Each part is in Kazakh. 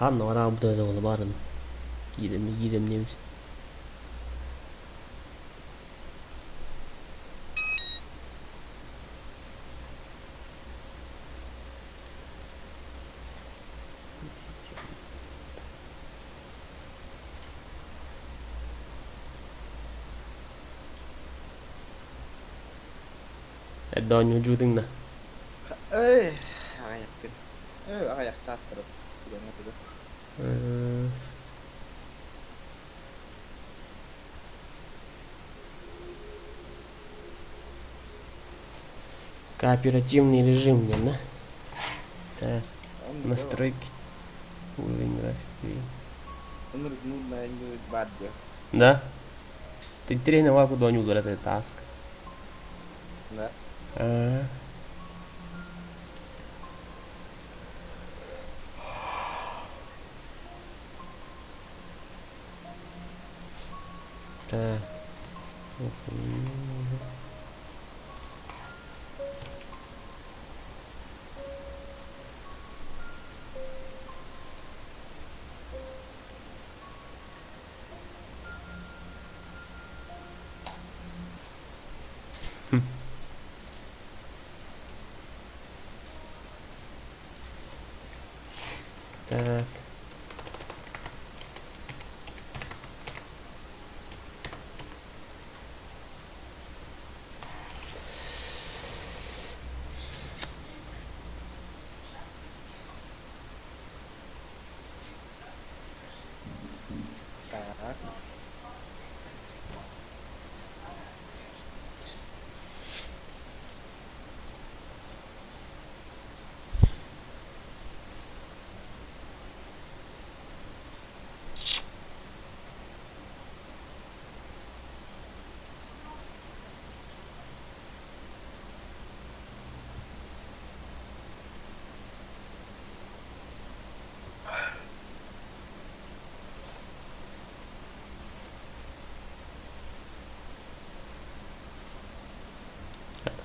Хан арамда жолы барын. Гидем неміз. Eddan vücudun da. Ey, ayak gün. Ayak tastırıp. Gene dedi. Кооперативный режим, да? Так, Onu настройки. Уровень графики. Onur nudna indu badja. Да? Ты тренер ваку до нюдра это таск. Да. Так. Так. Tak.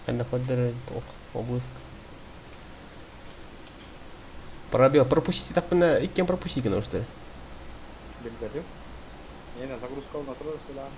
Надо поддержать обыск. Пробел. Пропустите так на и кем пропустить, потому что. Bilmedim. Yine загрузка натурası lan.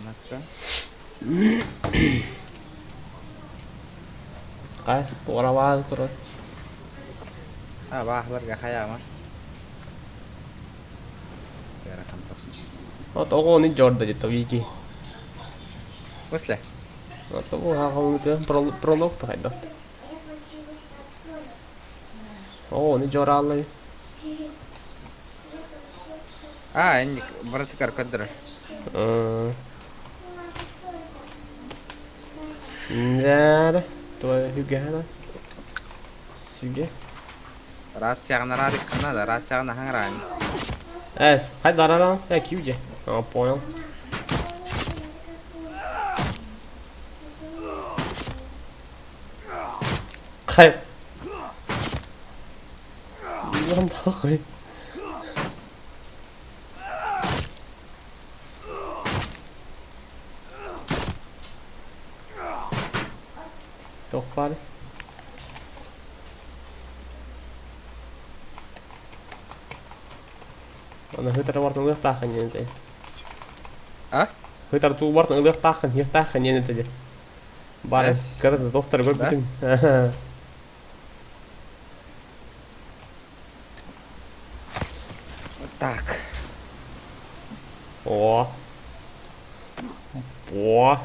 Nakka. Ay, orang terus. Bahlarga kaya mah. Biar kantor. Oh, toko ni Jordan aja tuh iki. В смысле? Toko hal itu prolog tuh ada. Oh, ni Jordan lagi. Ini berarti karkoder. Där. Då hugger jag här. Suger. Ratsiagna radik kana da ratsiagna hangrani. Hadi dar lan. Ya QG. Ja, poäng. Kaj. Vad fan? Toppar. Hur tar det vart något där kan jag inte. Hur tar du vart något där kan jag inte. Bara kada da doktor går bitim. Так. О. О.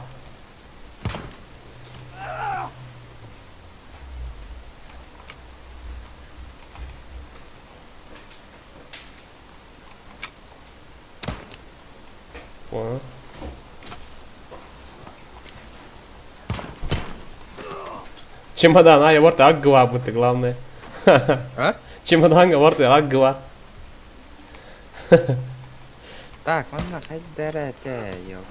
Чемодан, а, я вот агва будет главное. А? Чемодан, вот агва. Так, mana qayda yo'q.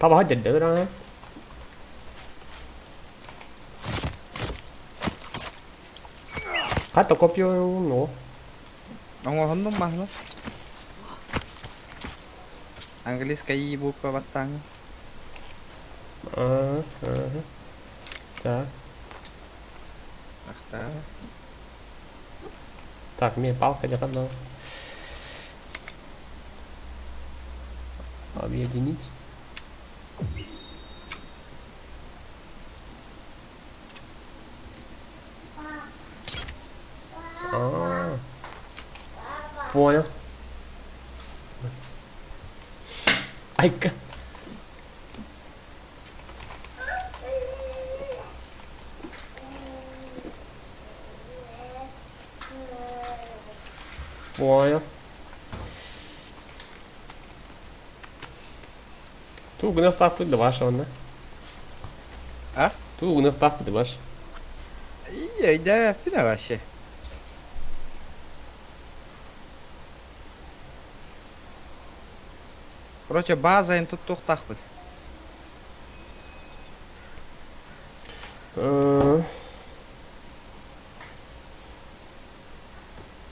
طبعا جد ra. Cắt tao copio nữa. Ông hôn nó mà nó. Angelis kayak ibu ke batang. Так. Ах, да. Так, мне палка для одного. Объединить. Понял. Ай-ка. Понял. Tu gână fac pe de așa, nu? A? Tu gână fac pe de așa. Iya, ida fina вообще. Короче, база ин тут тоқтақ бід.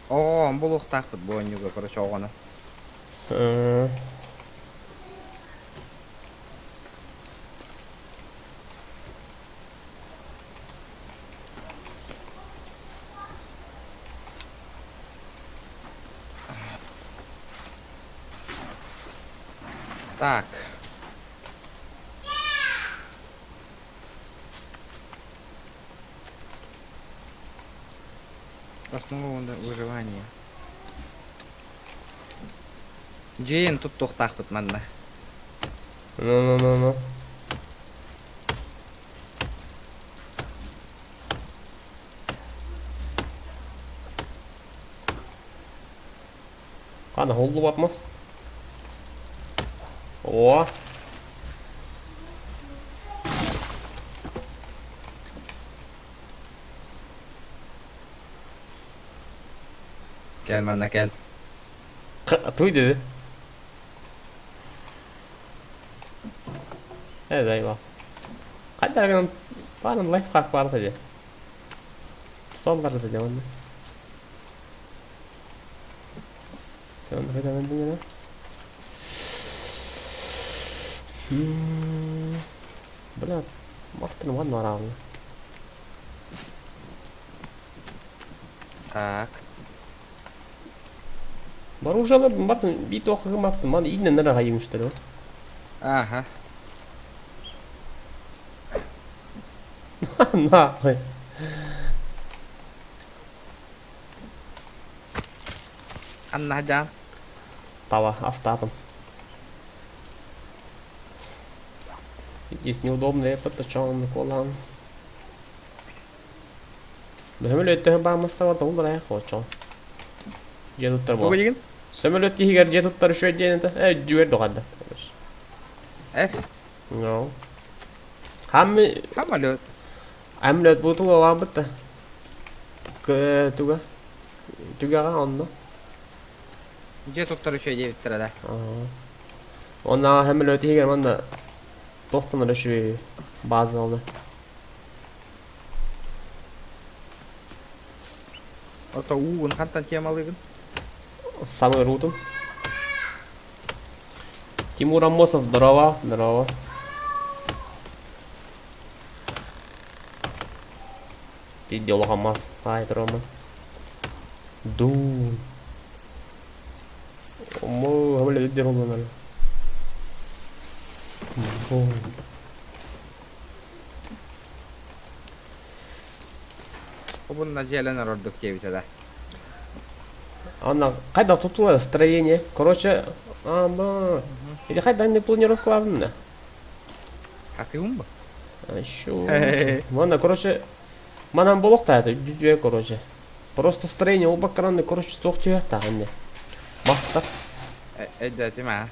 О, бұл ұқтақ бід, бұл өнюге, короче, оғаны. Так. Основа выживания. Джейн тут тоқтақ бід манда. Ну. Ладно, голубу батмас. О! Gel bana gel. Tuy dedi. Evet eyvallah. Kaç tane var mı life hack var tabi. Son kadar da devam. Sen de devam edin ya. Бля, может ты ладно равно. Так. Бар уже бартын бит оқығым маны иднен нара қайым что ли? Ага. На. Анна жан. Тава остатом. Здесь неудобно, я подточен колам. Самолетте хіба мастава толдыра я хочу. Же туттар Бұл бол. деген? Самолетте хигер же туттар шо дейінді. Жуер доғады. Әс? No. Хамы Самолет. амлет бұл туға var бітті. Туға. Туғаға онды. Же туттар үші дейбіт тұрады. Онна самолетте хигер манда тоқтын үші базы алды. Орта уын қантан темалығын? Самый рутом. Тимур Амосов, здорово, здорово. Ты делал Хамас, ай, Рома. Ду. Омо, хамле видел он наверное. Бұнна желен ұрдық дейбіт әді. Она қайда тұтылады строение. Короче, или қайда не планировка лавында. Қақиғын ба? Що? Вона, коротше, мене було хтати, дюдює, коротше. Просто строение оба краны, коротше, соқ түйетті, әнне. Бастап. Эддәти ма.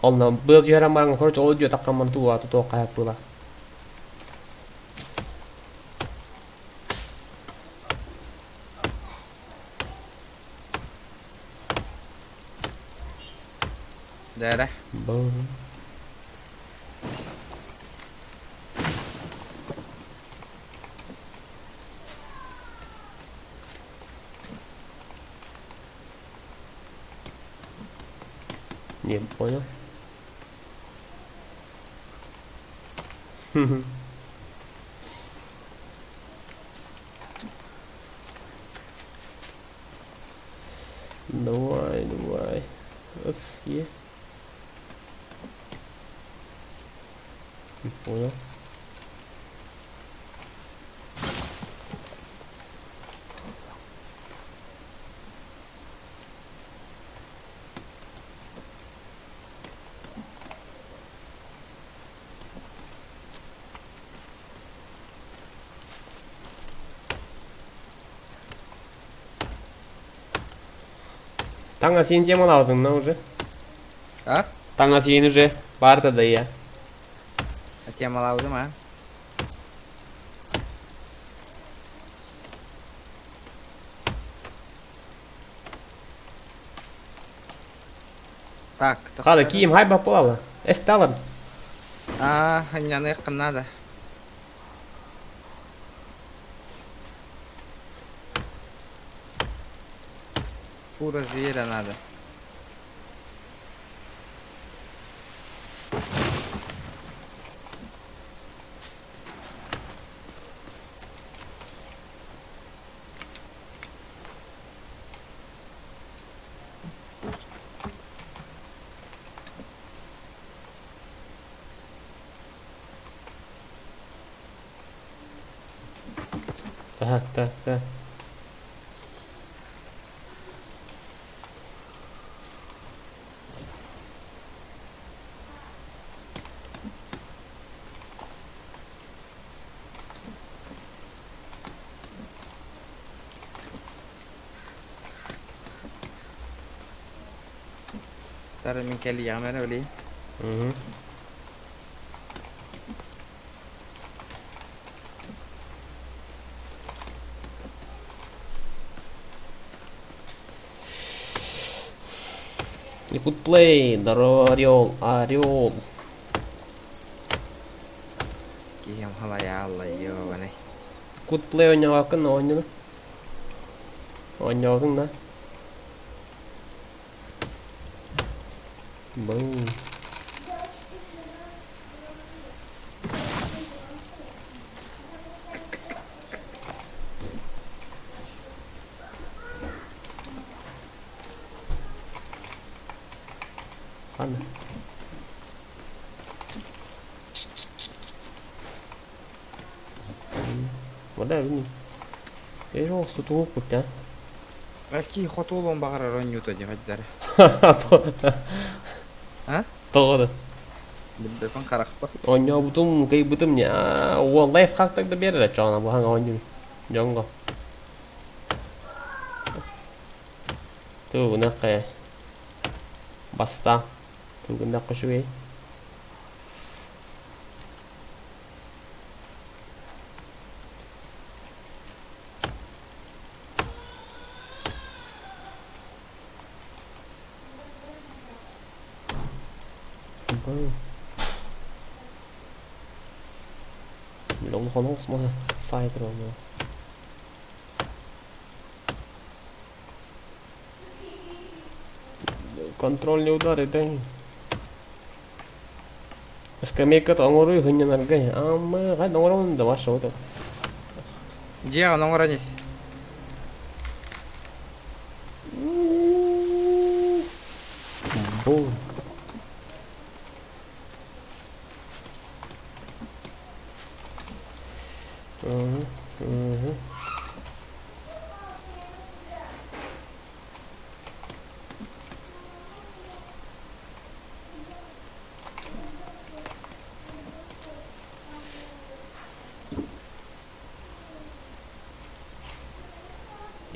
Олна, бұл үйерен барың, коротше, ол дүйе таққан маны туға, тұтуға қаяп бұла. Дәрә. Бұл. Не понял. Давай, давай. Е. Не понял. Таңға сен теманы алдың на уже? А? Таңға сен уже барды да я. Темалауды ма? Так. Қады киім хай бап болалы. Әсті алым. Няны қынады. Пура зверя надо. Так. Tara min kelli yamere öyle. Угу. Liquid play, орел, орел. Kiyam halaya Allah yo ne. Liquid play ойнауға кін ойнады. Ойнаудың да. Бұл. Қаны. Вода білмейм. Жоқ, су туып кетті, Belki hotolon bağırar on yutu diye hadi dere. Ha? Тоғыды. Bildi kon karak bak. Ойнау бұтым, кей бұтым не. Ол лайф хактарды берді жаңа бұған ойнау. Жоңға. Ту, наққа. Баста. Ту, наққа шуе. Lộn con hốt mà sai rồi mà. Контрольные удары, да. Скамейка то аңғыры хүннен аргай. Ама ғай ноңырауын да башы оды. Диа ноңыранес. Бұл.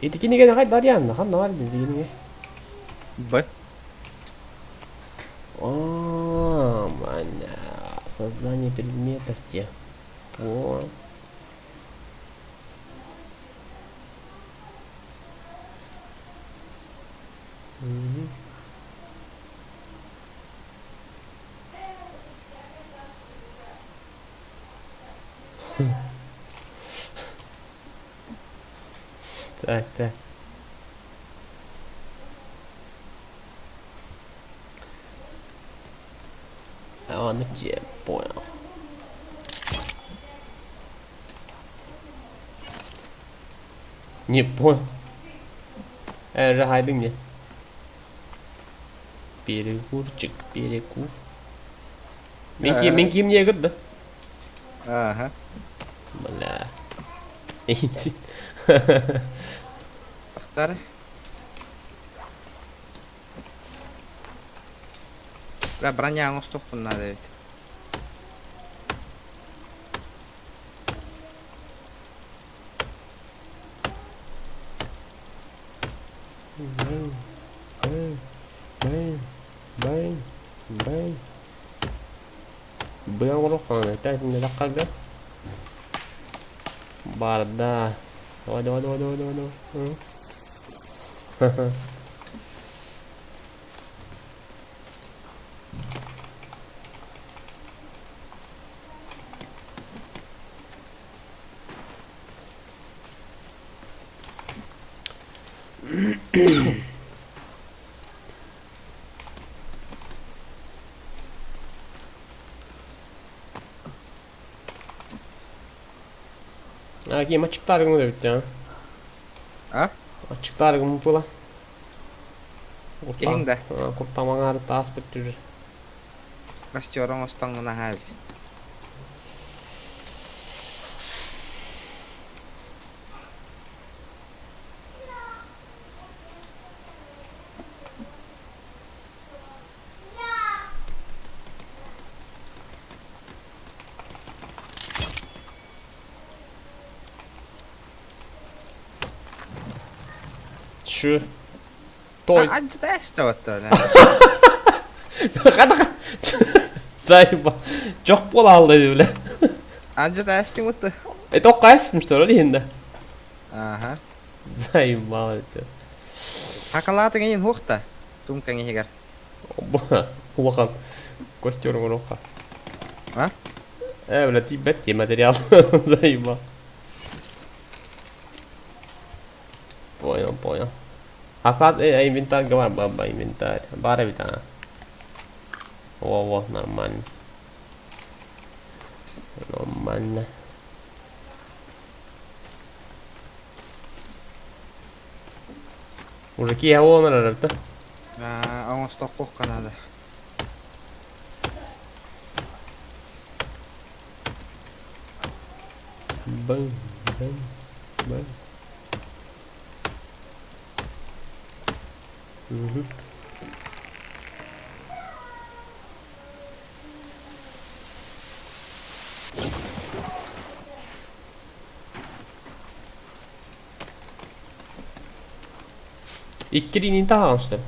Итикинеге кайдар янда ханна бар дегенге. Б. Маня. Создание предметов те. О. Мгм. Так, так. Ладно, где? Понял. Не понял. Ra hai đứng nhỉ? Перекурчик, перекур. Мен ким не кірді? Ага. Бля. Иди. Ақтары. Бля, броня уступку надо ведь. Бэйн, бэйн, бэйн, бэйн, бэйн. Бэйн уруханы. Так, не даққага. Барда. Давай, давай, давай, давай, давай, давай. Ха-ха. Aquí açıklarım da bitti ha. А? Açıklarım pula. Кейінді. Kurtamağını tas bitti. Костером остаңны нахабис. Şu. Той. Анчы да эсте отты. Қадақ. Зайба. Жоқ бола алды біле. Анчы да эстең отты. Тоққа айсыпмын что ли енді? Ага. Зайбал это. Хакалаты кейін хуқта. Тумкаң егер. Улахан. Костер уроха. А? Бля, ти бетти материал. Зайба. Понял, понял. Аклад, инвентарь говор, баба, инвентарь. Бара витана. Во, нормально. Нормально. Мужики, я вон рарапта. Оңыз тоқуқ қанады. Бэм, бэм, бэм. Угу. İkkiliğini daha almıştım.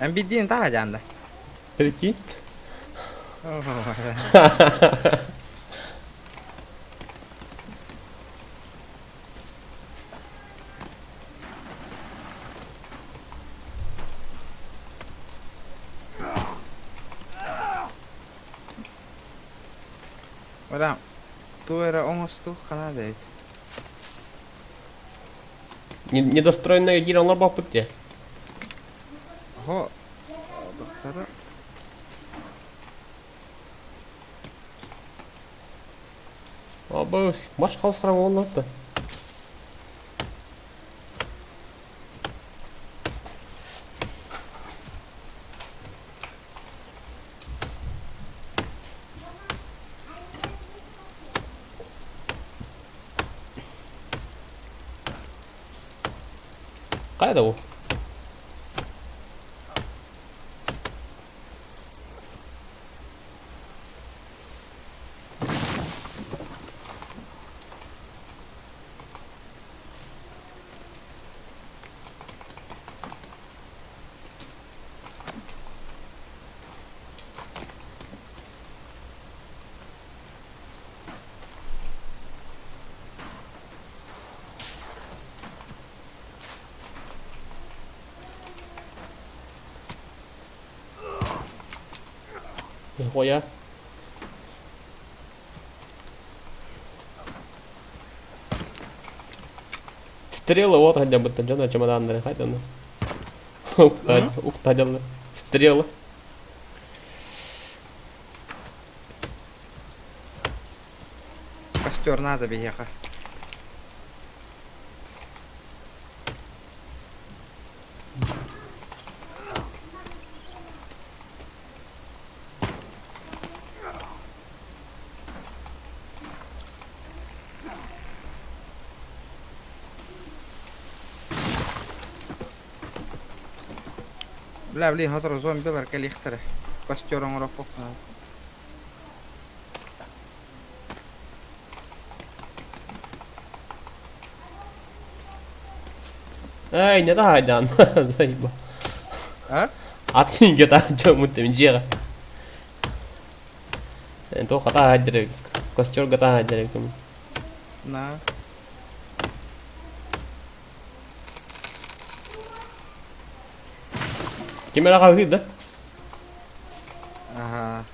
Ән бидден таға жанды. Прикинь. Адам, туэра оңыз туқ қанады ет. Недостроенная гирлар бар пути. Хо, доқтары. Абыз, баш қалсырам оларды. Қайда ол? Koya. Стрелы вот хотя бы там на чемодан хотя бы. Уктадил. Стрелы. Костер надо беха. Бля, блин, otro зомби бар келихтер. Костер оңрап бокна. Эй, не дай, Дан. Заебал. А? Атин гета, чё мы там делаем? То хата директ. Костер гата директ. На. Кемера как да? Ага.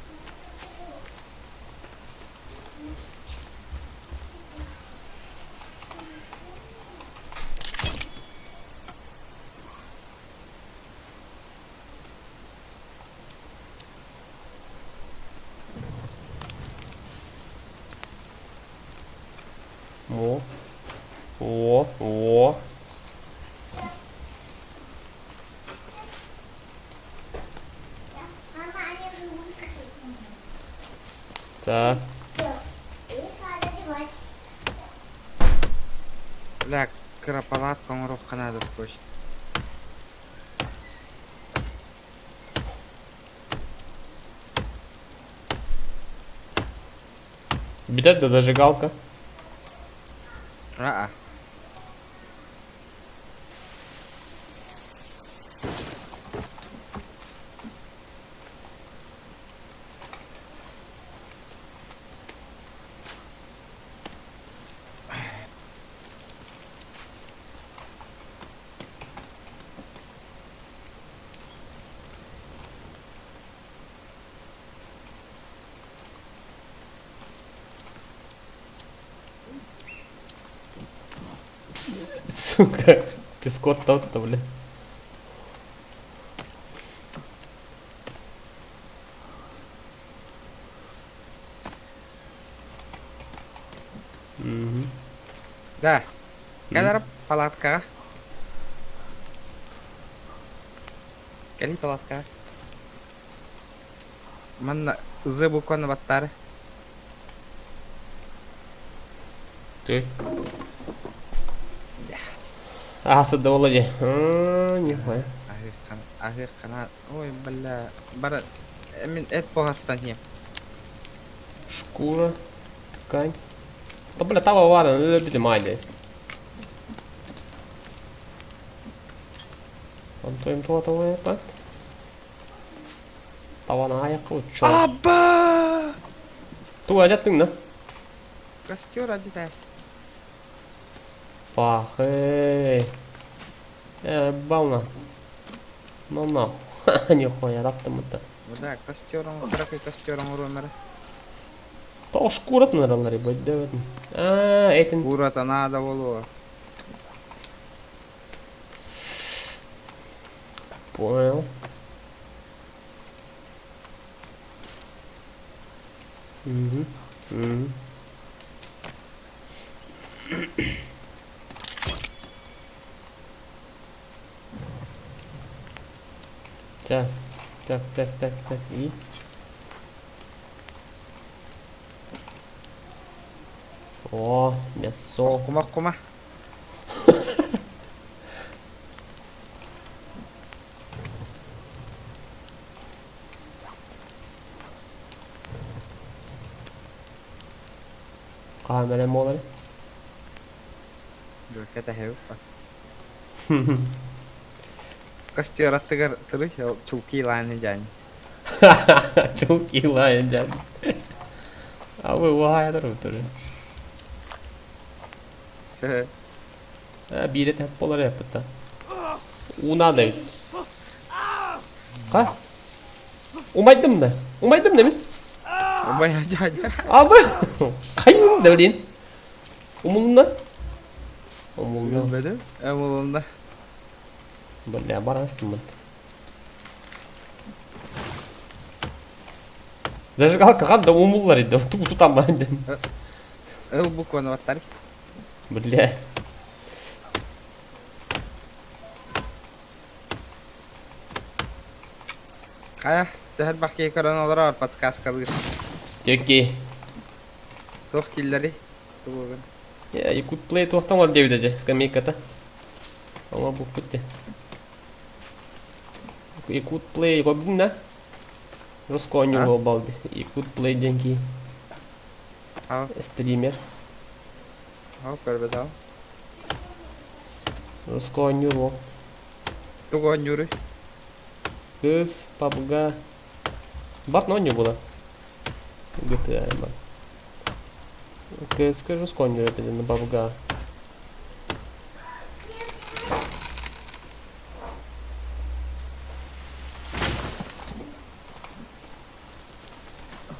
О. Мама, они уже высохли. Так. Их надо девать. Бля, палатка оңрап надо скочить. Бедет да зажигалка. А. Сука. Пескот тот-то, бля. Да. Кәдір палаткаға. Кәли палаткаға. Манна ызы букваны баттары. Ты. Асыды Володя. Нихуя. Ахир қана. Ой, бля. Бара. Мен эт боғастан ем. Шкура. Ткань. Да, бля, того ладно, любите майди. Антоим того это. Тавана аяққа чё? Аба! Ту ajаттың да? Костер ажитас. Пахы. Бална. Ну. Нихуя, раптым это. Да, костером, тракай костером ромер. Та шкурат наралар ебать, да вот. Этин. Курата надо воло. Понял. Угу. Так. И. О, мясо. Кума. Камера молодец. Ката хеуpa. Костер аттыгар тырых чулки лайны жан. Çok iyi lan Ecem. Abi bu hayatlar oturuyor. Biri tempoları yaptı. Una da. Ha? Umaydım mı? Oңбайдым неме? Бая жайга. Абы. Кайын девлин. Умулна. Умулна. Bilmedim. Emulunda. Бля, барастым мен. Зажигалка кандай умуллар иде. Тутам мен. Bu konu batar. Бля. Kaya. Tehir bakki koronalar var podcast kalır. Теки. Toh tilleri. Tuğun. Я Якут плей тоқтам бар деп еді скамейкада. Ама бұл күтті. Якут плей робин на? Росконю ол балды. Якут плей деньги. Al. Стример. Al körbe dal. Росконю ол. Tuğun yürü. Кыз, пабга. Бар ноню була. GTA бар. Кыз, скажу сконю это на пабга.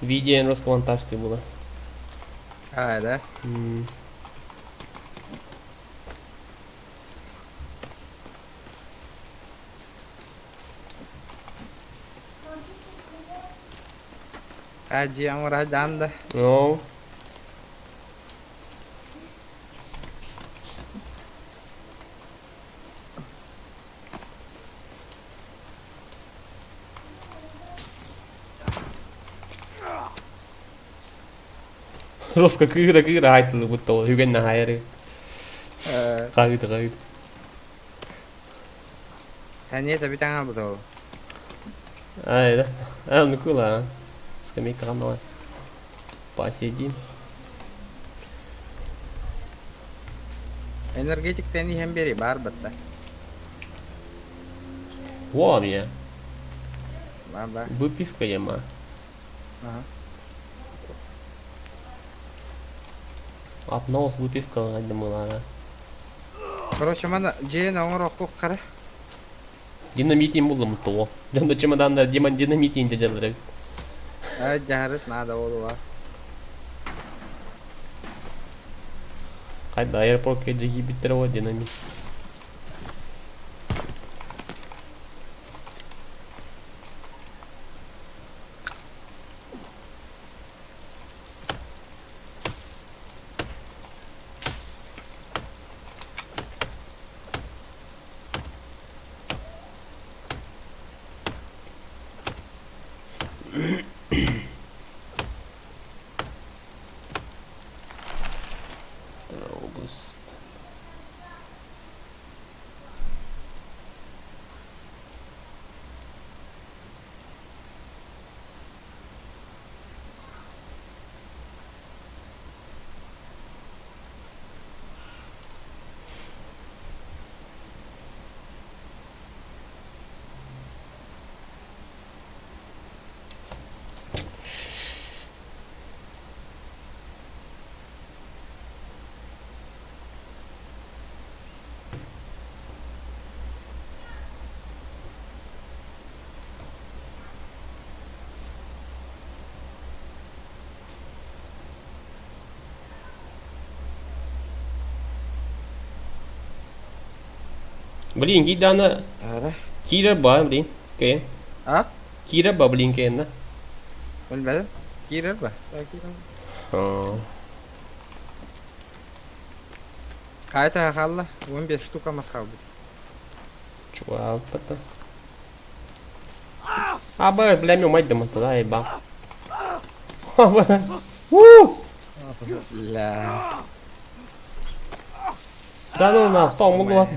Видео розквантажти була. Ha da. Haji amur hajan da. Ну. Роска кыра айтылды будто ол үйгеннен хайыры. Кайды. Hani de bir tane bu da o. Айда. Ну кыла. Скамейка давай. Посидим. Energetik teni hem biri bar batta. Во мне. Baba. Выпивка ема. Aha. Апнос выпивка думала она. Короче, mana C'ye onu okuk kara. Динамит им было мутово. Жанда чемоданда динамит инде делдер. Ha jaharız nada oğlu var. Кайда аэропортка жеги биттеро динамит. Август. Блин, гидана. Ara. Кира ба, блин. Ке. Ha? Кира ба, блин, ке на. Bilmedim. Girer mi? Girer. Kayta halla 15 штукамыз kaldı. Чувак, это. Абы, бля, meu мать дома туда, ебал. Абы. La. Да ну на, кто могла?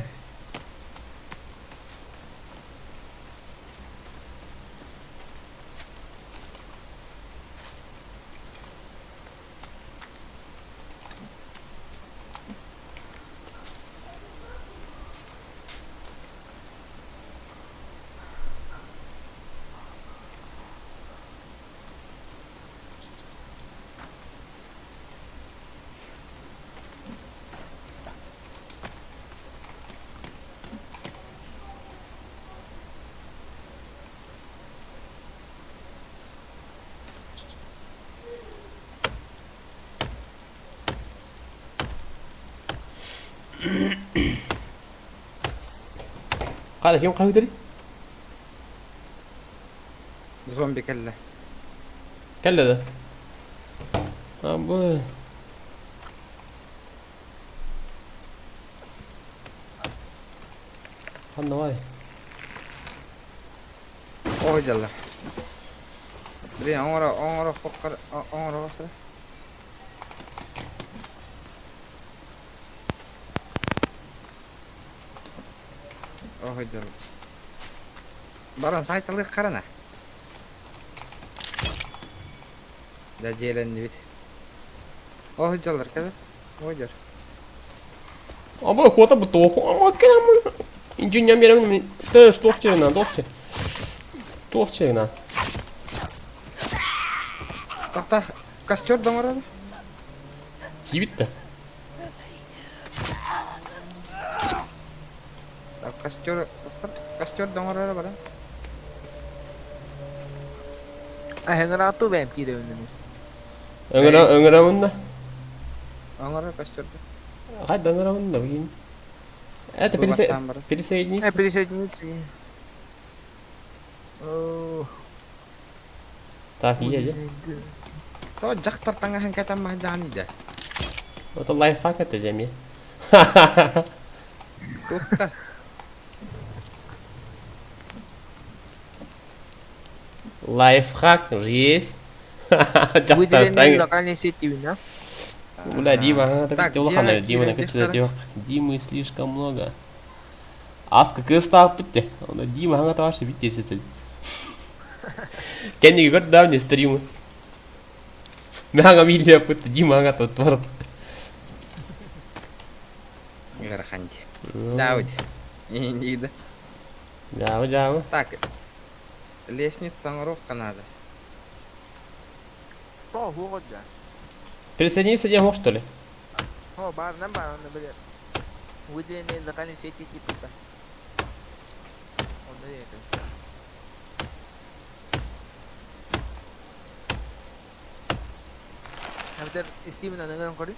Qala kim qaytiri? Zombi kelle. Kelle de. Ha bu. Qanday var? Oğacalar. Bir oğara fokkar oğara basra. Oğacalar. Baran saytalık karana. Da jelendi bit. Oğacalar kada. Oğacar. Ama kota bu toh. Ama kenam. İncinyan benim de stok çeviren, dokçe. Tok çeviren. Tahta kastör damara. Bitti. Kastör damara bara. Hänger ratu vampire önünü. Öngöre bunda. Damara kastör. Hadi öngöre bunda begini. Это присоединиться. Присоединиться. Oh. Так, iya. То жақтар таңахан кайтам мah jani dah. Это лайфхак это Jami. Tukka. Лайфхак есть. Выделенные локальные сети, да? Бля, Дима, Так, так Дима, Дима накачает Димы слишком много. Аска кыстап битти. Онда Дима ханга тавашы биттесетил. Кенниги көрд давний стримы. Мен ханга милия битти, Дима ханга тот бар. Гарханти. Давид. Не да. Жабы. Так. Лестница воровка надо. Oh, вот да. Присоединиться не мог, что ли? Oh, бар, например. Выделенные локальные сети типа. Он это. Например, Steam на награм кори.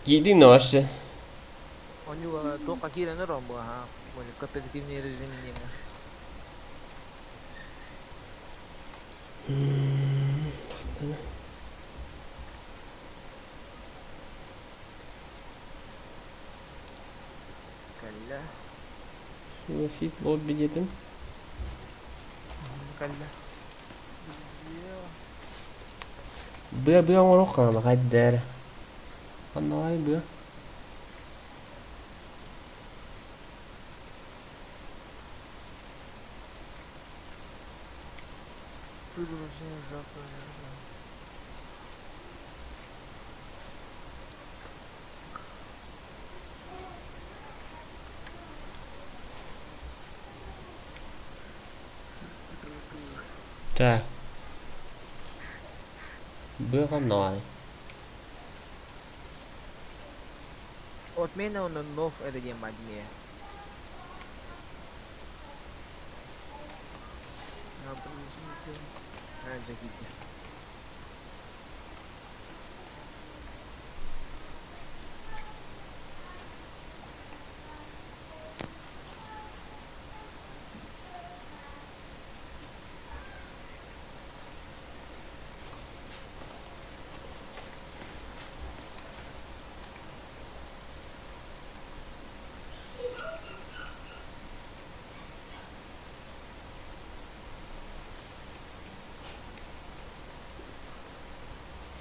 Giydin ne вообще? Он juga то какие на ромбо, ага. Более компетитивные режимы не могут. Kalla. Sit lobby dedim. Kalla. Bıya morok ama kadar. Anlay bıya. Так. Bữa nói. Отмена он нов это день мадьме. Закидки.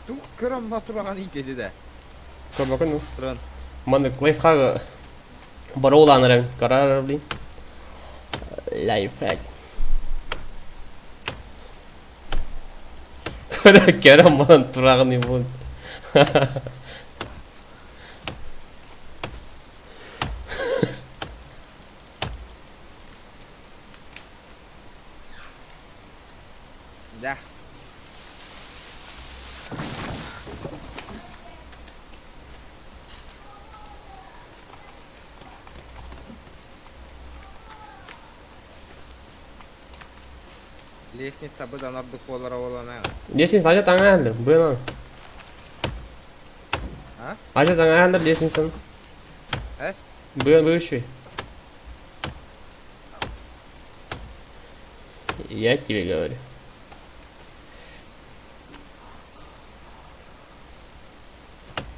Тук кырам батураган итеди да. Kau bakın mı? Turun. Mana lifehack baru ulanırım. Karar beli. Lifehack. Kau kira mana turun ni pun. Да. Лестница бұдан абды қолыра олана. Лестница aja tangan lu, benar. Hah? Aja tangan lu lestniца. Эс? Выше. Я тебе говорю.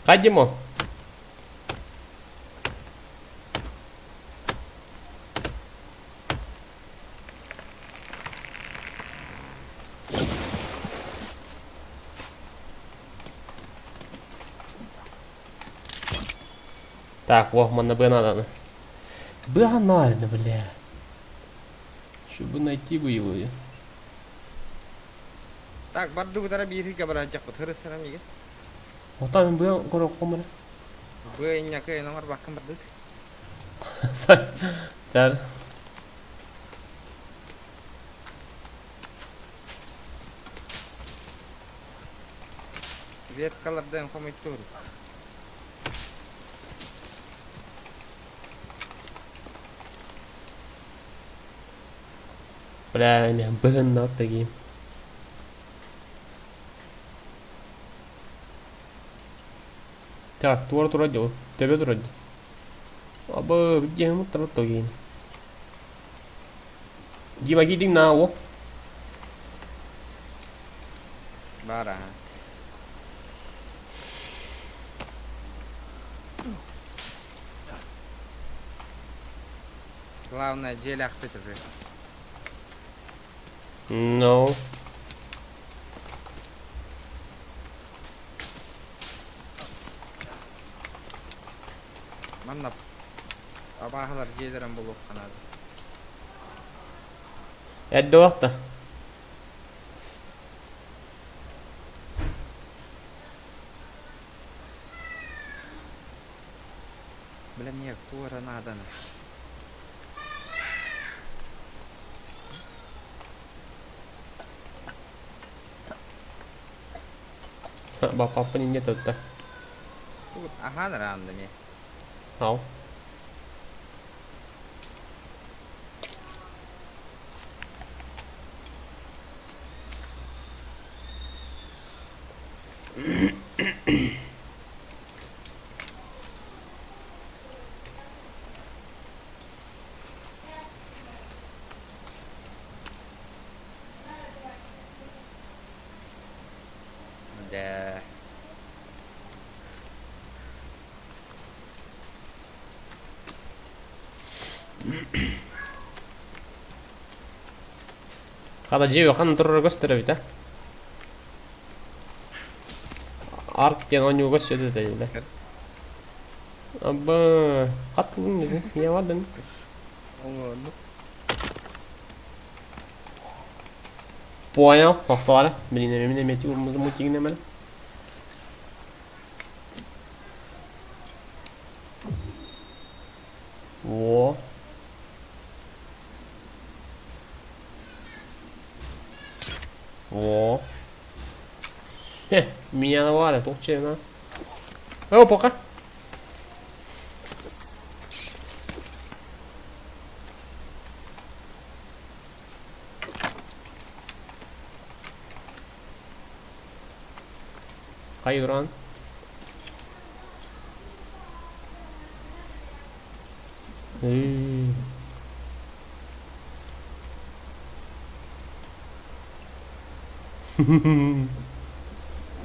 Кадимо. Так, во, мене би надо. Банально, бля. Чтобы найти бы его. Так, барды бутара бирге бара жак бутары сарамиге. Вот там был город хомер. Бы иняка номер бакын барды. Сэр. Веткалардан комиттур. Бля, мен бігін аттагейм. Так, туар турады, төбе турады. Абы, где мы турады? Дима, гидing now. Бара. Главное, желях петр. No. Манна абахалар желерен болуп канады. Әдді вақта. Блин, нет, тура надо. Bà papa ninja từ từ. Тут ага рандами. Không. Да. Kada jiwa kan turun gösteriyor bir de. Ark'ten oynuyor gösteriyor da öyle. Abba, katılın dedi. Niye vardın? Оңолду. Понял, повтори. Блин, меня метил мутик на меня. Во. Во. Меня навалят, толчено. О, пока. Hayran.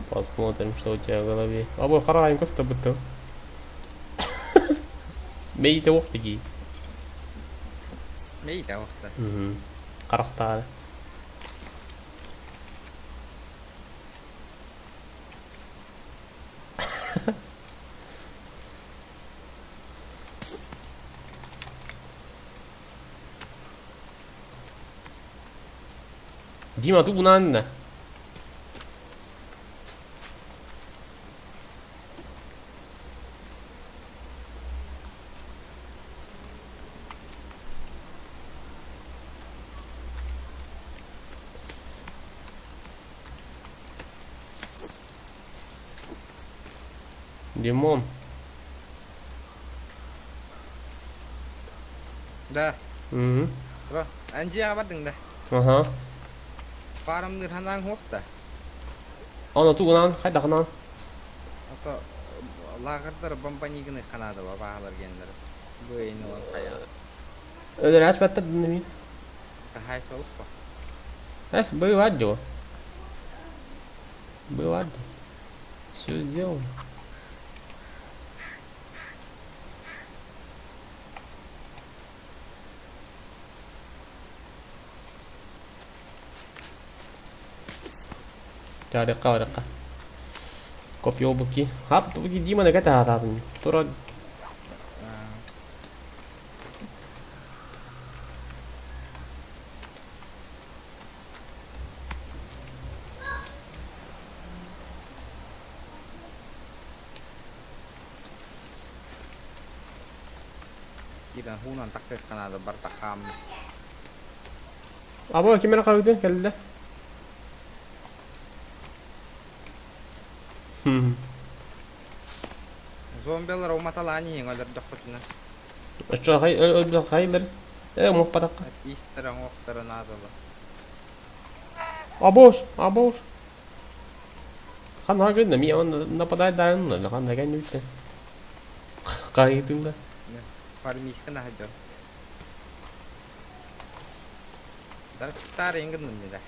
Посмотрим, что у тебя в голове. Абы хараем коста быты. Мейте оқтыги. Мейда вақта. Қарақтары. Дима, тут надо. Димон. Да. Угу. Rồi, anh chị bắt đừng đây. Ага. Farm nửa hàng hốt ta. Nó tu nan, khai đặc nan. Apa Lağırdır bambanigini kanadı var bağlar genleri. Bu eyni olan kaya. Öyle resmetten dinlemeyin. Kahay soğuk mu? Res был аудио. Был аудио. Все сделано. Река, река. Копье быки. А тут быки Дима на ката ататын. Тура. Kidan hunan takır kanadı bartakam. Abo kimera kaldı geldi. Zombiler o matalani yang ada dokternya. Что хай хайдер. Мог потак. Истерang waktu nada lah. Абош, абош. Хан хагын ми он нападает дарын, хан хаген үтте. Кайдында. Farmis kena aja. Tar yang kena dah.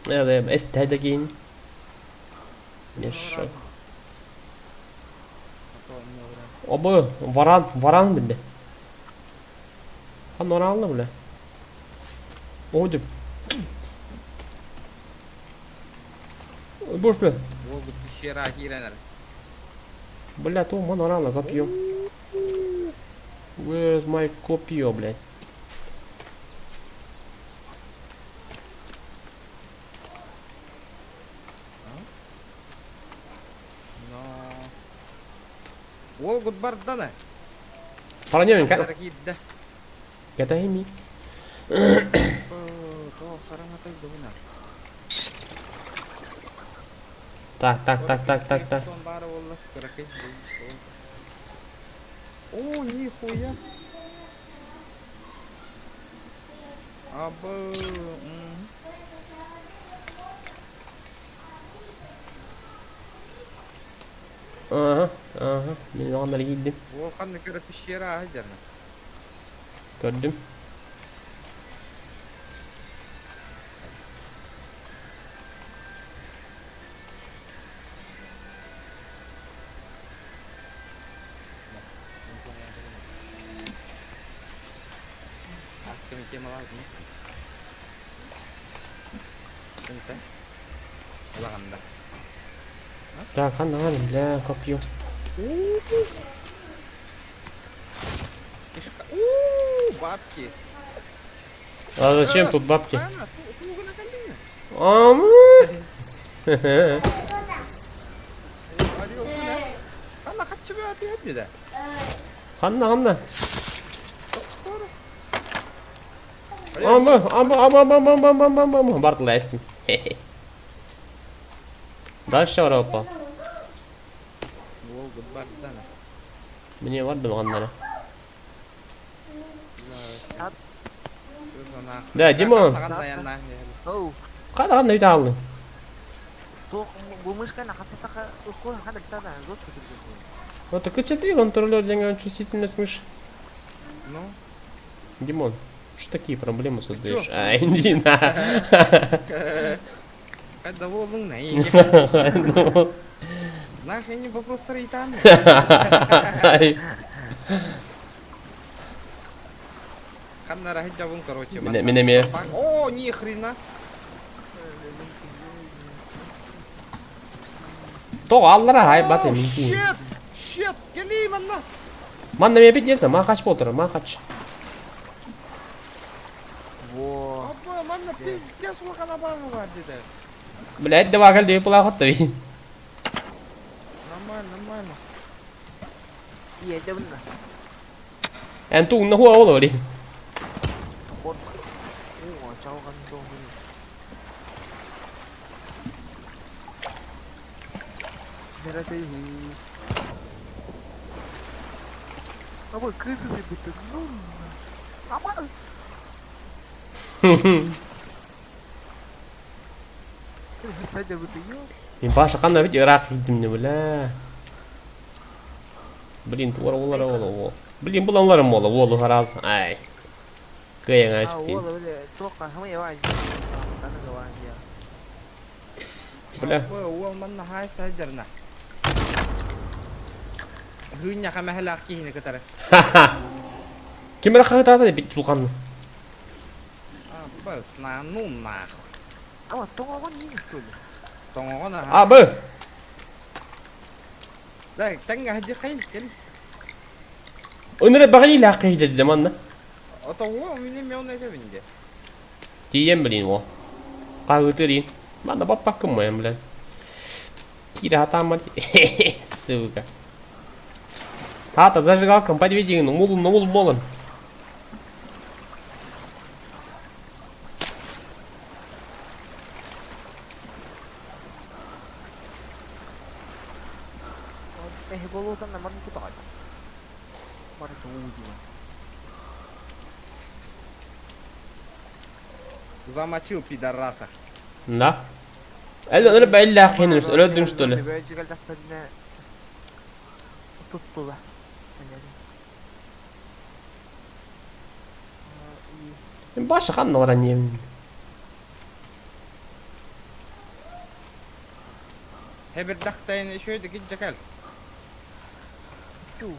Evet, estedegin. Мешок. Оба, варан бинде. Хан оранlı bile. О'дуп. Boş ver. Wo betul akhiran. Бля, то он оранlı копье. Where's my копье, блядь? Wall good bar dana. Paranyoin kan? Kita. Kata ini. Tuh sekarang apa itu benar? Так. Oh, нихуя. Абы. Aha. Ben onları giydim. Volkan ne kadar pişiyor aja. Gördüm. Askı mı lazım? Şimdi. Ulan Так, анализ, бля, копье. Бабки. А зачем тут бабки? Она хочу ответить, да? Ханна. Ама. Бартлестим. Дальше Европа. Мне vardı onlara. Да, Димон. Oh, Kadar ne aldın? tuh gumus kan akan setaka ukur kan ada sana, gue tuh. Вот так что ты контролер для чувствительность мышь? Ну? Димон, что такие проблемы создаешь? А, иди на. Это волн не. Нахуй не вопрос таритан. Сай. Kan narah jabung короче. Минами. О, ни хрена. То аллара хай баты минки. Shit, geli manna. Манна меня бить не знаю, махач полтора, махач. Wow. Apa manna pizza suka kana bang var dedi. Блядь, давай кальдей плохотый. Нормально. Iya aja bener. Анту на хуа оло ли. Takut. Ngacau kan tuh. Merah sih. Apa kesu betul? Apa? Hadi bitiyor. Мен башы қандай бит Ирақ едім не бля. Блин, тура олар ол. Блин, бұл анларым ола, олу хараз. Ай. Каяң Ah, ашып дейін. wala wala. Toka không ai vào gì. Tana ga vào gì. Бля. Ол манна хай саджарна. Хүйня хамахалақ кейіне көтәрі. Кемер қағытады бит жұлқанны. Бұл снанум нахуй. Ama toka kan ni что ли? Тоңоғына А, бі. Да, тәңгі хаджи қайын кел. Өнірі бағали лақы ежеді деманна. Отоғуа менен мен оны әжебінде. Тием блин о. Қағыты дейін. Манда бап бақым мәйім блин. Кири атамады. Сука. Ата, зажигалкам подведи, ну молон. Bolottan när man inte tar. Bara så odi. Замочил пидораса. Да. Әлі өнірі бәлі лақы еніңіз, өлөдің штөлі. Böyle çıkar dakikasında tuttular. Мен башы қанны оран емін. Hebir daqtayın şöyle gidecek el. Şu.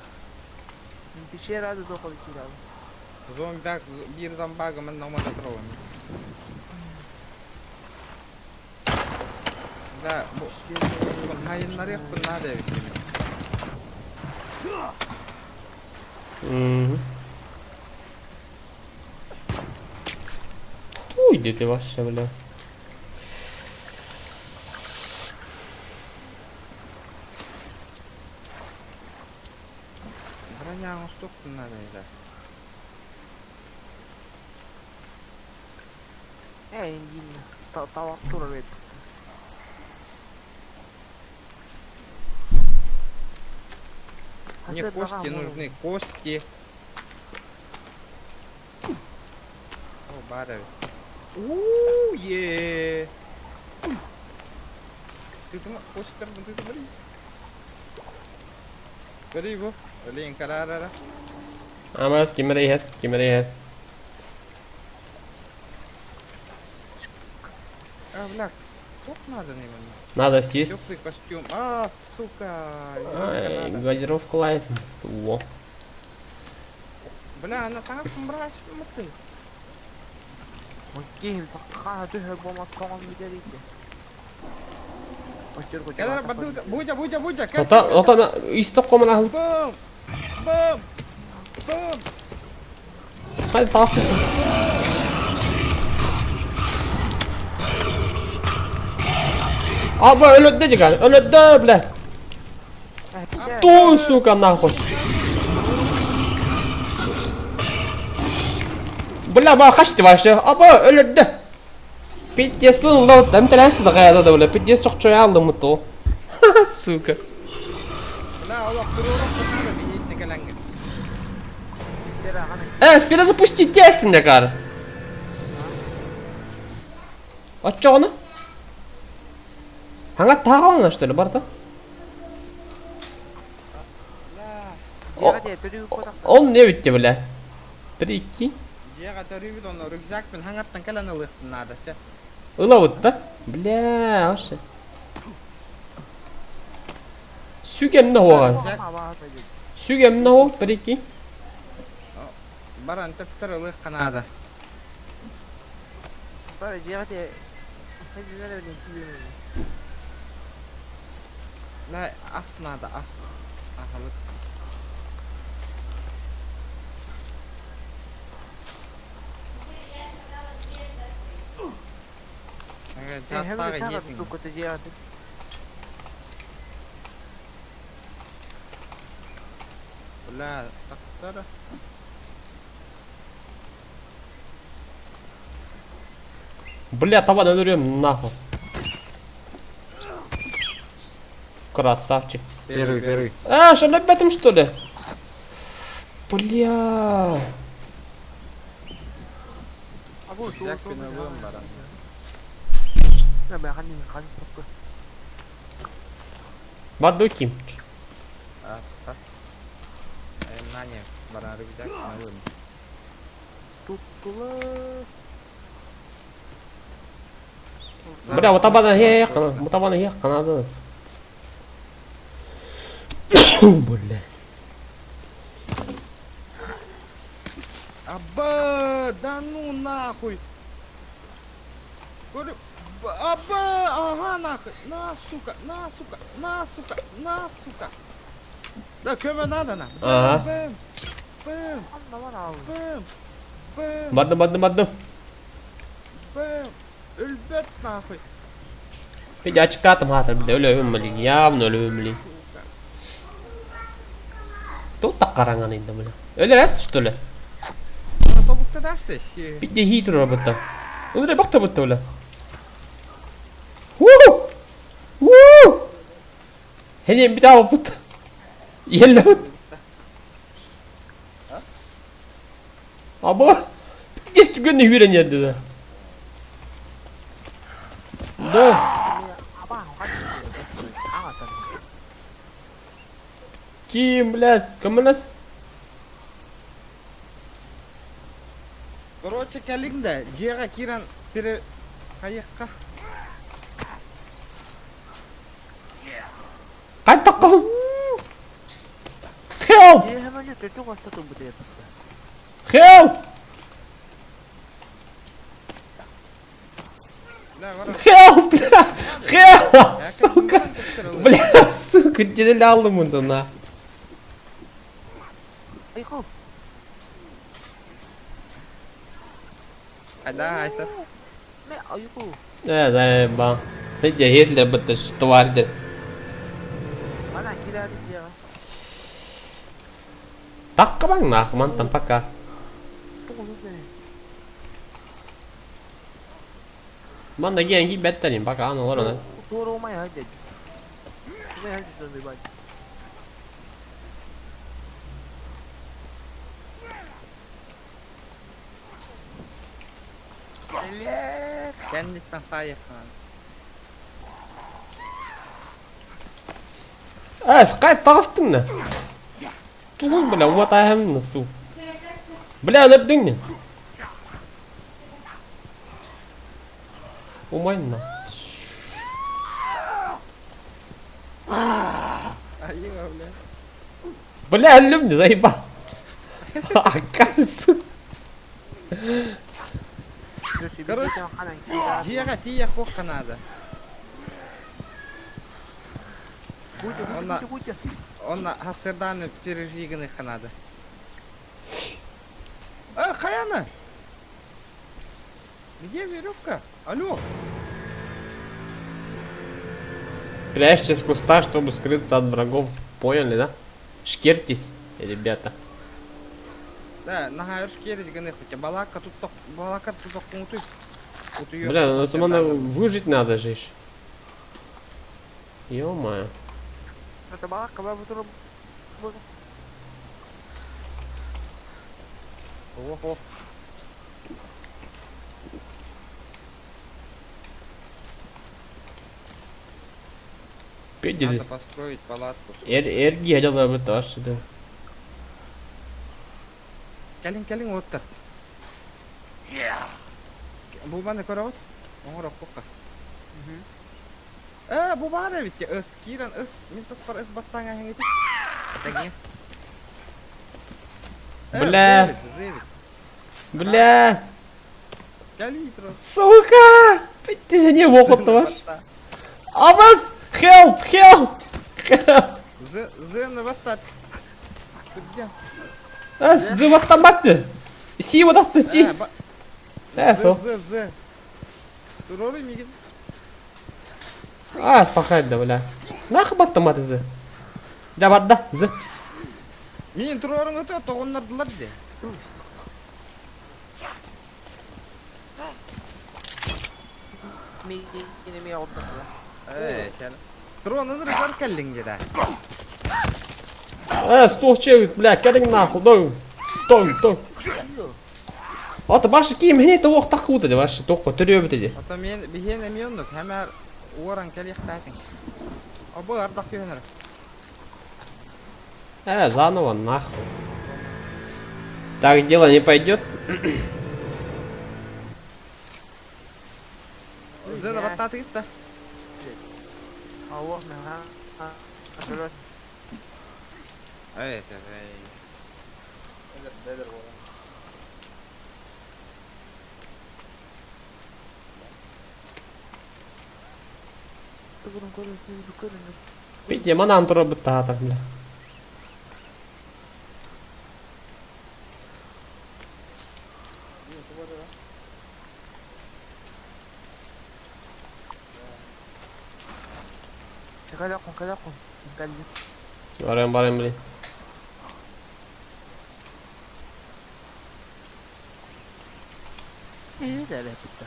Bir şey herhalde dokudu kiralı. Zombi bir zambagı men namada trovim. Da bu hayınlar yok bunlar da evde. Uy dedi başla bile. Бронягы сток надо да. Индин. Тавак турар ет. Мне кости нужны, кости. О, бара. Е. Ты там костер, ты смотри. Смотри его. Блин, карара. Амаз, кемерейхет. А, бляк, сколько надо на него? Надо сесть. Теплый костюм. А, сука. Ай, газировку лайф. Во. Бля, она там брать, смотри. Окей, пока ты бомба ком видите. Kadar butulka, buja. Ота истеп қомын ахыл. Bum. Хай тасы. Аба өлөдді жіган, өлөдді, бля. Той, сука, нахуй. Бля, ба, қашты башы. Аба өлөдді. 5 пыл лауттан тәләсі да қаяда да, бля. 5 çocuğu aldım mutlu. Сука. Бля, олақ dururaq бұтады, мен естек әләңгі. Спина запустить тест мне, кар. А чё она? Ханга тағалына, что ли, барда? Он не бітті, бля. 3-2. Жеға төрібіт оны рюкзак пен хаңаттан кәләні лықтын надо, ше. Ыла өтті. Бля, ашы. Сүйгемді оған. Сүйгемді оған, 1-2. Баран тәптір лыққа надо. Bara cihate. Hadi nereye bileyim. La, as надо, as. Ахалык. Жаттағы несің. Tukku cihate. Бля, тақтары. Бля, табан өлірем, нахуй. Красавчик. Первый. А, что, лебедом, что ли? Бля. Aku Рюкзак пен өлім баран. Я ben hani stopka. Бадду ким? А, так. На не, баран рюкзак, на вылом. Tuttular. Бля, мутабана yakın. Мутабана yakın adınız. Бля. Аба, да ну нахуй. Говорю, аба, ага нахуй. На, сука, на, сука, на, сука, на, сука. Да, köme надо на. Ага. Бэм, бэм, Anla var abi. бэм, бэм, Бадdım. бэм. Ölbet нахуй. Bir de açık attım hatır bir de öyle övünmeliyim. Yavrum öyle övünmeliyim. Tut da karangan indi böyle. Öyle rest işte öyle. Тобukta da işte şey. Bir de hit robotta. Öyle bak da öyle. Woo! Woo! Henüz bir daha robot. Yellow. Ama işte günde yürüyen yerde de. Da. Abang kan. Amat kan. Kim блядь? Каменас? Короче, келдің да, жеға киран пері қайыққа. Кайт таккан. Help! Dia hemen ya çok hasta tuh bu dia. Help! Бля, вара. Help! Help! Я Сука! как Бля, сука, дедели aldım bundan ha. Ayo. Ada, Aysel. Ne ayo. Evet, bak. Hadi Hitler bitti şu vardı. Mana kira dia. Takka bang nak mantan pakka. Tunggu dulu. Man da gengi betterin bak an olur ona. Tuh rumah ya aja. Rumah aja tuh baju. Lihat. Kendisinden sayık. Es kayt tağıstın ne? Tuhun bile umat ayağım nasıl? Bile öldün ne? Umayın ne? Ayık öyle. Bile öldüm ne zayıfa? Akarsın. Короче, kanan kira. Жеға тие қоқ қанады. Будь. Он хасырдан пережигіні қанады. Қаяны? Где веревка? Алло. Прячьтесь в кустах, чтобы скрыться от врагов. Поняли, да? Шкертись, ребята. Да, нахайыр шкерізгіні хотя балака тұттық ұмытып. Бля, ну это надо выжить надо же. Ё-моё. Это балак, кабы betul. Ого. Петь, Надо построить палатку. эрги hadal bir taş da. Келин отыр. Бұл баны көріп от? Оңыр оққа. Бұл бары бітке өс, киран өс, мен тоспар өс баттан әйін етіп. Тәңе. Бля. Бля. Келин тұру. Сука! Петь, за не вохот var. Абаз! Help! Зыны баттат. As, zıvattan battı. Si vadattı si. Eso. Зы. Тұроры меген. As pakaydı bля. Нахуй battım atı zı. Ja badda zı. Мен тұрорың өте тоғынлардылар де. Ini mi oldu ya? Şәлі. Тұрорың рызар кәлдің деді. As, tuhçe bля, gelin nahul. Dur. Ата башы киім хне тоқ тақы өтеді башы тоқпа түрі өбітеді. Ата мен бихен эмиондук, хәмәр уоран кәли хтатин. Абы ардак юнер. Заново нахуй. Так дело не пойдет. Зена баттаты гитте. Hava ne ha? Şöyle Evet, evet. kurun. Видите, манан туры бітті атыр бля. Kaza kun. Geldi. Барайын блин. İyi de bitti.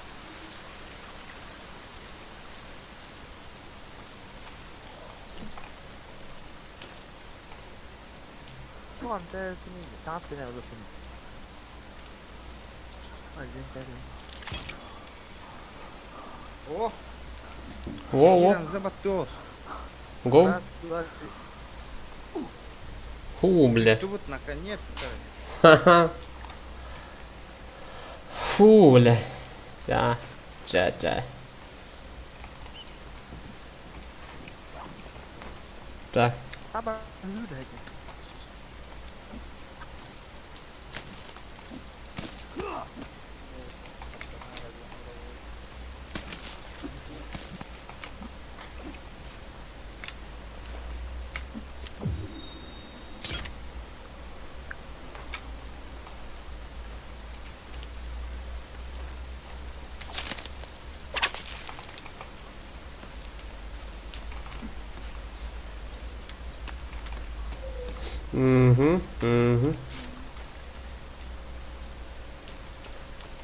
Şu anda seni dans bile alırsın. Hadi gidelim. О, Во. Иран забаттос. Го. Фу, бля. Тут наконец-то. Ха-ха. Фу, бля. Ча. Так. Ama öyle.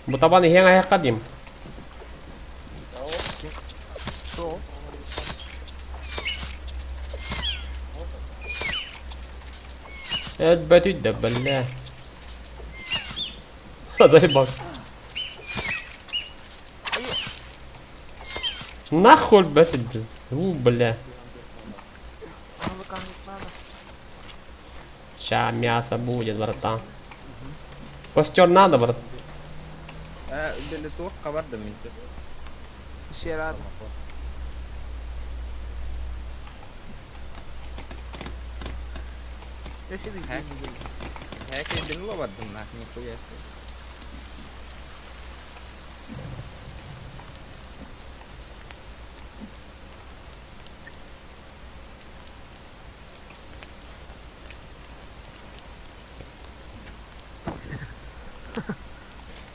Bu tabanı hen ayakka diyeyim. Şu. Evet betü de bella. Hadi bak. Нахуй betü de. Бля. Ana bakalım gitmedi. Ща мясо будет, братан. Костер надо, брат. Дели тух кабардым инде. İşe yaradı. Yaşadı. Хәке дели лабардым нах, нихуя себе.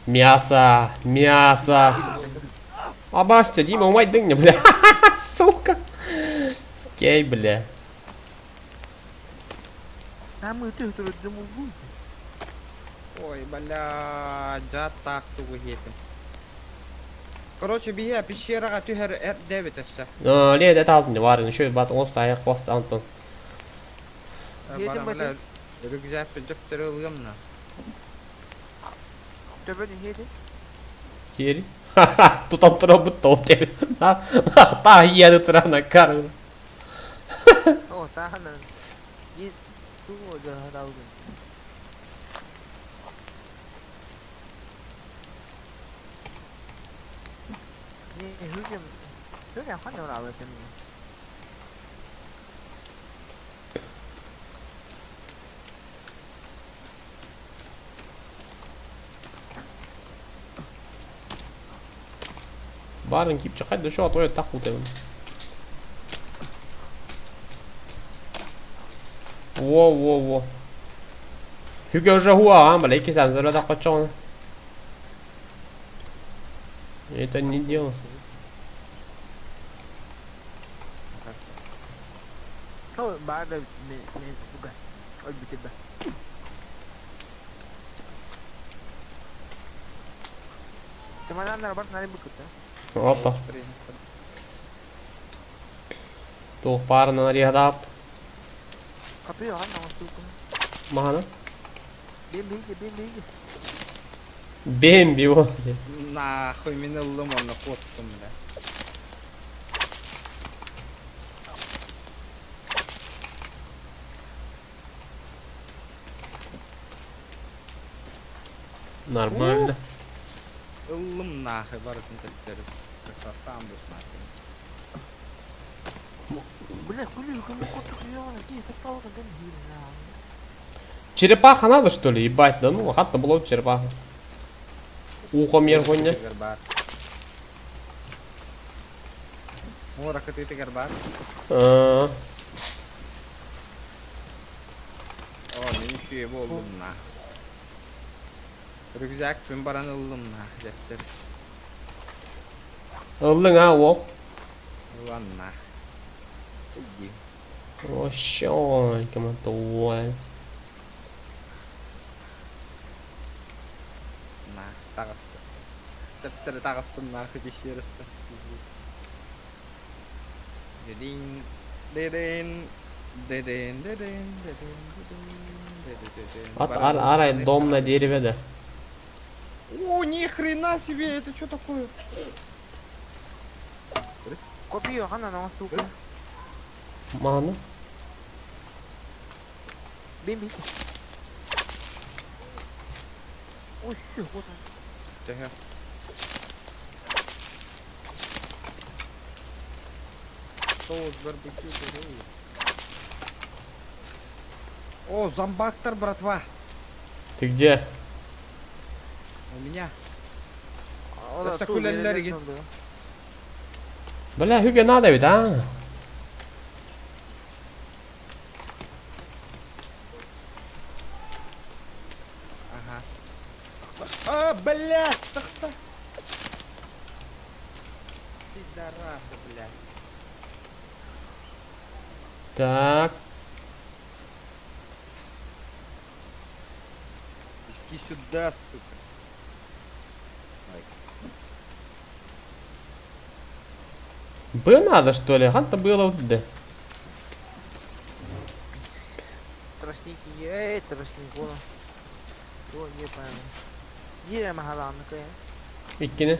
Мясо. А Бастя, Дима, умать дыня, бля. Сука. Окей, бля. Там мы ты думал будет. Ой, бля, жаттак тугу хетим. Короче, бия пещерага түһәр Р9 эссе. Ле, это алтын var. Еще бат оста аяк кост антон. Yedim Бара bakayım. рюкзак җыптырылгымна. Töbeni yedi. Кери. Тут он тробы толте. Та еду трана кару. O tahanan. Git. Tu da hadaldı. Ne hücum. Şöyle yapan ne var abi senin? Барын кип чакай да шо той так утем. Во. Hugga уже хуа, а, блядь, кисан, зара да качон. Это не дело. O bana ne bukan. Öl bitir be. Temanlar bak nari bukut ya. Ото. Тух пара на нарядап. Kapıyı han namus tukun. Махана. Bin bilgi. Бэмби вот. Нахуй мен ылдым оны қоттым да. Нормально. Ылдым нахуй барысын тәттері. Сам бұс нахуй. Бля, хули, кому коту клеёно, какие попало, как гильна. Черепаха надо что ли? Ебать, да ну, хатта было черепаха. Ухо мергоня. Тегер бар. Мора кыты тегер бар. А, О, мен үше болдым нахуй. Рюкзак пен баран ылдым нахуй дәттер. ылдың а ол. Улан нахуй. Иди. Ощой, кем туай. Нахуй тағысты. Дәттері тағыстым нахуй кешерісті. Дедин, дедин, дедин, дедин, дедин, дедин. От арай дом на дереве да. О, ни хрена себе, это что такое? Копию, хана на сука. Мана. Бимби. Ой, всё, вот он. Тихо. Соус барбекю. О, зомбактор, братва. Ты где? У меня. О, Просто ту, кулерлер я гит. лезу, да. Бля, Хюге надо ведь, а? Ага. А, блядь, тахта. Пидорасы, блядь. Так. Иди сюда, сука. Бы надо что ли? Ханта было вот да. Тростники, тростник, вон. О, не пойму. Где махалан, какая? Иккини.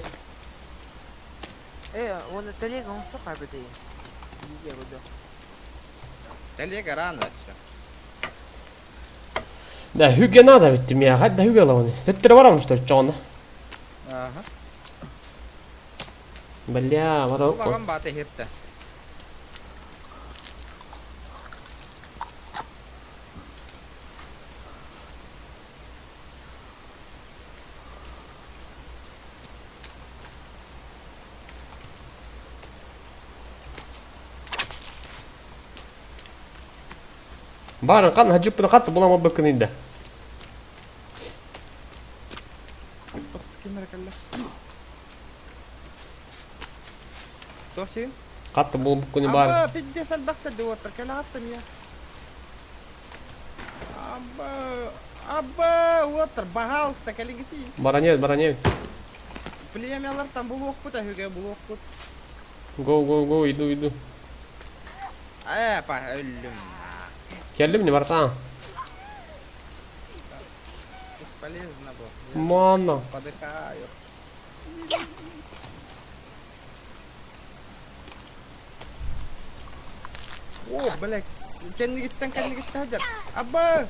Он это лего, он что хабит и? Где вот да? Телега рано все. Да, Хюге надо ведь меня, хать да Хюге лаваны. Ты варам что ли, чон? Ага. Бля, варам. Улаган баты хетті. Барын қан хаджип пына қатты бұлама бүкін инді. Кемер кәлі. Тоқси? Қатты бұл бүкін бар. Абба, пиддес албақта дуаттыр, кәлі аттым я. Абба, уаттыр, бағалыста кәлі кетейін. Баранет. Племялар там бұл оқпыт, әхуге бұл оқпыт. Go, иду. Па, өлім. Келдім не бартан? Бесполезно был. Мана. Подыхаю. О, блядь. Кәлі кеттен хажар. Абба!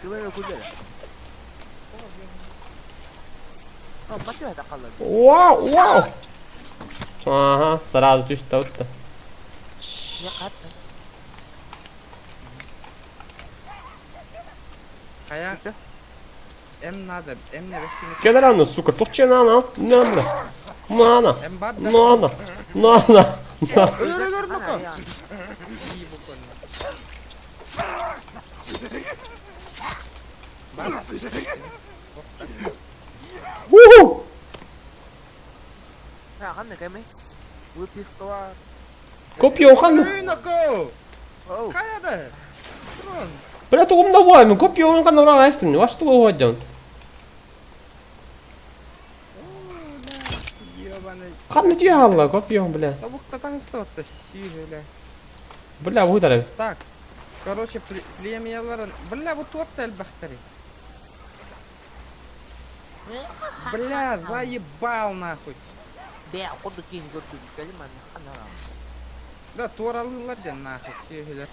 Куда куда? О, пошли это халат. Вау. Ага, сразу ты что-то. Я катта. Кая? Эм надо, эм не весіні. Кедераны, сука, топче нана. Нана. Эм бар да. Нана. Өлөр нұқы. İyi bu konuda. Bak. Уху. Ya kan ne kemi? Bu pistol. Копье хан. Өлөр нұқы. Oh. Каяда? Тұрын. Бля, тугум да вайм, копье хан нора лайстым. Ваш тугу вадjan. Ёбаный. Qanday Allah kopiyon bля. Tabukta tanıştı şöyle. Bля bu taraf. Так. Короче, премияларын. Бля, вот вот элбахтари. Бля, заебал нахуй. Бля, ходу кинь, году, калиман, ханарам. Да, туаралылар ден нахуй, şöyle.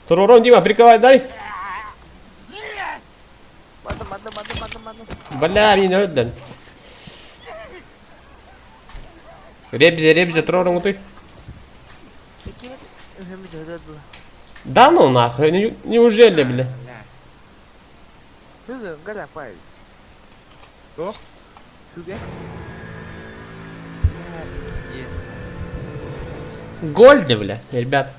Туророн Дима, прикрывай, дай. Bandım. Bля, beni öldürdün. Ребзи, Туророн ты. Peki, önemli de Да ну нахуй, неужели, бля? Бля. Hıgı, galak var. Кто? Hıgı. Гольды, бля, ребят.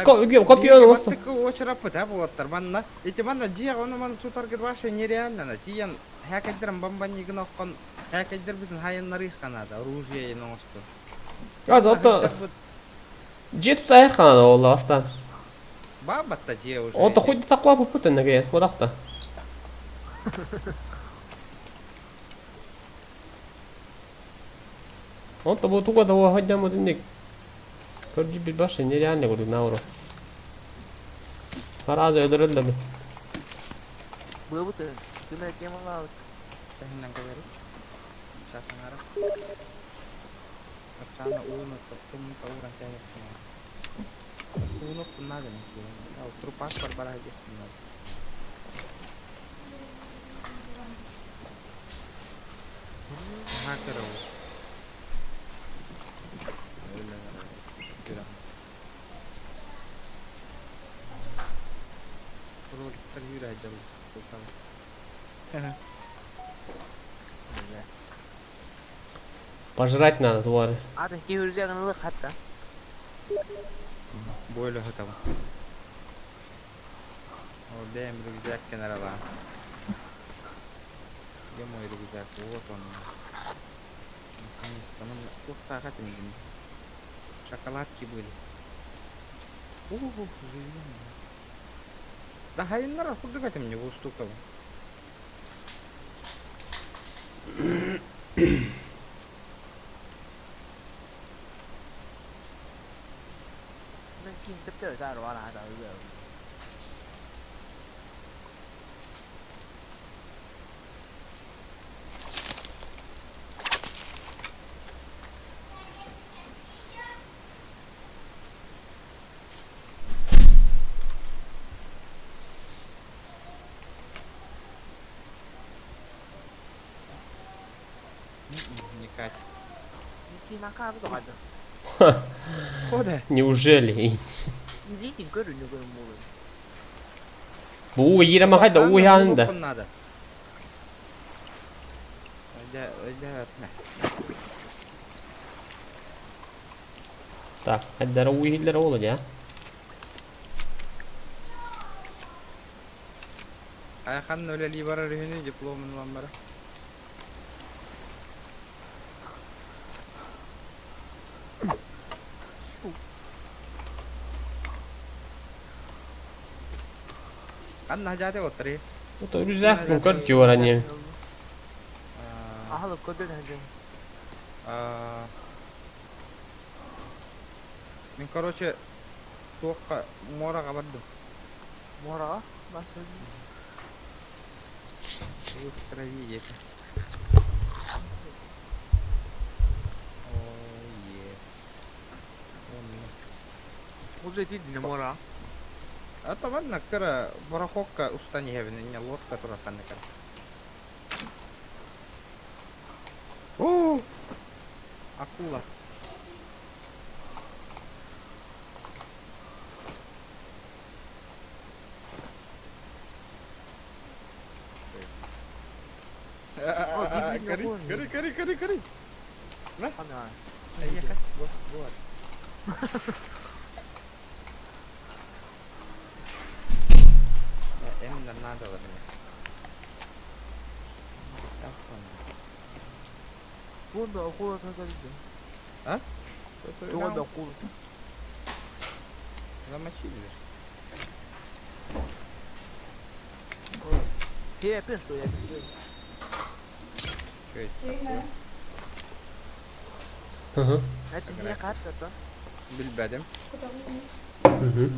Копион olsun. Баттык очрапы да болоттар. Манна, эти манна жия оны мана тутаргы вообще нереально. Тиян хакайдырым бамбанигин оккон. Хакайдыр бүтүн хайыннары икканада, оружие ноосту. Az oldu. Jet tutar kanada oldu aslan. Бабатта жия уже. Oldu хоть такого попытан нагая, вот так-то. Oldu bu tuğa da o hadi ama dindik. Körcü bir başı nereyanne koyduk navru. Parazı öldürüldü mü? Bu bu da. Kime kemal Тахинан говори. Сейчас нара. Апчана уйну топтум тауран чая. Уйну надо не. А трупас барбара здесь. Хакеров. Пожрать надо, твари. Artık hürriyetten hatta. Böyle tamam. O dem rüzgar kenara var. Dia mau rüzgar kuat on. Teman tuh takat ini. Şakalatçı böyle. Da hayınlara kurdu kaçım ne bu stukta. Nên khi sắp trở ra đó là bây giờ. Не кать. Khi nó khác với tụi Хода. Неужели? Đi tìm cơ được nhiều người mua. Bu yine makay da uyandı. Надо. Öyle etme. Так, hadi dara uyuyorlar olur ya. Ayakın öyle libera rehini diplomun var mı? Kan nah jate otri. Это рюкзак, ну как они. Ahlı kodur hadi. Min короче туакка мора кабардым. Mora. Nasıl? Устрави ете. Ой. Уже видно mora. А то ладно, кара барахокка устани хевен, не лодка тура каннекар. О! Акула. Кори. Ana. Ехать. Вот. Именно надо вот это. Bunda okula takardı. А? Doğada okul. Замочили. Şey yapıyorsun ya. Hı hı. Hadi niye kaçtın? Bilmedim. Hı hı.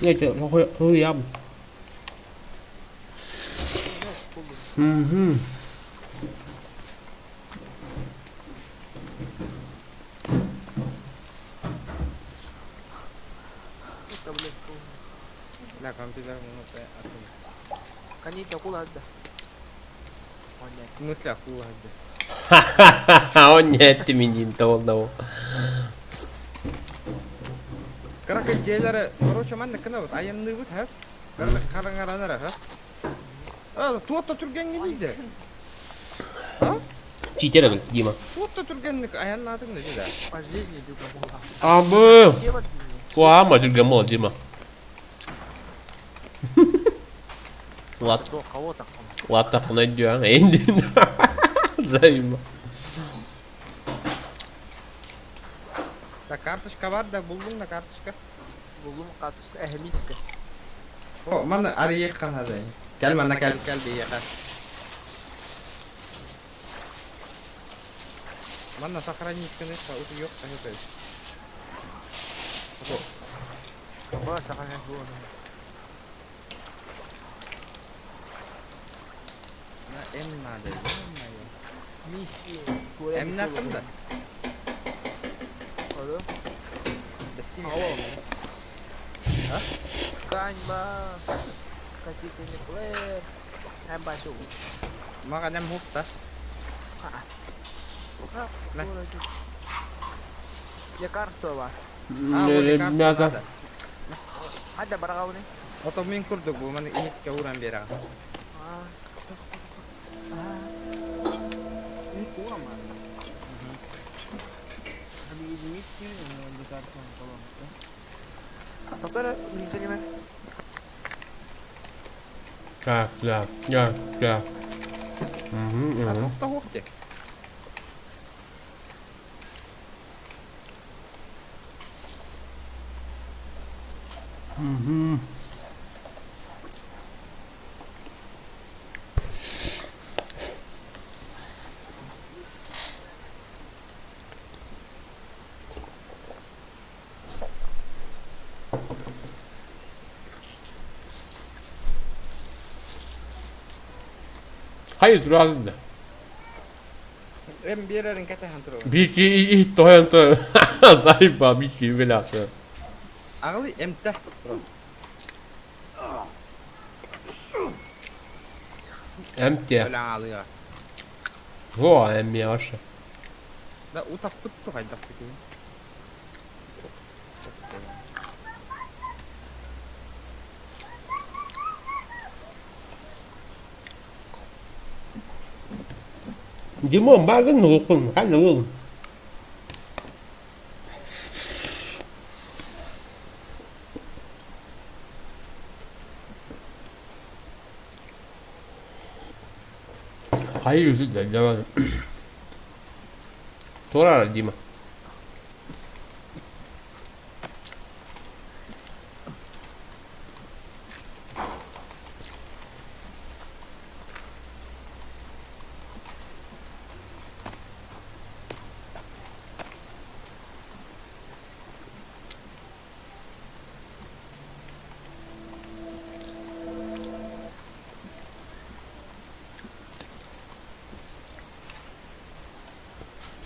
Neyse hıyam. Hı hı. La компьютер минуты Kanita kullandı. Ondan. В смысле акула где? Он не ettim того. Короче, джейлары, короче, мен кына вот аянны бут хәп. Барлык караңаранар ха. Туотта түргән гидиде. Читер бил, Дима. Туотта түргәнник аяннадың да диде. Последний juga mula. Абы. Dia mah Wah, mah juga mau Дима. Lat, tuh kau tak kamu. lat pun aja, ini. Займа. Да карточка бар да, булдың да карточка. Belum katus ehmis ke. О, мен ария канады. Кел мен кел бия ха. Мен сохранить конечно, уже yok та хәпәс. Apa sakanya gua. На М надо. Misi. М нақында. Halo. Да син. Kan bang. Kasih ke player. Em basuh. Мага нем хупта. Nah. Ya karsto bang. Мясо. Ada barang kau nih. Ото мен күрдүк бу, мен иникке уран бера. Ah. Ini tua mah. Habis ini sih di karton kalau. Tapi ada bisa di mana? Ya. А токто хопте. Hayır, dur ağzında. М берерин кете хантро. Bir iki ihti toyantı. Zayıfa bir iki belası. Агли эмте. Emti. Ölen alıyor. Во, em yavaş. Да утак кутту кайдак бити. Димон, багын оқын, қайда ол? Hayır, özür dilerim, devam edin. Doğru ara Dima.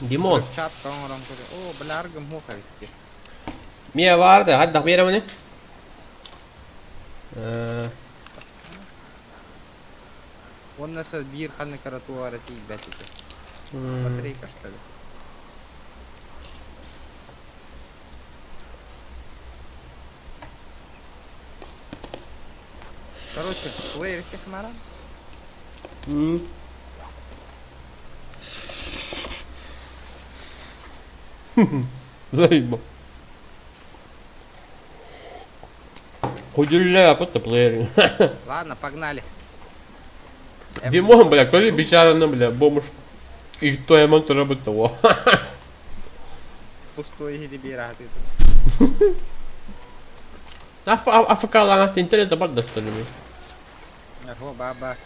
Dimon. Çat orang tuh. Oh, belar gemuk kali. Mia vardı. Hadi tak bir yere mi? Он нас бир ханны каратуара ти бәтите. Батарейка что ли? Короче, плеер технара. Заебал. Худеля, просто плеер. Ладно, погнали. Димон, бля, кто ли бичарано, бля, бомж. И кто я монту работал. Пустой гиди бира ты. А факала на интернет бар достали. Arho baba.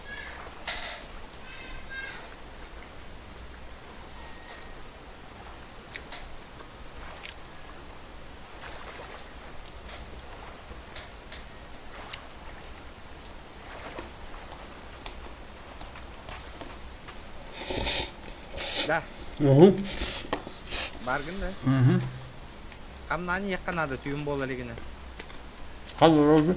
Dah, bargın da. Amnani yakanadı tüyün bol ligine. Hadi oldu.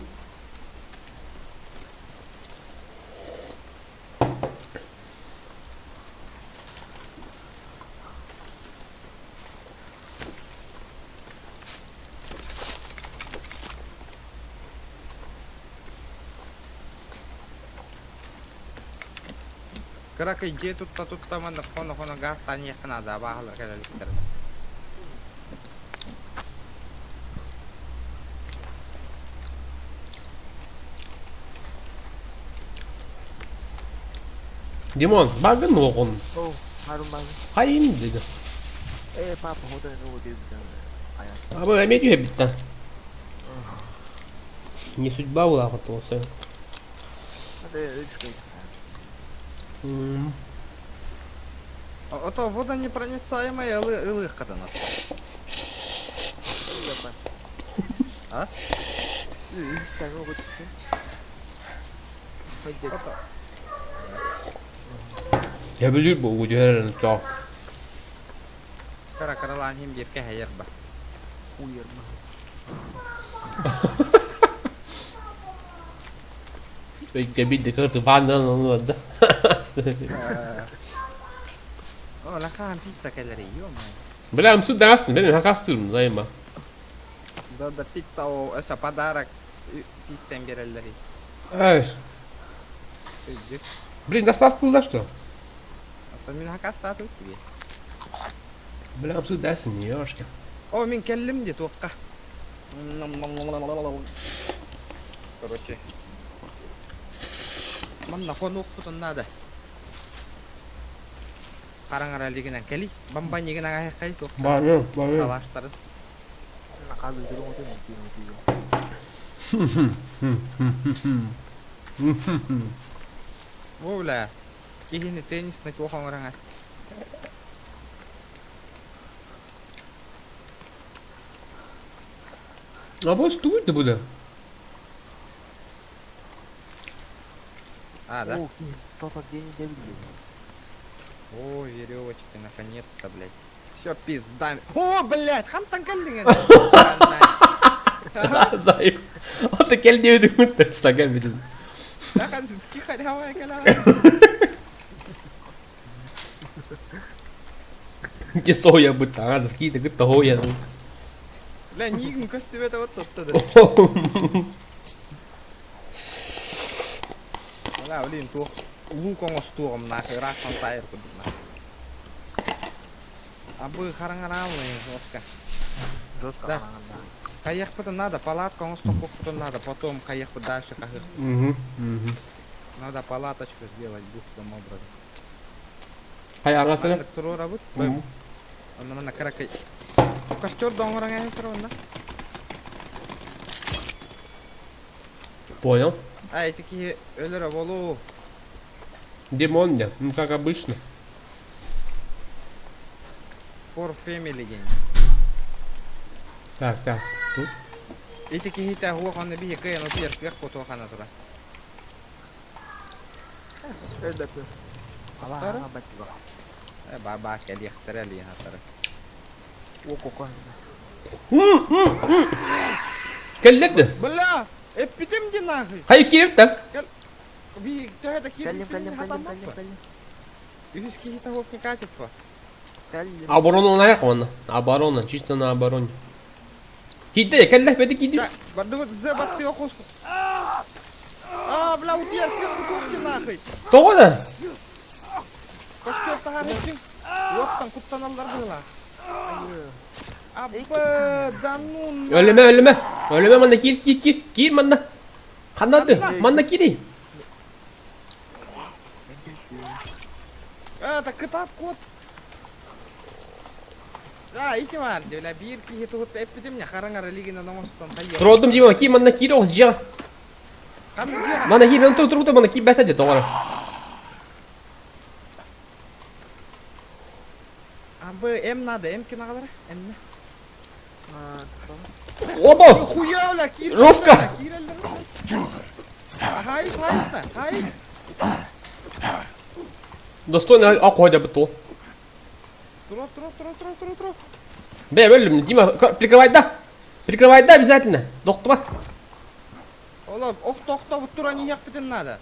Kırakı je tutta manda kono gas tani yakanadı bahalar kadar liklerin. Dimon, bakın mı o konu? Oh, harum banget. Hayır mı dedi. Papa, hotel nunggu dia bilang. Ayah. Ama remedi hep bitten. Не судьба была готова. Ada üç kayıt. Ото вода непроницаемая, ылых катана. Berapa? А? Sen o kutusu. Hadi. Ото. Я bilir bu ucu her an çok. Kara lan him jirke hayır ba. Uyar mah. Bekle bir de kırtı bandan olmadı. Oh lah kan pizza kelleri yiyor mu? Biliyor musun dersin benim hakastırım daima. Da pizza o esa padarak pizza gerelleri. Evet. Блин, доставку за что? Ata min hakas status gibi. Biliyor musun dersin niye aşkım? O min kellim di tuqqa. Короче. Manna konuk putun nada. Karang liginen keli, bamban yigin aga kay tuq. Bağırıyorum. Salaştırın. Nakal dulu hotel mungkin. Вовля. Кihini tenis na tuqong rangas. Ama stuydu bu da. А, да? Oh, papa dia ni jadi dulu. О, веревочки, наконец-то, блядь. Все, пизда. О, блядь, хантан калдingen. Zayıf. O da gel diye ödümün de sakal bir Я kan тихо давай кала. Cái xôi ở bực tả là khi từ cái tô vậy. Бля, нигн костюме-то вот тут-то. Бля, блин, тух. Лукон остуом нахуй, раз он тайр куда. Абы харанганалный, жестко. Жестко Да. да. Каях потом надо, палатку он стопку потом надо, потом каях дальше каях. Надо палаточку сделать быстрым образом. Hay anlasana. Туру работ. Она на каракай. Костер дом orang все равно. Понял. А эти такие ölür болу. Димон, да. Ну как обычно. For family game. Так. Тут. Эти какие-то хуа он бие кай, но пьер пьер фото хана тура. Ada tuh. Alah, Tara? abat juga. Баба кали хтарали хатара. Oh, kokon. Kellet de. Бля, эпитем ди нахуй. Hayır kilit de. Би то это кири. Kalian. Видишь какие-то хуа не катит по. Kalian. Оборону на яхвана. Оборона, чисто на обороне. Кидай, келлет беди киди. Да, баду зебат ты охус. А, бля, утер ты футурки нахуй. Doğru da. Костер тагар için. Yoktан kutsananlar была. Ayo. Абы, да ну. Ölüme. Ölüme manda gir. Gir manda. Kanadı. Manda giri. Это кытап кот. А, ити var diyor. La bir ki hitu hut epidem ya karang ara ligi na namastан. Trollum Dimon. Gir manda gir o sıcağı. Kandı ciha. Mana hirin tur mana ki bete de doğru. Bu em nada? Em kina kadar? Em ne? Oba! Хуя ula kir. Roska! Hayır da. Hayır. Достойно охотя бы то. Тура. Бе, бөлüm. Дима, прикрывай да. Прикрывай да обязательно. Доктор. Oğlum okta bu tura niye yaptın nada?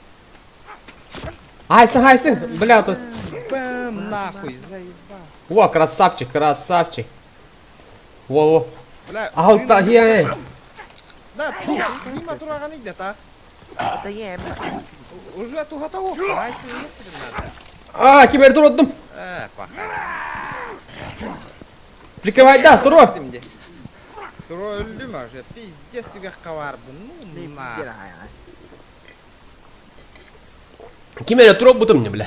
Haysın. Бля, тут. Бэм, нахуй, заебал. Во, красавчик. Во. Бля, Алта, ей. да, Дима тураган иде та. Это я, Уже тухата о. Hayır ne yaptın nada? А, кибер тұрдым. Пока. Прикрывай да, тұру. Şimdi. Turo öldü mü? Pizdes tügekka var bu. Nuna. Кимер тұру бұтым не, бля.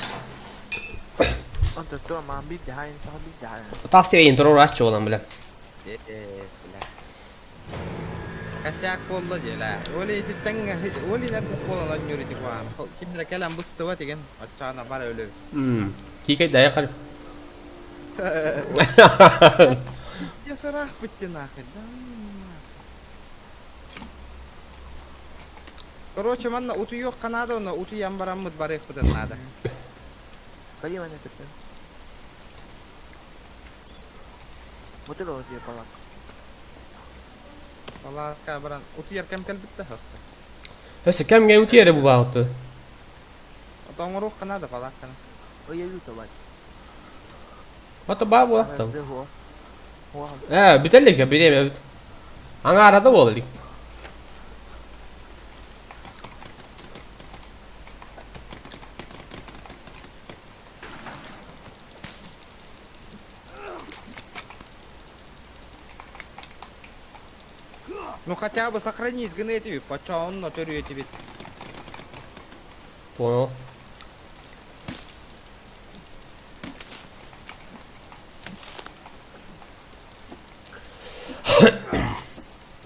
Antes tú ama big behind, so big behind. Тас тегейін тұру рачы olan, бля. Kaşak kollu diye la. Oli titenge, oli ne bu kollan yürü di kuan. Kimle kelam bu sıvı tegen. Açana var öyle. Кикай дая қалып. Ya sarah bitti nahid. Короче, манна уту yok Kanada ona utu yambaramız barek budan nada. Kali mana tu? Betul loh dia palak. Valla kabaran utu yer kem bitti ha. Hösse, kem gen ut yere bu bağıttı. Atong ruh Kanada palak kan. Oh iya itu bak. Hatta bağ bu attım. Hua. Bitellik ya, bileyim evet. Ana arada bu olur. Ну хотя бы сохранись генетиви, почему он тебе тебе. Понял.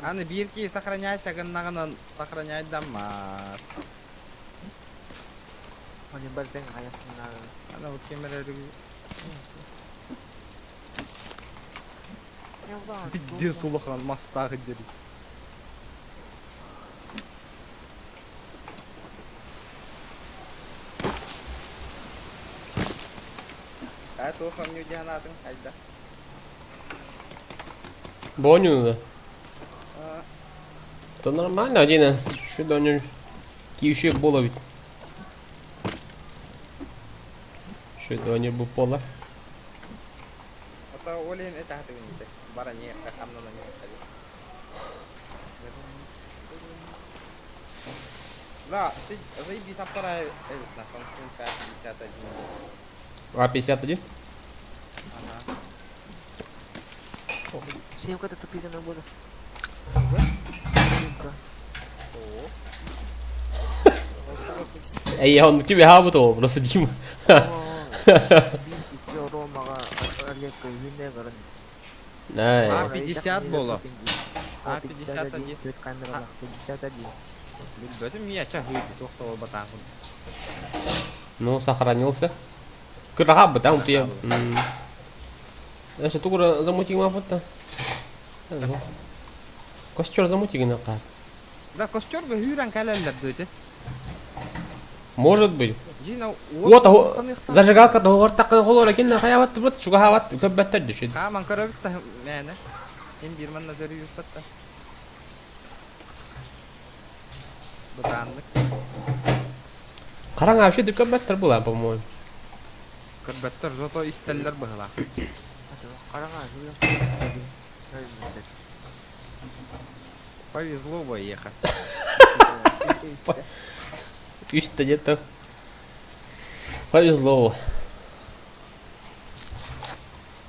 Аны бирки сохраняйся, геннаган сохраняй даммас. Mana balik ayah kenal. Аны вот кемер Биддер сулухан мастагы дери. А то хан не удианатын хайда. Боню да. То нормально, один. Что да у него киющий было ведь. Что это у него пола? Это олин это хатыгын ите. Бара не камна на него ходит. Да, ты заеби саптара на Samsung K51. А51? Ага. Siapa kata tepi kan bodoh. Он тебе хабу-то просто Дима. Бисик Рома Олега Винегрен. Да. А50 было. А51. А51. Цвет камера 51. Bildim ya çahıydı doktor batağın. Ну, сохранился. Кырага бы там ты. Значит, тугура замутил мафта. Костер замутил на кар. Да костер бы hüren kalender dedi. Может быть. Jina Вот зажигалка договор такой холора кинна хаяват вот шуга хават көбөттөр düşün. Kaman karabit ta yani. Hem bir man nazarı yusatta. Batağınlık. Караң вообще көбөттөр була, по-моему. Kırbettler zoto isteller bıhla. Karanga juga. Повезло бы ехать. Üstte где-то. Повезло.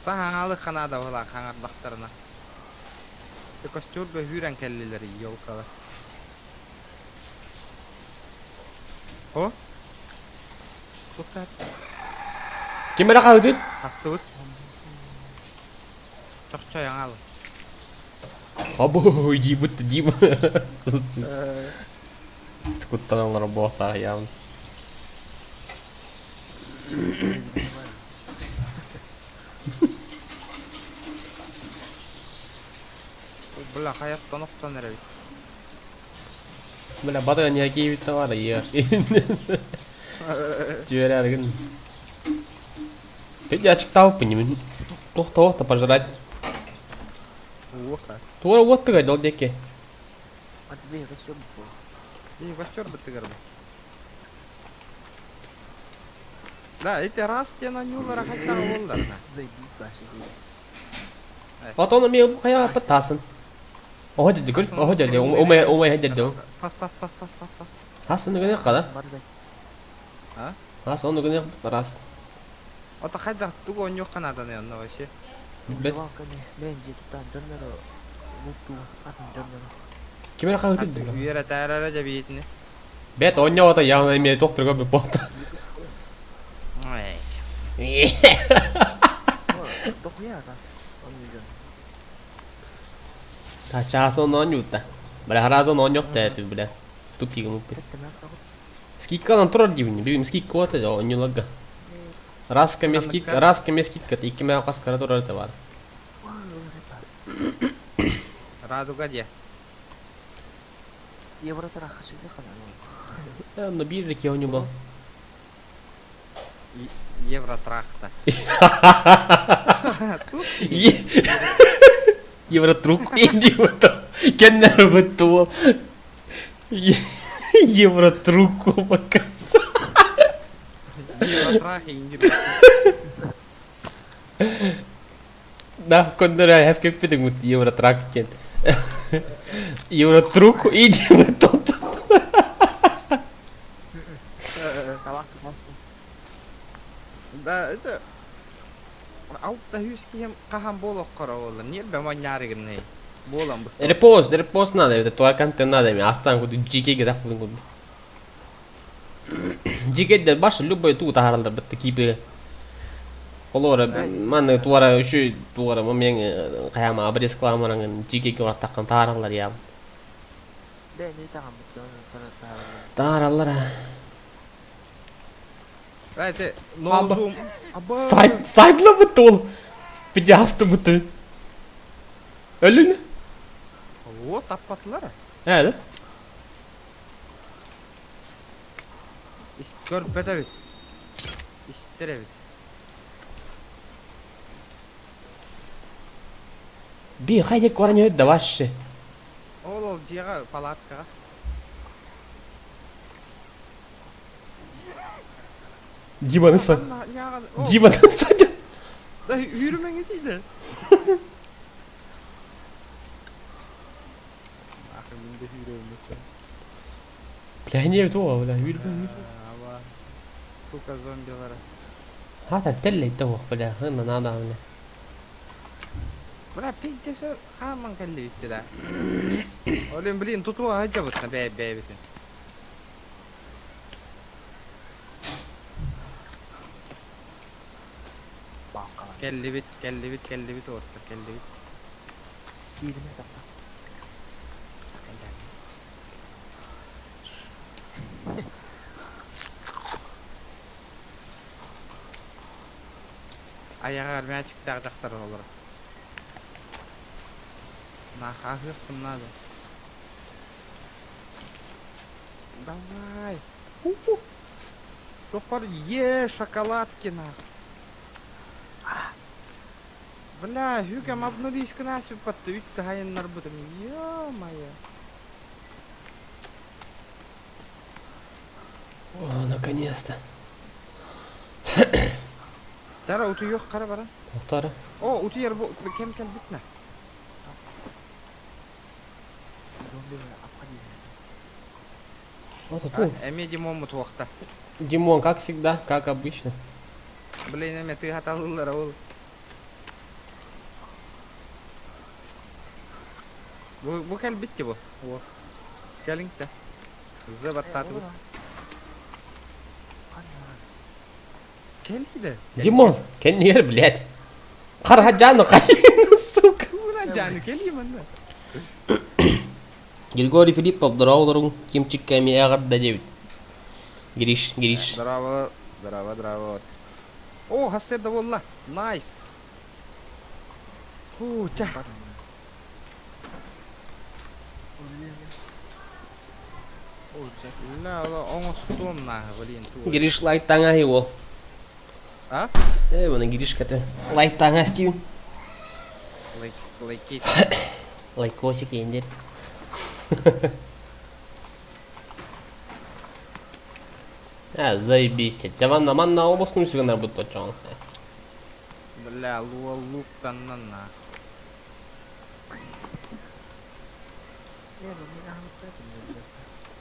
Sahangalı Kanada bıhla kanardaklarına. Kostör be hüren kellileri yolkalı. O? Kusat. Kimera kaldı? Hastalık. Çok çayan al. Abo, Дима. Скуттан работа явно. Бля, hayattan oktan nereye? Бля, батырын яки битті бар, егер. Жіберерген. Петь ячық тауып пынемін. Тоқта пожрать. Уха. Тура оттыға жол деке. А тебе костюм был. И костер бітігірді. Да, эти раз тена нюлара хаттағы болдар. Заебись, баши, заебись. Атоны мен қаяға пытасын. Оға деді күл, оға деді, омай деді. Сас. Асын үгіне қада. Бардай. А? Асын үгіне рас. Ота хайда туго он yok kanadan yanına вообще. Бет. Валканы, мен жеттан жонлары, лутту, атын жонлары. Кемер қағы деді. Үйері тәрәрі де бейетіне. Бет, оня ота яғына еме доктор көбі болды. Дохуя раз. Он үйден. Тас чағасын он ютта. Бля, харазын он жоқ дәді, бля. Тупигі мұппи. Кеттен ақ Скидкадан тұрар деймін, бігім скидка ота жа, он юлага. Раскаме скидка, икі мәу қасқара тұрар да бар. Радуга де. Евротар ақышығы қана. Ну, бирі ке он юбал. Евро трахта. Евротрук инди бұты. Кеннер бұты ол. Евротрук бакаса. Евро трахи индир. Да, кондер әйәп көппедің бұты евротрак кен. Евротрук инди бұты. Табақты басты. Да, это... Алтта хүскем қахан болық қара олар. Нербе ман ярығын ней. Болам бұста. Репост надо, это туар контент надо, мен астан құды жекеге дақ бұдың құды. Жекеде башы любой туу тахаралдар бітті кейпі. Олора, маны туара үші туара мен қаяма абрес қыламараңын жекеге орат таққан тахаралар я. Бән не тағам бұтты, сара Тахаралар. Это нозум. Сайдла бұтты ол. Педе асты бұтты. Өліні? О, таппатылар. Әді? Көріп бәті бет. Истер бет. Би, хайдек қоран өйді башы. Ол жеға палаткаға. Диманы сан. Диманы. Диманы сан. Да, үйрімен дейді. Ақы, менде үйрімен. Бля, не туа, бля, үйрбін. Ава, сука, зомбилары. Хата тәлі туа, бля, хынна нада, бля. Бля, пейдесі хаман кәлі бітті да. Олен, блин, тұтуа ғаджа бұтна бәй бітін. Балқалар. Кәлі бит орта, кәлі бит. Кейдіме тапта. Аяғар мячик тағдақтар олар. Нахазыр надо. Давай. Топор, шоколадки нахуй. Бля, Хюгам обнулись к нас, подтвить тагайын нарбутым. Ё-моё. О, наконец-то. Дара, уту yok қара бара. Тоқтары. О, уту ер кем бітна. Зомбилер апқа дейін. Вот тут. Эме Димон мутуақта. Димон, как всегда, как обычно. Блин, эме ты хаталылар ол. Bu kel bitti bu. O. Gelin de. Zıbattı bu. Gel de. Димон, кен нер, блядь. Қарға жаны қайын, сука. Ulan canı geleyim anne. Григорий Филиппов дырауларын кемчиккәми әгәрдә дебит. Гириш. Здорово. Здорово. О, хаседа волла. Найс. Ча. Olacak. Ла, оңос томна, блин, ту. Гириш лайттаңа его. А? Бана гириш кәте. Лайттаңа стив. Лайки. Лайкосик енді. Заебись. Манна обоснуй сюда будет точно. Бля, лук таннана. Не, ну не агутта не.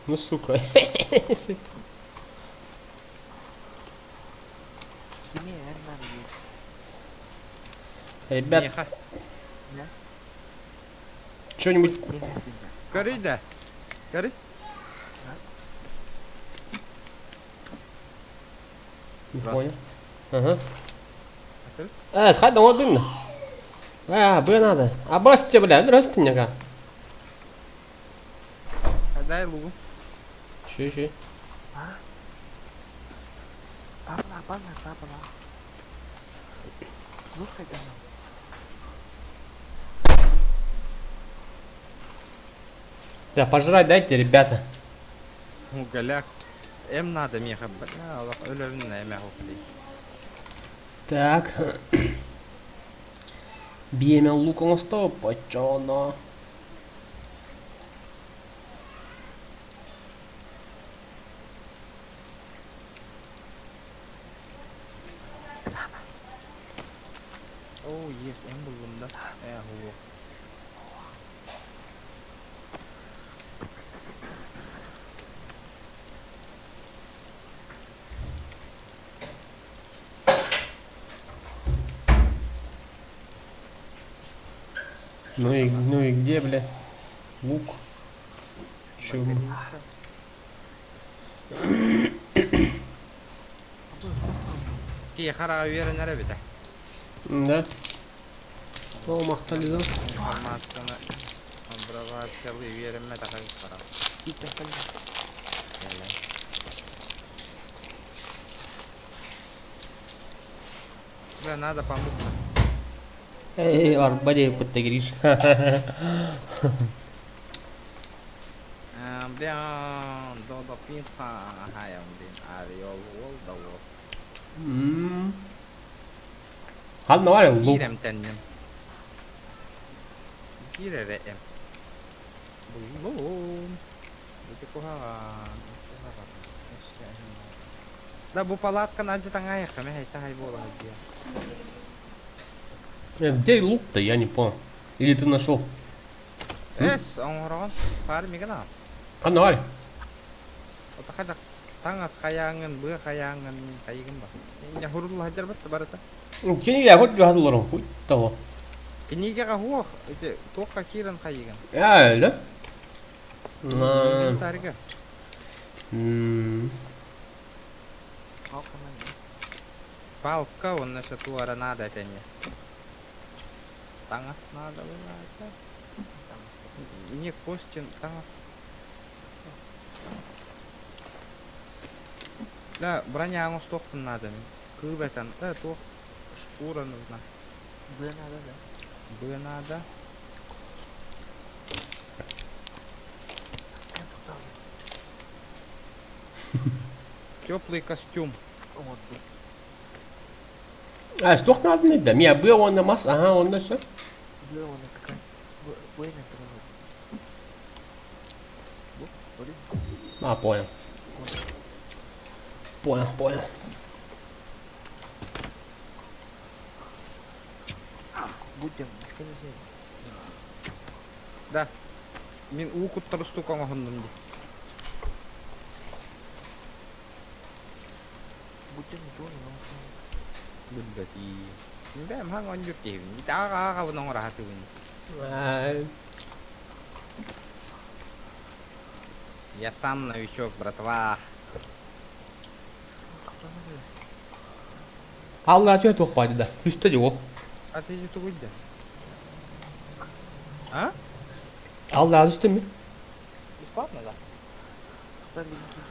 Ну сука. Кime yandan iyi. Ребят, Меха. что-нибудь. Кори да. Кори. Не понял. Ага. Открыть? Сходи домой, блин. Бы надо. А бросьте, бля, родственника. Дай лугу. Че. Apa? Слушай, да. Да, пожрать дайте, ребята. Голяк. Надо меха. Бля, Аллах өлөвүнүн эме окуй. Так. Биемен луком стоп, почоно. О, ес, булдум да. Хуо. Ну и где, бля? Лук. Чё? Ки харага беренер бите. Да. О, мақтали да. Информацияны образовательный веренме такай кара. Пицца халь. Бля, надо помочь. Арбаде подтегришь. Бля, до пицца хаям дин ариол вол да вол. Hắn nói là lục. Girem tennем. Girere em. Булум. Да бу палатка наджи тангаяка ме хайта хай бола где. Где лук-то, я не понял. Или ты нашел? Оңорон фарми гана. Hắn nói. Ота хада таңас каяңын, бы каяңын кайгын ба. Я хурул хаджар бат барата. Кені я хоть жазылырым. Хуй того. Книгага хуох, эти тока киран кайгын. Да? Тарга. Halkana ne? Палка, он насчет туара надо тяне. Тангас надо вылазить. Не костин, тангас. Да, броня аңыз тоқтын надо. Кыбатан, да, тоқ. Шкура нужна. Б надо, да. Б надо. Я поставлю. Теплый костюм. Вот, Б. Стох надо не да. Мия был он на масс, ага, он на все. Б, она такая. Б на траву. Б, смотри. Понял. Понял. Будем бесконечно. Да. Мен уукуттар устукаңа хондум ди. Будем тоже, но Бүлбәти. Бәм хаң он юкки. Итага буның рахаты бун. Я сам новичок, братва. Allah açıyor toplaydı da. Üstte yok. А ты же тугуйда. А? Allah üstte mi? бесплатно, да? Да, LinkedIn.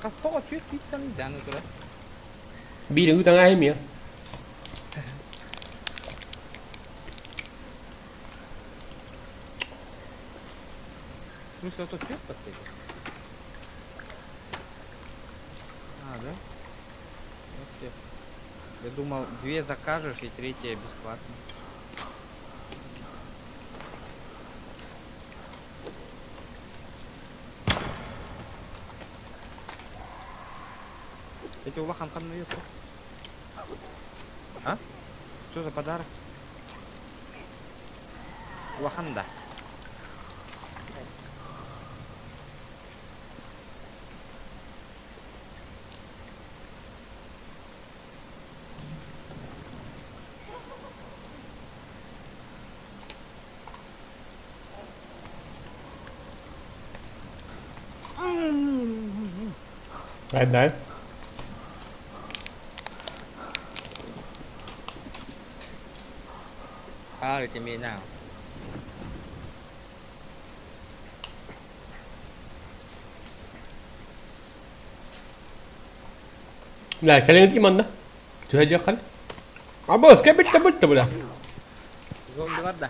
Кастога түйет пиццаны дәні тұра. Бири утан аймия. В смысле, это түйет подтейки? А, да? Окей. Я думал, 2 закажешь и 3 бесплатно. Эти улахан қанына ет? А? Что за подарок? Улахан да. Дай. А, это меня. لا كلمة إيمان ده تهجي خل عباس كبت ولا Зомби ладно.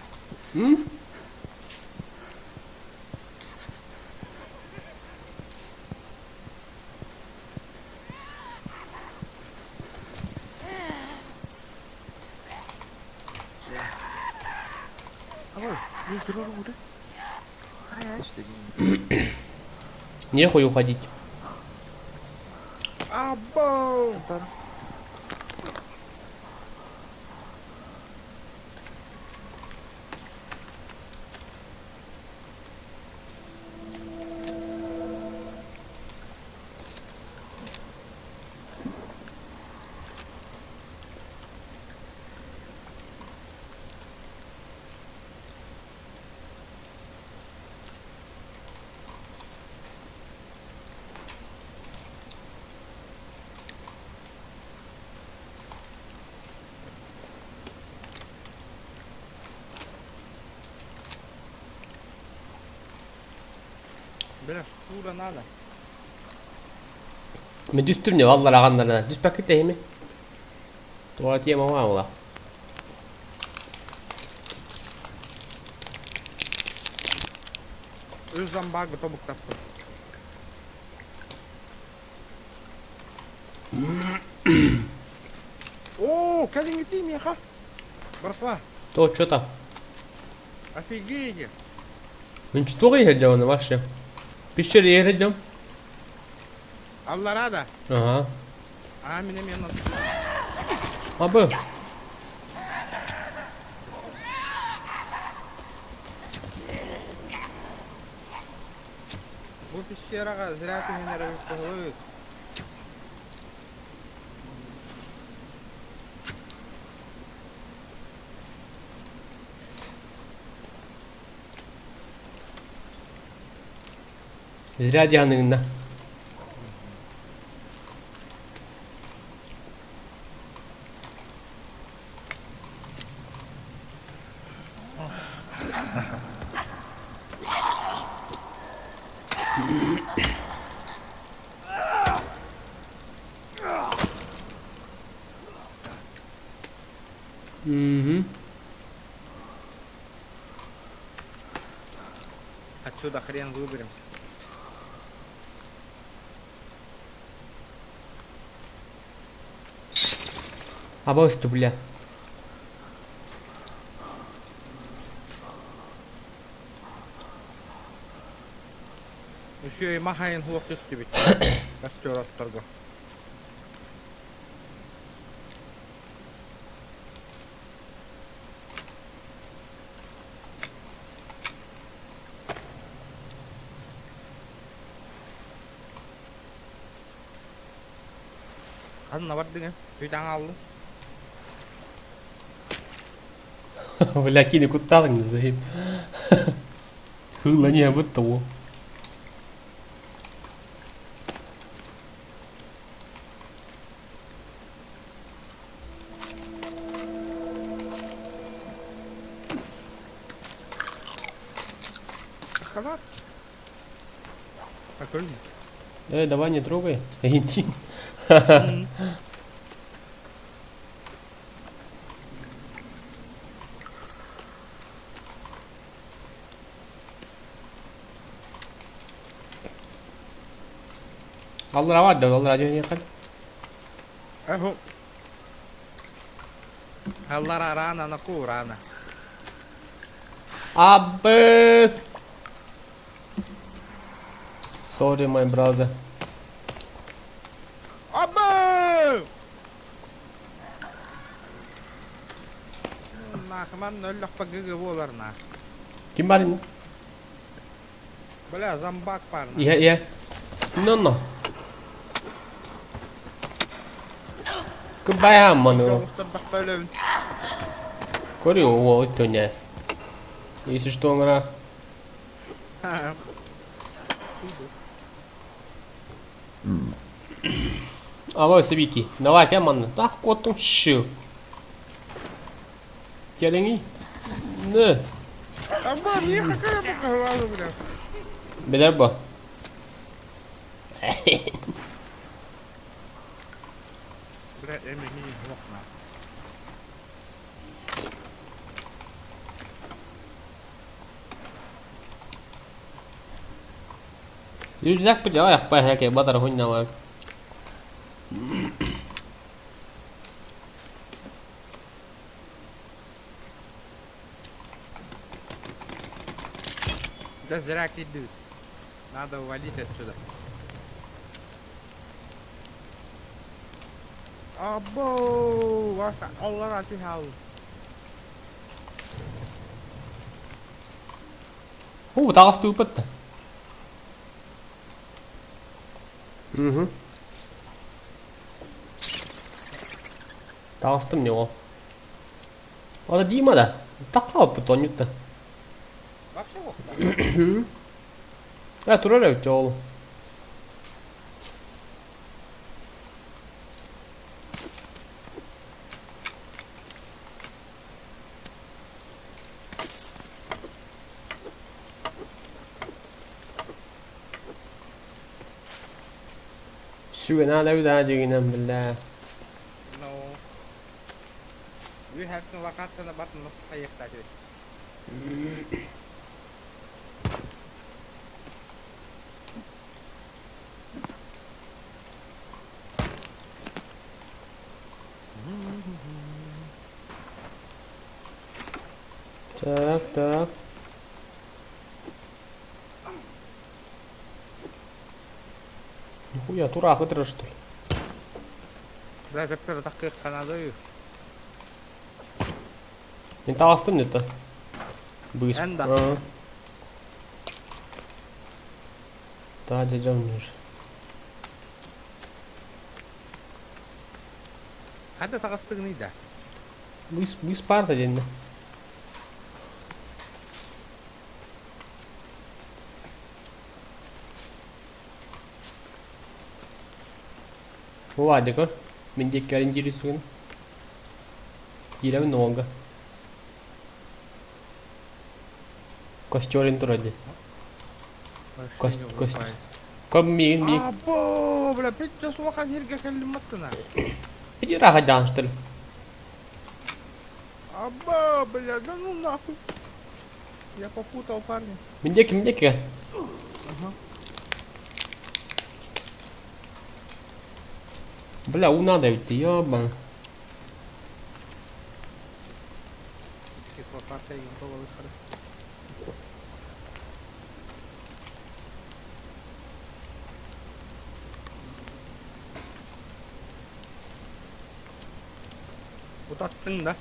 Ой, не 들어오래. 아야, 진짜. нехуй уходить. Або! 따라. Бля, шкура надо. Men düştüm ya vallahi raganlarına. Düş paket değil mi? Tuvalet yemem var mı la? Өз зомбагы тобуктап тұр. О, кәдімгі тей меха. Братва, То что там? офигеть. Мен что ехать он вообще? Пещере ехать идем? Алла рада. Ага. А, мен Абы. бұл пещераға зря ты меня рывып. Зря дианыңна. Отсюда хрен выберемся. Абы бля. Еще и махаин лох тебе. Костер отторгал. Анна бар деген. Үйден алдым. Бля, кинь куталың заеб. Хыла не будто. Канат. Такой. Давай не трогай. Иди. Allah var da Allah radyoya yakın. Ahо. Аллара рано на ку рано. Abi. Sorry my brother. Абба! Нахман нөллөх багыгы болар на. Kim var yine? Бля, зомбак бар на. Iya. No. Goodbye mano. Жолуктурдук бөлөбүн. Көрüyor o tönüs. Если что ngara. Алло, Сабики, давай, ман. Так, котом щу. Келеңи. Не. Абба, мне какая показала, бля. Белер bu. Бля, эми жоқ на. Yüzak bu cevap yapar heke badar hunna var. Да зря кидают. Надо уводить отсюда. Або, ваша Аллара тихал. Daha stupid. Mhm. Tastım ne o? O da değil mi da? Takal bu tonutta. Вообще вот. Ya dur öyle oğlum. Şu ne de bir daha ceginem billah. No. You have to локацияны батын нұсқа ектәді. Так. Нихуя, дурак это что ли? Бля, жептері таққиқ қанады. Ben tastım ne ta? Bıs. Ben de. Daha cecamdır. Hadi taqastығын еді. Bıs parta cennet. Ладно, декор. Мен декор интересует. Гиля много. Костер интроди. Кость. Миг. Або, бля, петте сулақан жерге кәліматтына. Иди раха дан, что ли? Абба, бля, да ну нахуй. Я попутал парня. Мендеки. Бля, надо ведь, ёбан. Кислота тегін толы қыры. Utаттың да.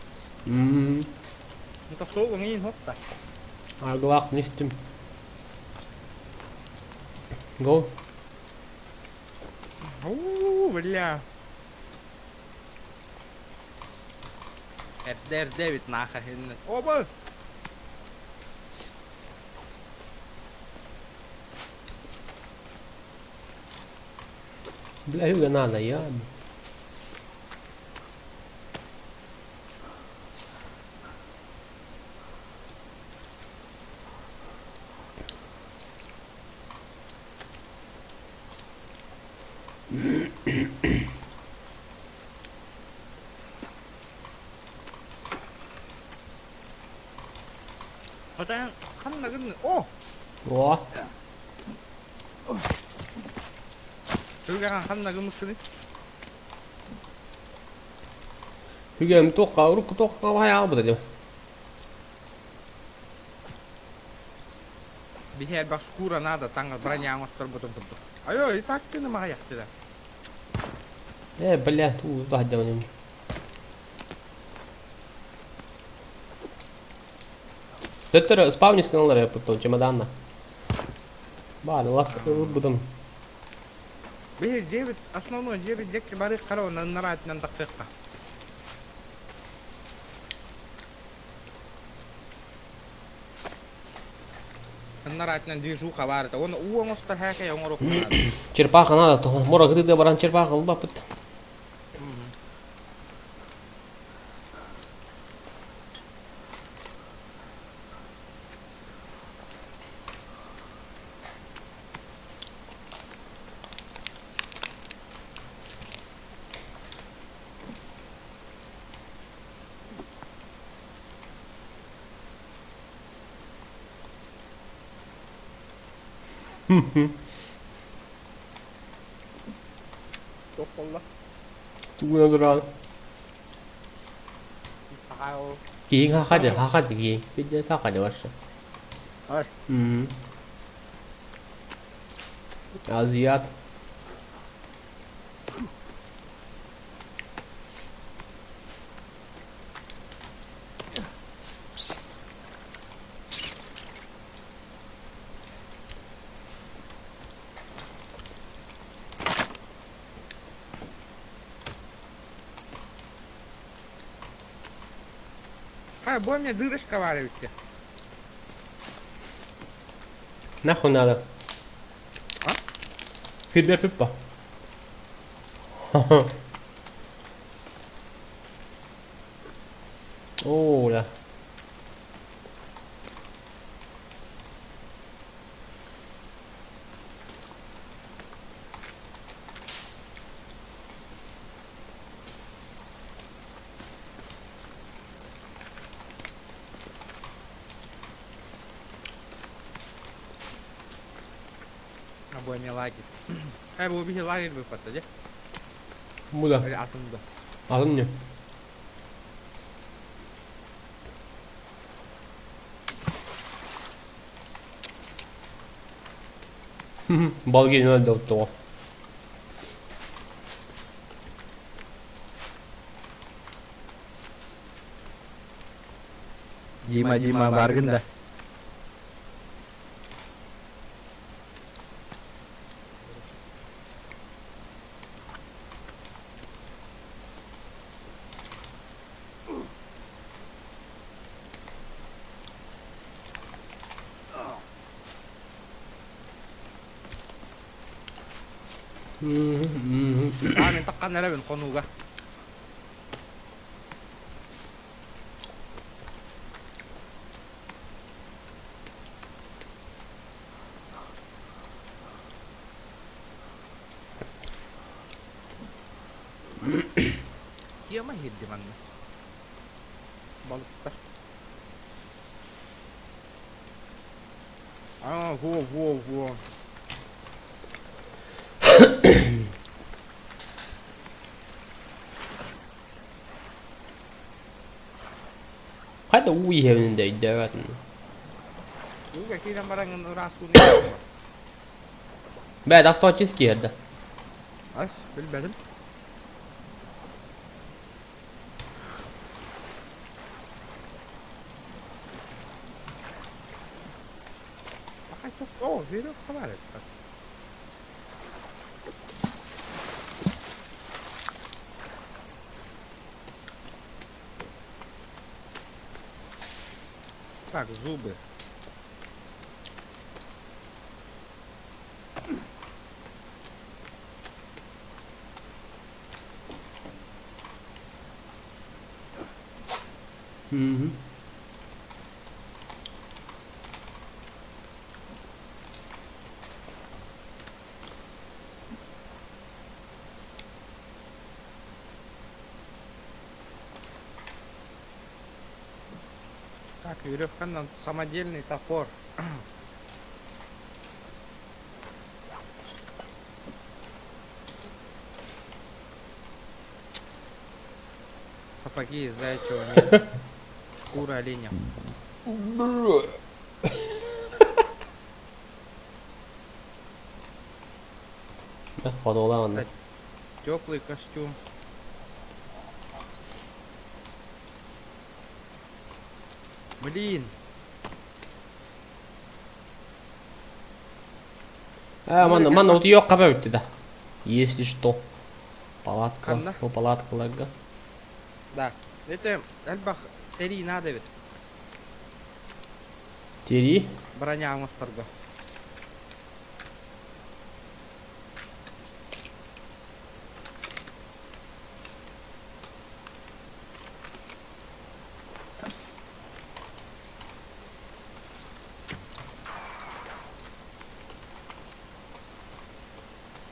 Мұта соғың ең хоқта. Аргылақ не істім. Го. Бля. Эрдер Дэвид наха хенне. Оба! Бля, hur надо, я. Atayan kanna o 와 그게 kanna gımsını 그게 또 가봐야 보다죠 bir her bak skura nada tanga bроня мостар потом ayo и так ты на моя сюда бля тут واحد من Доктор, спавні скинули потом чемоданна. Бали, лак будем. bir 9 основной 9 декки барих каро на нарат на дакыка нарат на движуха варта он уо мостар хака я ngorok Черпаха надо, то мора гриде баран черпаха лбапыт. Tokkolla 누구나 그런. 아유 기행 하카지 기행. 삐져 사카지 왔어. 아이 아지앗. а бо мне дырочка варите Нахуй надо. А? Фидбэ пиппа. О, да. обоими лагерь. Бы убили лагерь бы посади. 뭐다? Или атомда. 아셨냐? 먹이 있는데 또. Jima bargında. Amin takkan na rin konuga. Siya mahid di man. Balıkta. Huo. 하여튼 우위했는데 내가 Juga kira marang rasun. بعد اخطاء esquerda. As, bilmedim. Bakay çok, zero kabaret. Tak, zuby. Mhm. Так, веревка самодельный топор. Сапоги из заячьего меха. Шкура оленя. Походу ладно. Теплый костюм. Блин, Мана вот ее кабают да. Если что. Палатка. Канда? Ну палатка лагга. да. Это альбах тери надо ведь. Тери. Броня мусторга.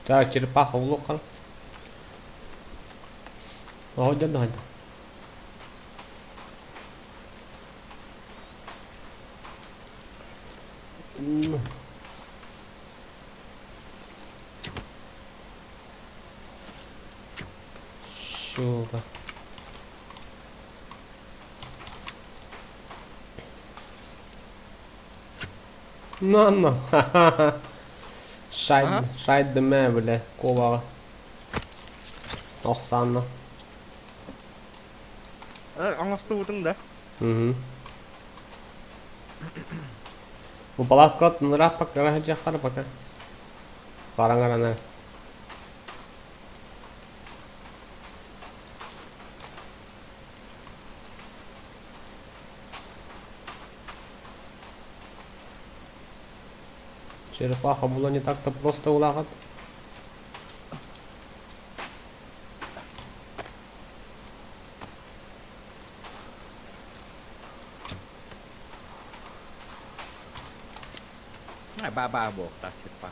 Так, черепаха в локар. О, да. Щука. No. Aha. Scheide möbler, kovara. Oksana. Аңлаштырудың да. Bu palatkot nrapak raja karpaka. Karangarana. Черепаха было не так-то просто улагать. Баба бог, так типа.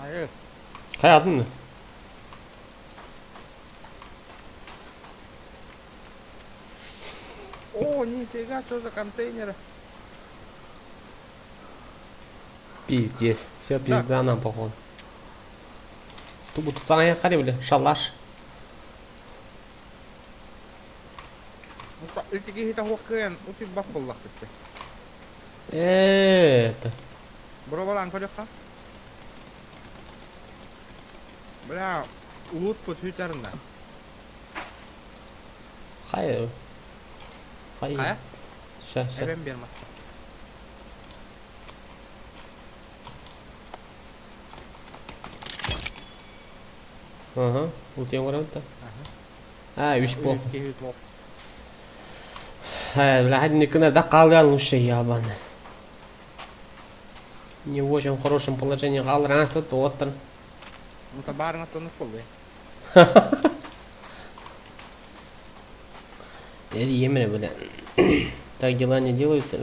Hayır. Hayatın mı? О, нифига, что за контейнеры? Пиздец. Все пизда нам походу. Тут sana бля, шалаш. Mutta yltikin hitä huokkeen, utin bakkulla sitten. Это. Бровалан колёха. Бля, лут под хүйтерінді. Hayır. Қая? Ща. Әбен бермас. Ага. Вот я говорю то. Үш бол. Ülke hüt бол. Бля, hadnikine de kalgan уши ябаны. Не в очень хорошем положении қалранасы тоттыр. Mutta барыңа тонық бол бе. Еміне, бля. Так дела не делаются.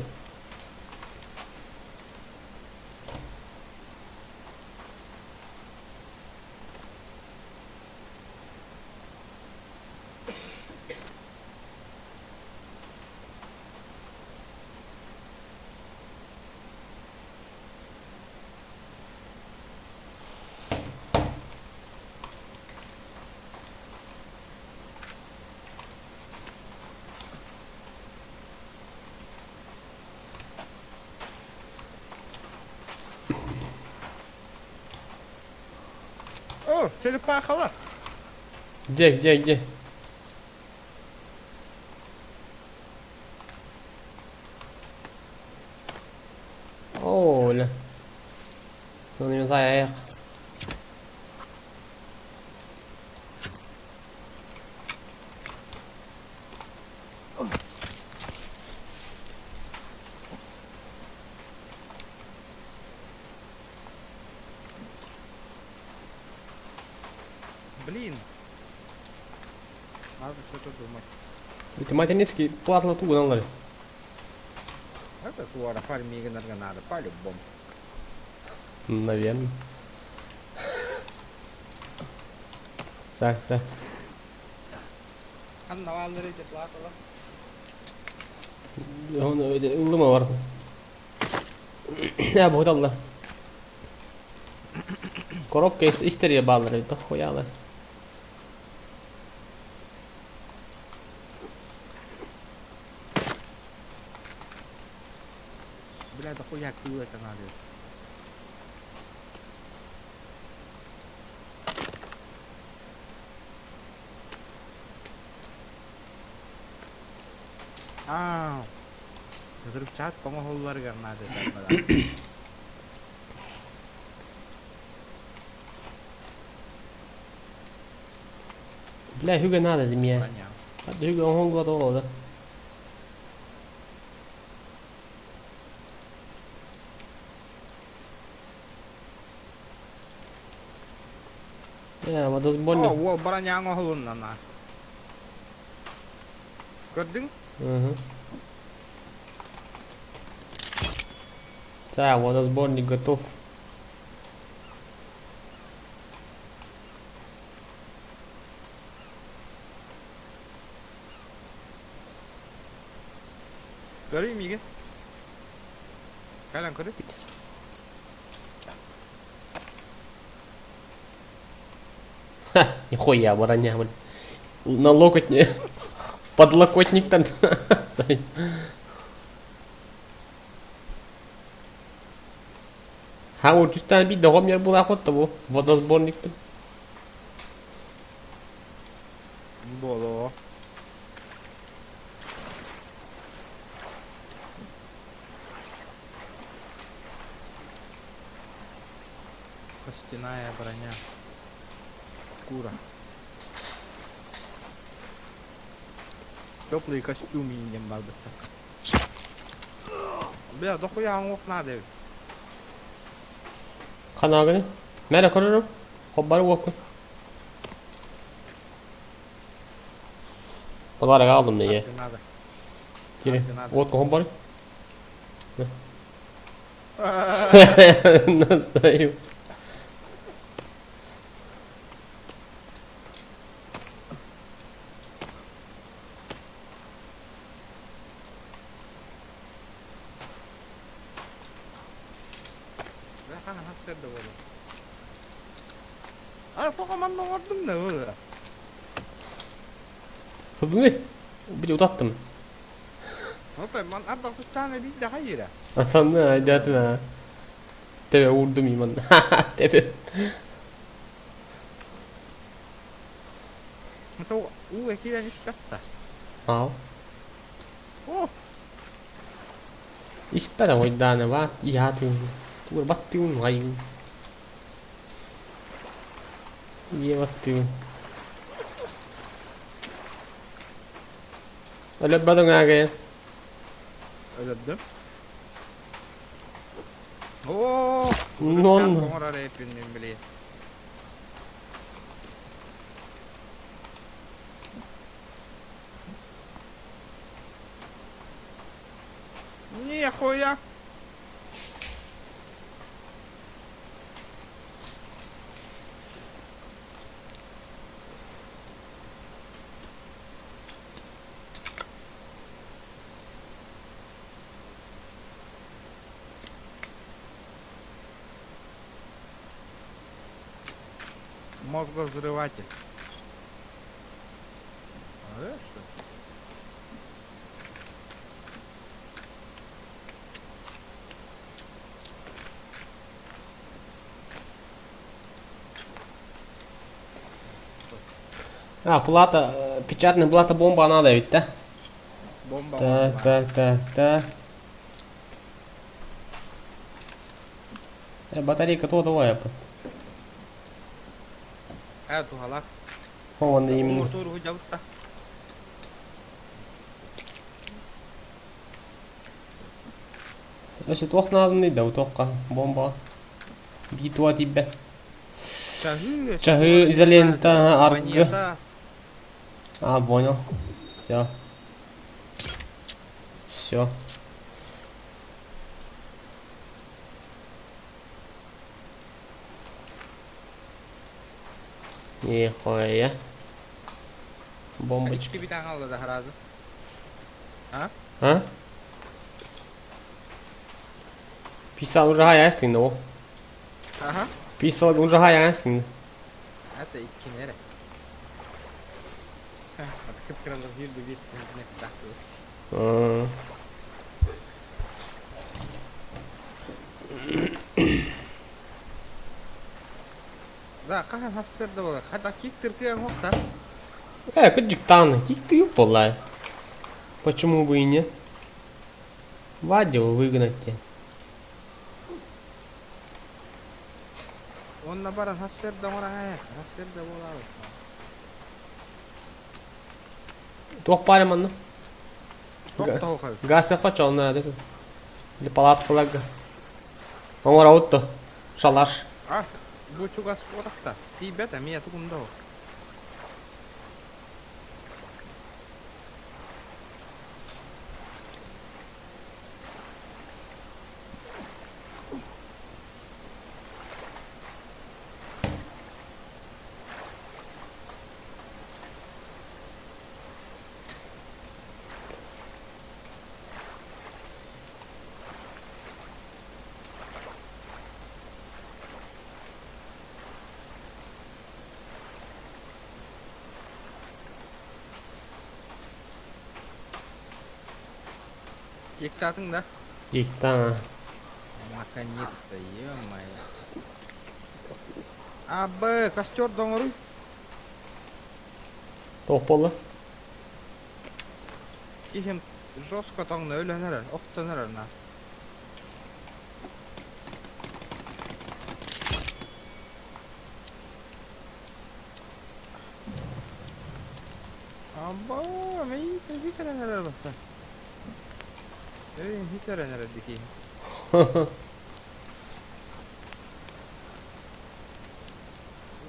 О, черепахалар. Где? Оля. Ну не знаю, Блин. Надо что-то думать. Математический платно туган. Это туара фармигенерге надо по-любому. Наверное. Так, так. Kanna valları ite plakala. Onu öyle ılıma vardı. Ya bu Allah. Коробка истерия баллары, да хуяла. Бля, да хуяк ты это надо. Aa. Взрывчатка моголларга надо так. Бля, Hugo надо для меня. Понятно. Hugo он готов, да. Ya, водосборник. О, броня моголунна на. Gördün? Угу. Так, водосборник готов. Göreyim iyi. Gel lan körü. Нихуя, броня, блин. На локоть не. Подлокотник там. Ha o cüzden bir de yer bula kotta bu. Водосборник. Bolo. Костяная броня. Шкура. Теплый костюм не надо. Бля, да хуя он надо. Kanagını. Merak korurum. Hobbarı oku. Bunları aldım ne ye. Надо. Geri. Надо. Vodka hobbarı. Nasıl? Ben hani hastaydı böyle. Ay kocaman ne vurdun ne böyle? Tuttun mu? Bir de uzattım. Hatta man abla kuş tane bir daha yere. Atan ne hayatım ha. Tebe vurdum iman. Tebe. Mesela o ekilen hiç katsa. Al. Oh. İşte de oydan var. İyi hatun. Dur battım vay. İyi battım. Öyle badın aga. Öldüm. Oo. Non. Sonra repindim bile. Нихуя. Мозгозрыватель. А, да, что? А, плата, печатная плата бомба надо ведь, да? Бомба. Так, бомба. так. Батарейка то давай. Эту галак. Он именно. Умуртур хуҗабытта. Если тох надо, не да, тока бомба. Битва тебе. Чагы. Чагы, изолента, арг. Монета. А, понял. Все. Все. Нихуя. Бомбочка. İki bir tane aldı da herhalde. А? Писал уже ястин, но. Aha. Писал уже ястин. Hatta iki nere? Hadi kıpkırmızı yıldı geçsin. Ne kadar. Да, kahan hasırda olur. Hatta kik Türkiye'ye hokta. Каджиктан, кик ты полай. Почему бы и нет? Вадю выгнать тебя. Onunla baran hasırda mı ayak? Hasırda olur. Тох парим анна. Çok da hokal. Газ я хочу, он надо. Или палатку лага. Он раутто. Шалаш. Ah, bu çok az orakta. Tibet emiye tukunda o. Yıktadın da. Их-то. Наконец-то, ё-моё. Абы, костер доңырый. Тох пола. Кихим жестко тоңны өлөнөр, оқтонөр на. Абы, мей, бикеренер баса. Ey, bikеренер дики.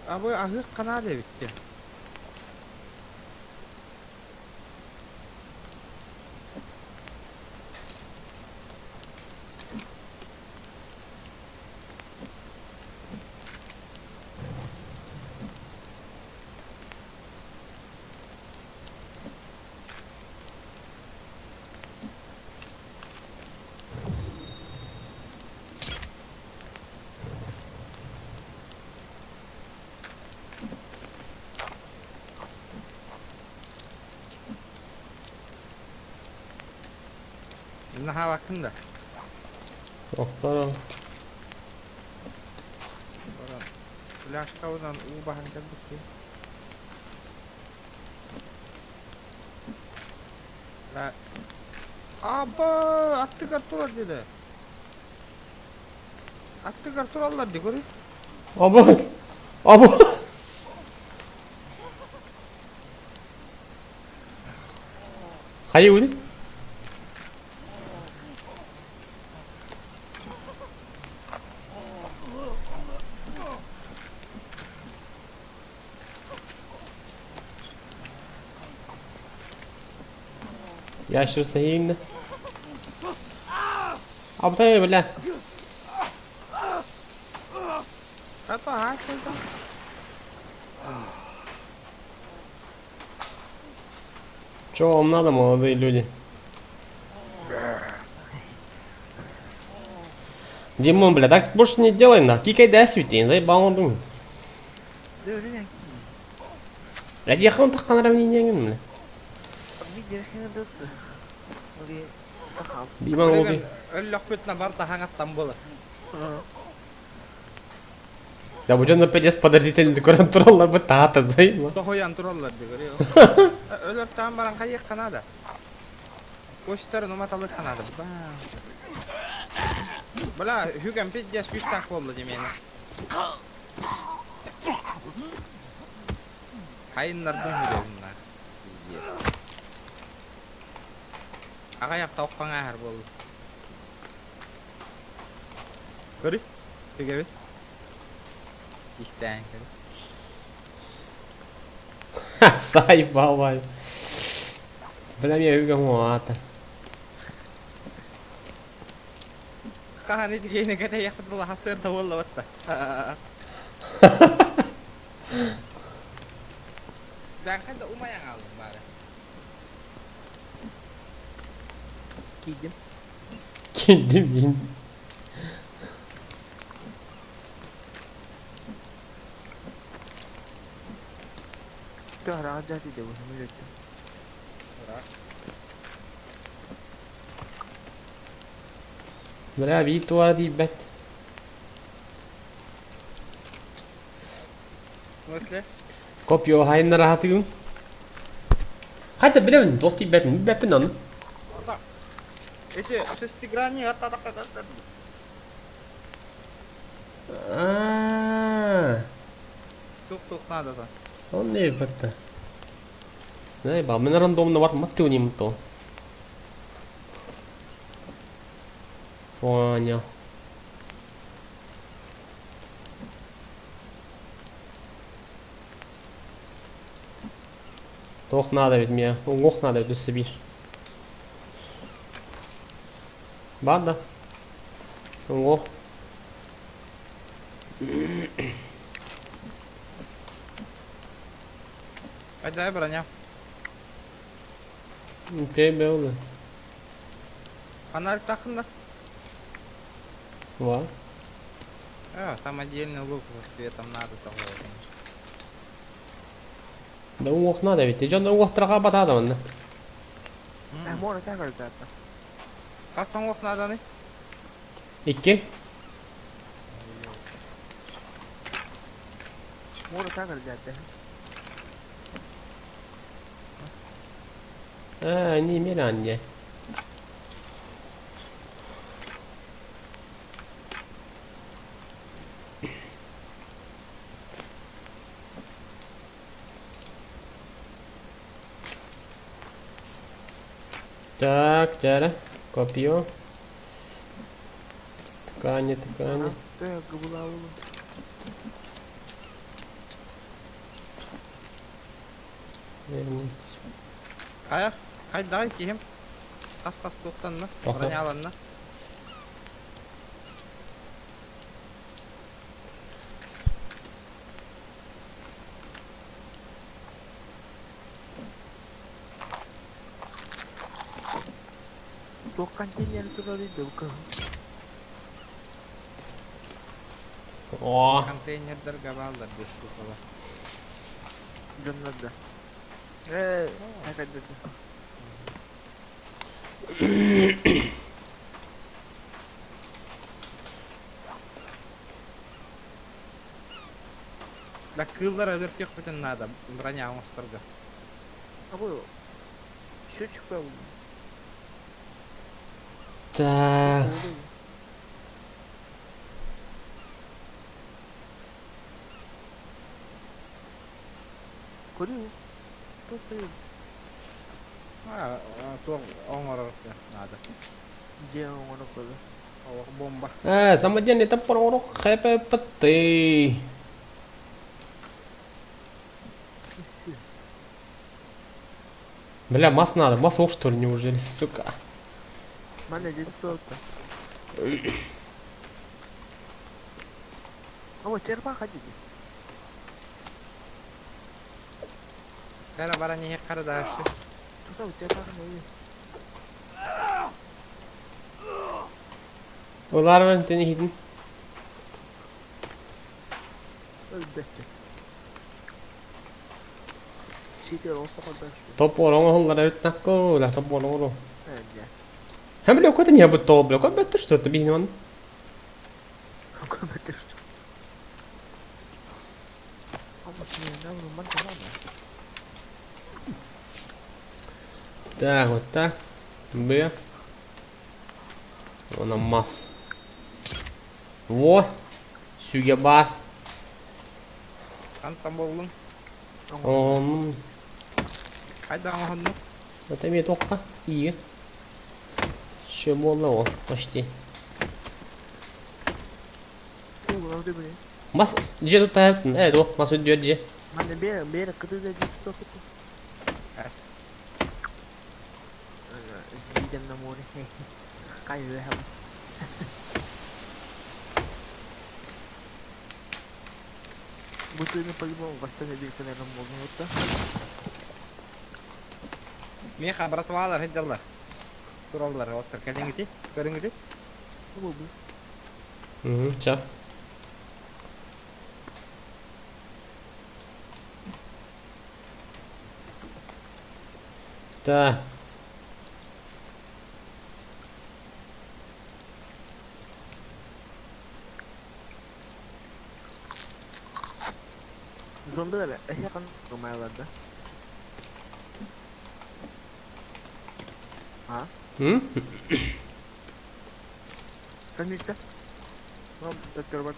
Абы, ахы кана дебитти. Bizden hava hakkında. Тохтара. Flash kavdan u bahan geldik ki. La. Aba attı kartular dedi. Attı kartularlar di görüyor. Або. Або. Hayır öyle. Yaşırsa yiyeyim de. Abi tabii böyle. Hatta ha şeyden. Чего вам надо, молодые люди? Димон, бля, так больше не делай, на. Кикай до свете, заебал он думает. Öyle yani. Я тебе хон так равнение, бля. Bir gerekeni de tuttu. Oraya bakalım. Биман oldu. Öllük bütüne var da hangattan bulur. Да будем нападать подозрительный декоратуралар бы тата заебал. Tohoyan turallar di görüyor. Ölür tam baran kayık kanada. Koştarın umatalı kanada. Bala hügem pidjes güçtak oldu demeyene. Hayınlar bu hügemler. Aga yapta okkan ahar boldu. Görü? Hügemi? İşte Заебал, Ваня. Бля, я югомата. Kahan itu kayaknya kata ya betul hasil tahu lah wata. Ben kayda umayan aldım bari. Giydim. Kendim indim. Bir ara acayip de bu milletin. Bırak. Bля, bir tuara değil bet. Nasıl? Kopya hainler rahat gün. Hadi bilemedim. Dokti bet. Bet ben onu. Orada. Ese, sestigranı hatta da kadar. Aaa. Çok надо da. Он не бета. Не, ба, мен рандомно варт матту ним то. Понял. Тох надо ведь мне. Ох надо ведь себе. Бада. Ох. Hadi bırak. Тебе oldu. Фонарик takın da. Var. Самодельный лук со светом надо того. Да ох надо ведь. Ты жон ох траga батады мында. Mora takar zaten. Kaç son luk надо ne? 2. Mora takar zaten. Не Миранье. Так, cara. Копье. Ткани. Böyle gıbılavlı. Ayak. Haydi daha ikiyim. Kas doktanına. Bakalım. Bırak alanına. Dokkan yang turun itu bukan. О, Konteynerler gaballar. Düştü falan. Canlarda. Takar zaten. Да kıllar öldür yok bütün nada. Bırak mustırga. Apa? Счетчик был. 자, Kuru. Kuru. Çok oңорор nada. Jangan mana kuru. Oh bomba. sama dia nih tempur orang kayak peti. Бля, масс надо, массов что ли, неужели, сука? Mana jadi tuh? Oh, cerpak aja dia. Kara bara niye kara daşı? Tuh tahu cerpak aja. Ular ben seni hidin. Öldü. Sidir olsa kadar şu. Top orang onlar evet nakko, lah top orang. Bence. Hem bile kau tanya betul, bile kau betul что ты бинон. Aku betul. Ama sini rumah kemana? Так, вот так. Б. Он масс. Во. Süge бар. Kan tam oğlum. Он. Haydi onu. Это мне только и. Еще было, почти. Tuh, orada böyle. Mas, dia tu tá, do, mas o dia dia. Mana bera kıdı da tuh tuh. Evet. Zidem namori. Kayu hem. Butuh ini paling mau pasti lebih kena nomor itu. Меха братвалар хеджалар. Туралар оттар кәдеңгіде, көріңгіде. Bu bu. Hı hı. Çap. Da. Zombi da kan rumahlarda. Ha? Hı? Sen işte. Tamam, tekrar bak.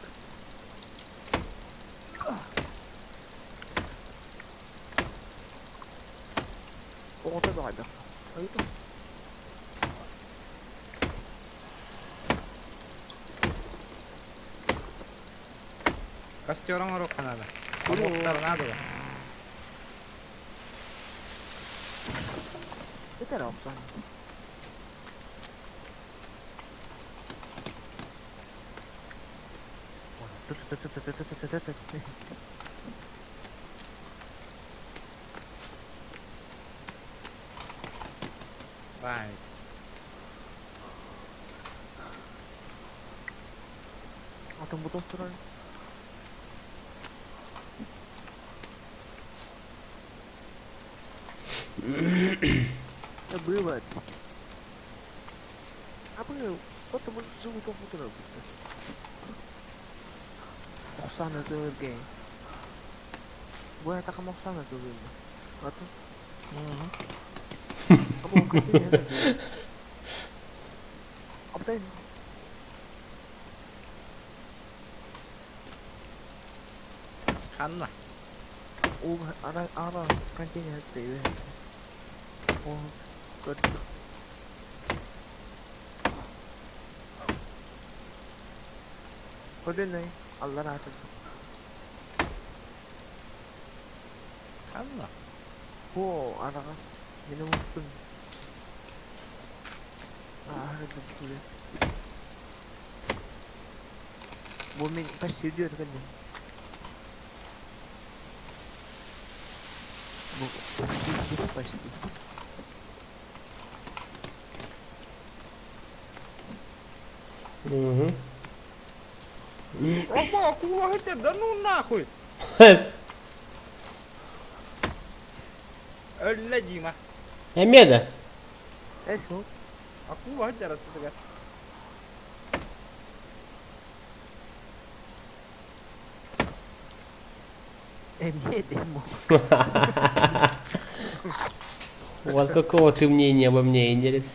O da vardı. Ayıp. Костёрың орок қанады. Ой. Оқтар нады ба? Yeter olsun. Tut tut tut tut tut tut tut. Right. Atın bu dostlar. Ya bırak. Apa ya? Kau teman zoom itu foto lagi. Sana tuh geng. Buat tak kamu sana tuh geng. Atau? Kamu kerja ya? Apa tadi? Kanla. Oh, ara kancingnya tuh. Oh, good. Kode ne? Allah razı olsun. Kanla. Oh, arakas. Yine unuttum. Hadi böyle. Bu men kaç diyor kan? Bu pasti. Hı hı. Опа, кула хеджер, да ну нахуй! Ölle Dima. Emyede. Eso. Akula hajjar attı da. Ему. Вот какого ты мнения обо мне, Инерис?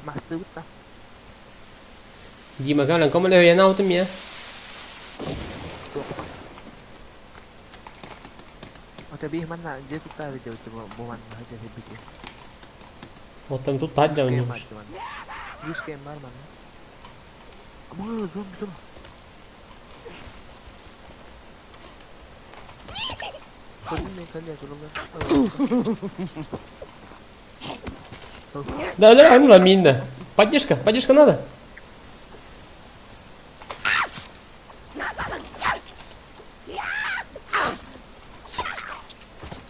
Master tak. Дима, Галя, ¿cómo le veían auto mía? Tapi mana dia kita ada jauh cuma bukan aja sih bikin. Вот там тут тать давно. Use camera mana? Abu zoom betul. Kau ni kan dia tolong kan. Да, да, ну ламинда. Поддержка, поддержка надо.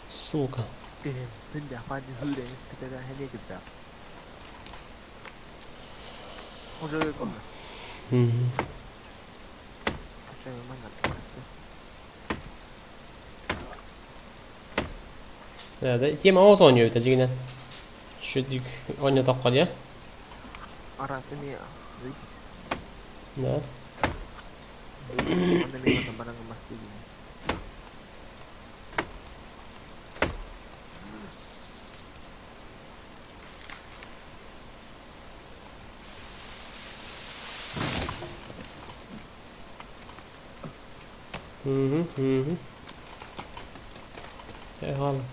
Сука. Pindah pada hulu dan kita dah hanya kita. Oh, jadi kau. Мгм. Saya memang nak pasti. Да, да. Тема ağız oynuyor bir de yine. Şu dik oyna takkal ya. Arası ni ah. Да. Mana ni mana barang emas tu. Hı hı hı hı. Eyvallah.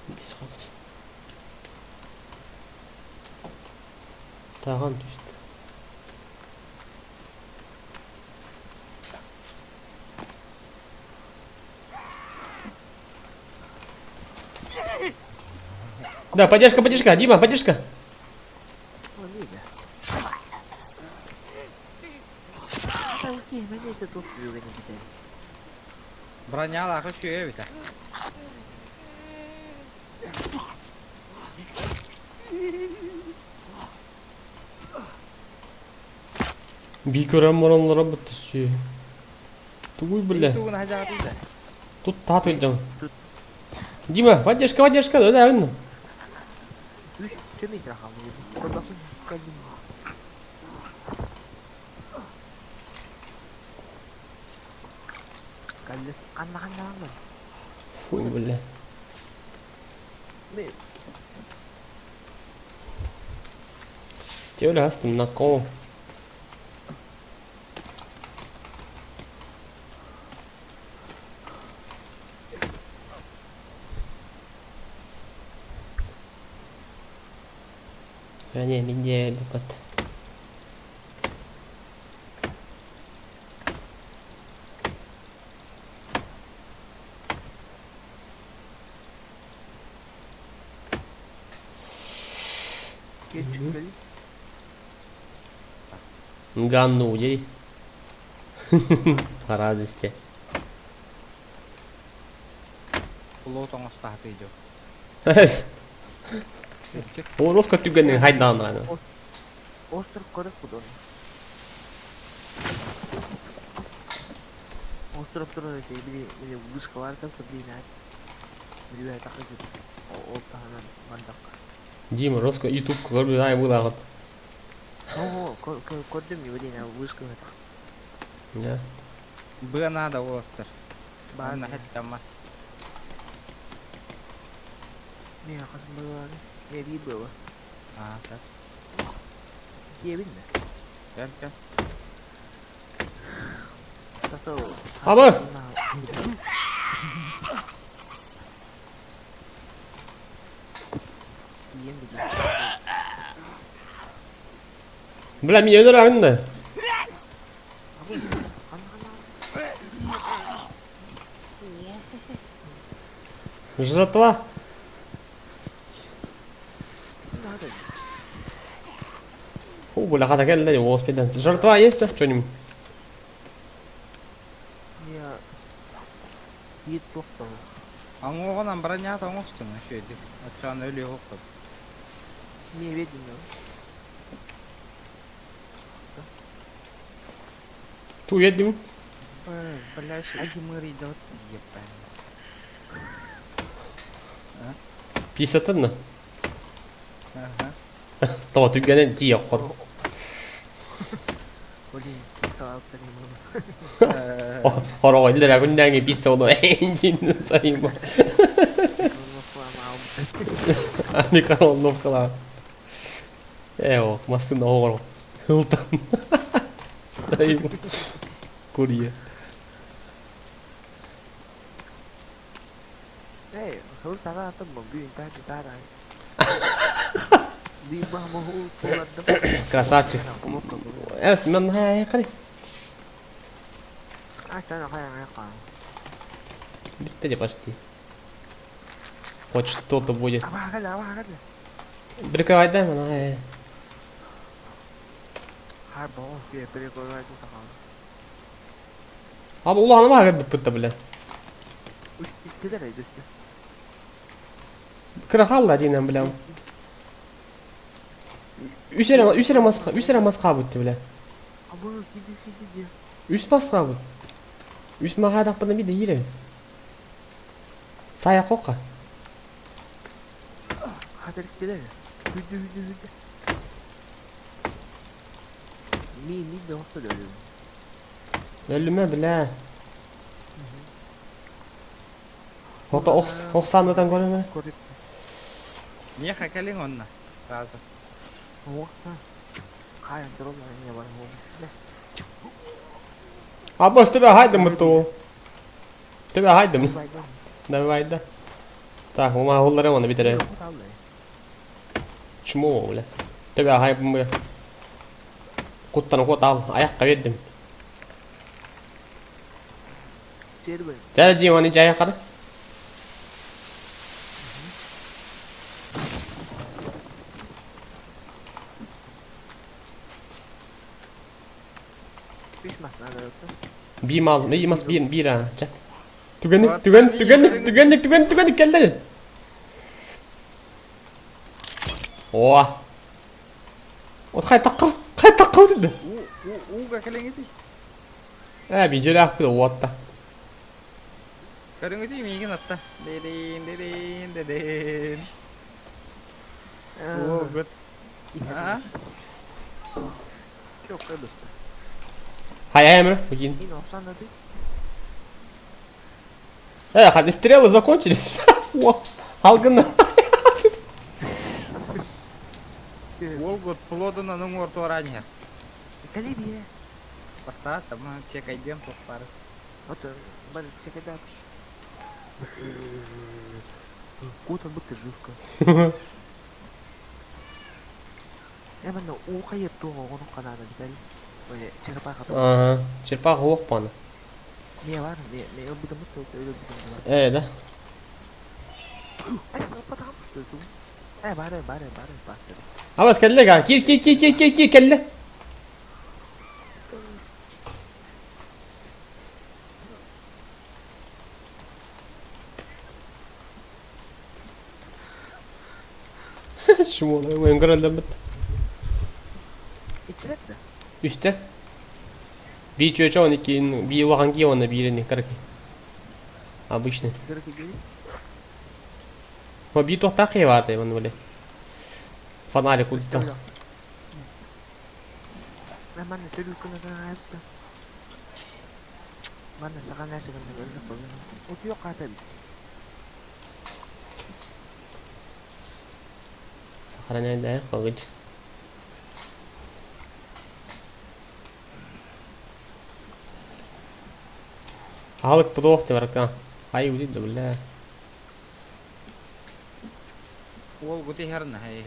Bir saat. Tağan düştü. Да, поддержка, поддержка, Дима, поддержка. Bronyalı şöyle biter. Bir gören var onlara batışıyor. Tuğuy bile. Tuğun hacatıydı. Тут тат öleceğim. Дима, поддержка, öyle aynı. 3 metre kaldı. Dur bakayım. Geldim. Geldim. Anla. Fuy bile. Ne? Öyle hastım na ko. Yani mince bapat. Geç çıktı. Ганну ей. Радости. Ulu toңos tahtıydı. Орос көтүгөнүн хайдан аны. Остров көріп бұд оны. Остров тұрады şey bir вышка var da блин ай. Bir takı gibi. O tahanan bandak. Дима, Роско YouTube көрүп ай булагат. Oo, gördüm ya блин вышка var. Ya. Bığına da olurtur. Bana Bana hep demez. ne yakasın böyle. Ne bir böyle. Ha, gel. Yiyebil mi? Gel. Tato. Abi. Yiyeyim bir Бля, меня öldür aynı. Жратва. О, бля, хата келди, велосипеден. Жратва есть, что-нибудь? Ya. Yiğit yok da. Аңоғынан броня тоңостың şöyle. Açan ölüyor okul. Niye verdin ya? Ту едем. Блядь, acımır идет. Ебать. Писатын mı? Ага. Tamam, tükenen diye kor. Блин, спитал прямо. Horo illeri kundangi pistola engine sayma. Microfonla. Evo, masın horo. Hilton. Sayma. Kurye. Ê, hướng ta ra tâm một viên ta ra. Đi ba mô hô cô lần đó. Красавчик. Эс, мен хайкали. Ai cho nó hay là còn. Биттеде почти. Хоть что-то будет. Ba cái là. Прикрывай, да, мана. Hai bó kia bên đây coi ra chúng ta không. Abi ulan var ya pıtta bile. Ui, thế này được chưa? Kırahalla dinen bile. Üsere mas kabıttı bile. Ama gidi. Üst bas kabıt. Üst mağadak bana bir de yire. Saya koka. Hadi gidelim. Hüdü. Mi de olsa da ölüyorum. Ölüme bile. Hatta oksandadan görme. Koruyup. Niye hakalin onunla? Razı. Ủa ha. Khai anh tôi là nhà bạn hôn. Abi işte ben haydım mı tu? Tabi haydım. Vậy đó. Давай да. Так, у меня голлары вон битре. Không có tao lại. Чмо bile. Tabi haydım mı? Kuttan kut al. Ayakka verdim. Chết rồi. Gel Civan'ı caya kadar. Pişmez nerede yoktu? Bir mal, bir mas bir ha. Çek. Tükendik geldi. Oha. O kay takka dedi. Uga kelengeti. Bir laf bir o atta. Kelengeti mi igin atta. Dedin. Oh, good. Ha? Çok da dostum. Hay Эмер, прикинь. И опсан да ты. Хотя стрелы закончились. О, алгына. Ол good. Плодына нуң орто оранья. Калибия. Пахта, там чек айдем тохпары. Вот бар чекада. Кутан будто живка. Я манна ухает то он канада детали. Ой, черепаха. Ага, черепаха опана. Не var, ne öbür mutlu öyle bir Да. Ay sana patlamış dedim. Bari bastır. Ama kelle ga. Kir kelle. Şu mu? Ben görüldüm bit. İtiret de. Üstte. Bir çocuğa 12, bir hangi ona birini karaki. Обычный. Dırıkı gelip. Но биту так и vardı onun böyle. Фонарик ультан. Öyle. Ben de çocuk kına hayatta. Ben de sakın neyse ben de böyle yapalım. O diyor kata bir. Сохраняй, да, погоди. Алык плох ты врага. Ай, уйди, да бля. Ол гути herna hay.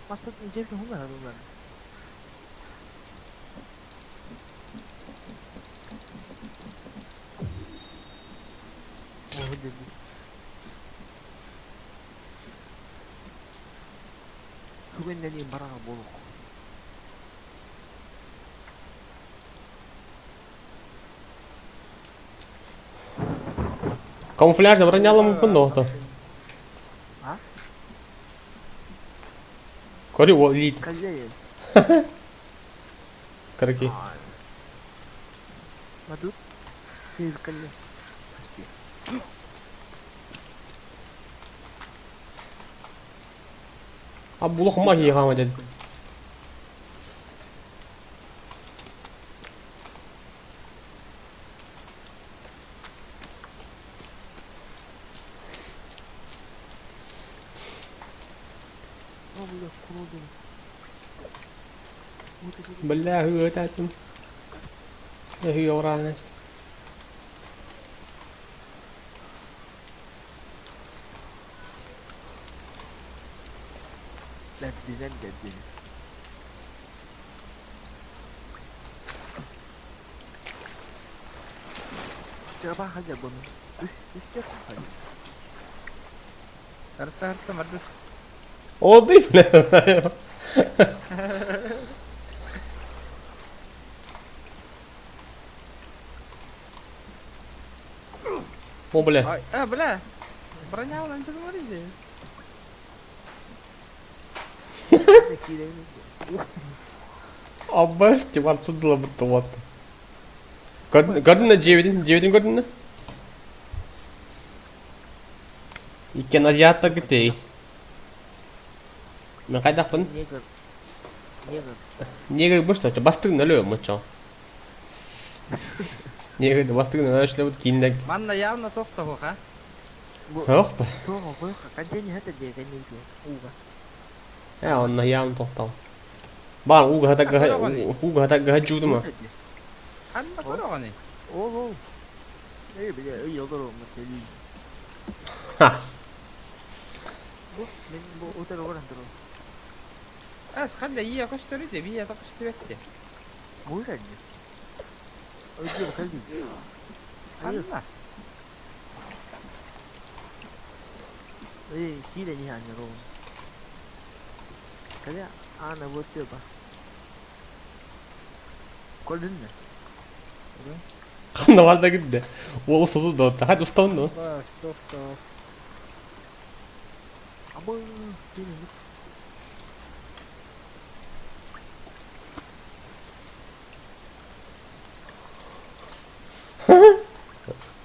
Mas tu ince bir hunlar bunlar. Oh dedi. Bugün ne diyeyim bana boluk. Камуфляж забороняла ему нота. Ha? Кори вот лид. Kaleye. Караки. Madut. Sihir kaleye. Pasti. Abi buluk mu ki yıkama dedi. Ne oluyor? Kuruldu. Бля, hư ta chung. Hư ora này. Deddi. Coba aja bunu. Üst yok hadi. Harta mardus. Oldu bile. О, бля. Бля. Броня lan смотрите. Аббас, тебе отсюда будто вот. Gördün mü Cevdet'in gördün mü? İkken Aziyat'ta gitti. Ben kaydak bunu. Niye bu işte? Bastık ne oluyor mu ço? Niye bastık ne oluyor? Şöyle bu kindak. Manna явно тохта ho ha. Yok be. Tuh, gue kancenya hata dia kan itu. Uga. Ya onlar yağım tohtam. Bana Uga hata gahacudu mu? Anna koro ni. Oh. Bir de iyi olur mu dedi. Ha. Bu otel orang terus. Khalla iya koshtorite biya taqshtivette. Bu da ne? Öyle kaldı. Anna. Ey, sih dah ni hanya rom. Kaya Ana bötüyor bak. Gördün mü? Kanna var da gitti. O ustadı da otta. Hadi usta onu. Bas, to'xta. Abo, gelin.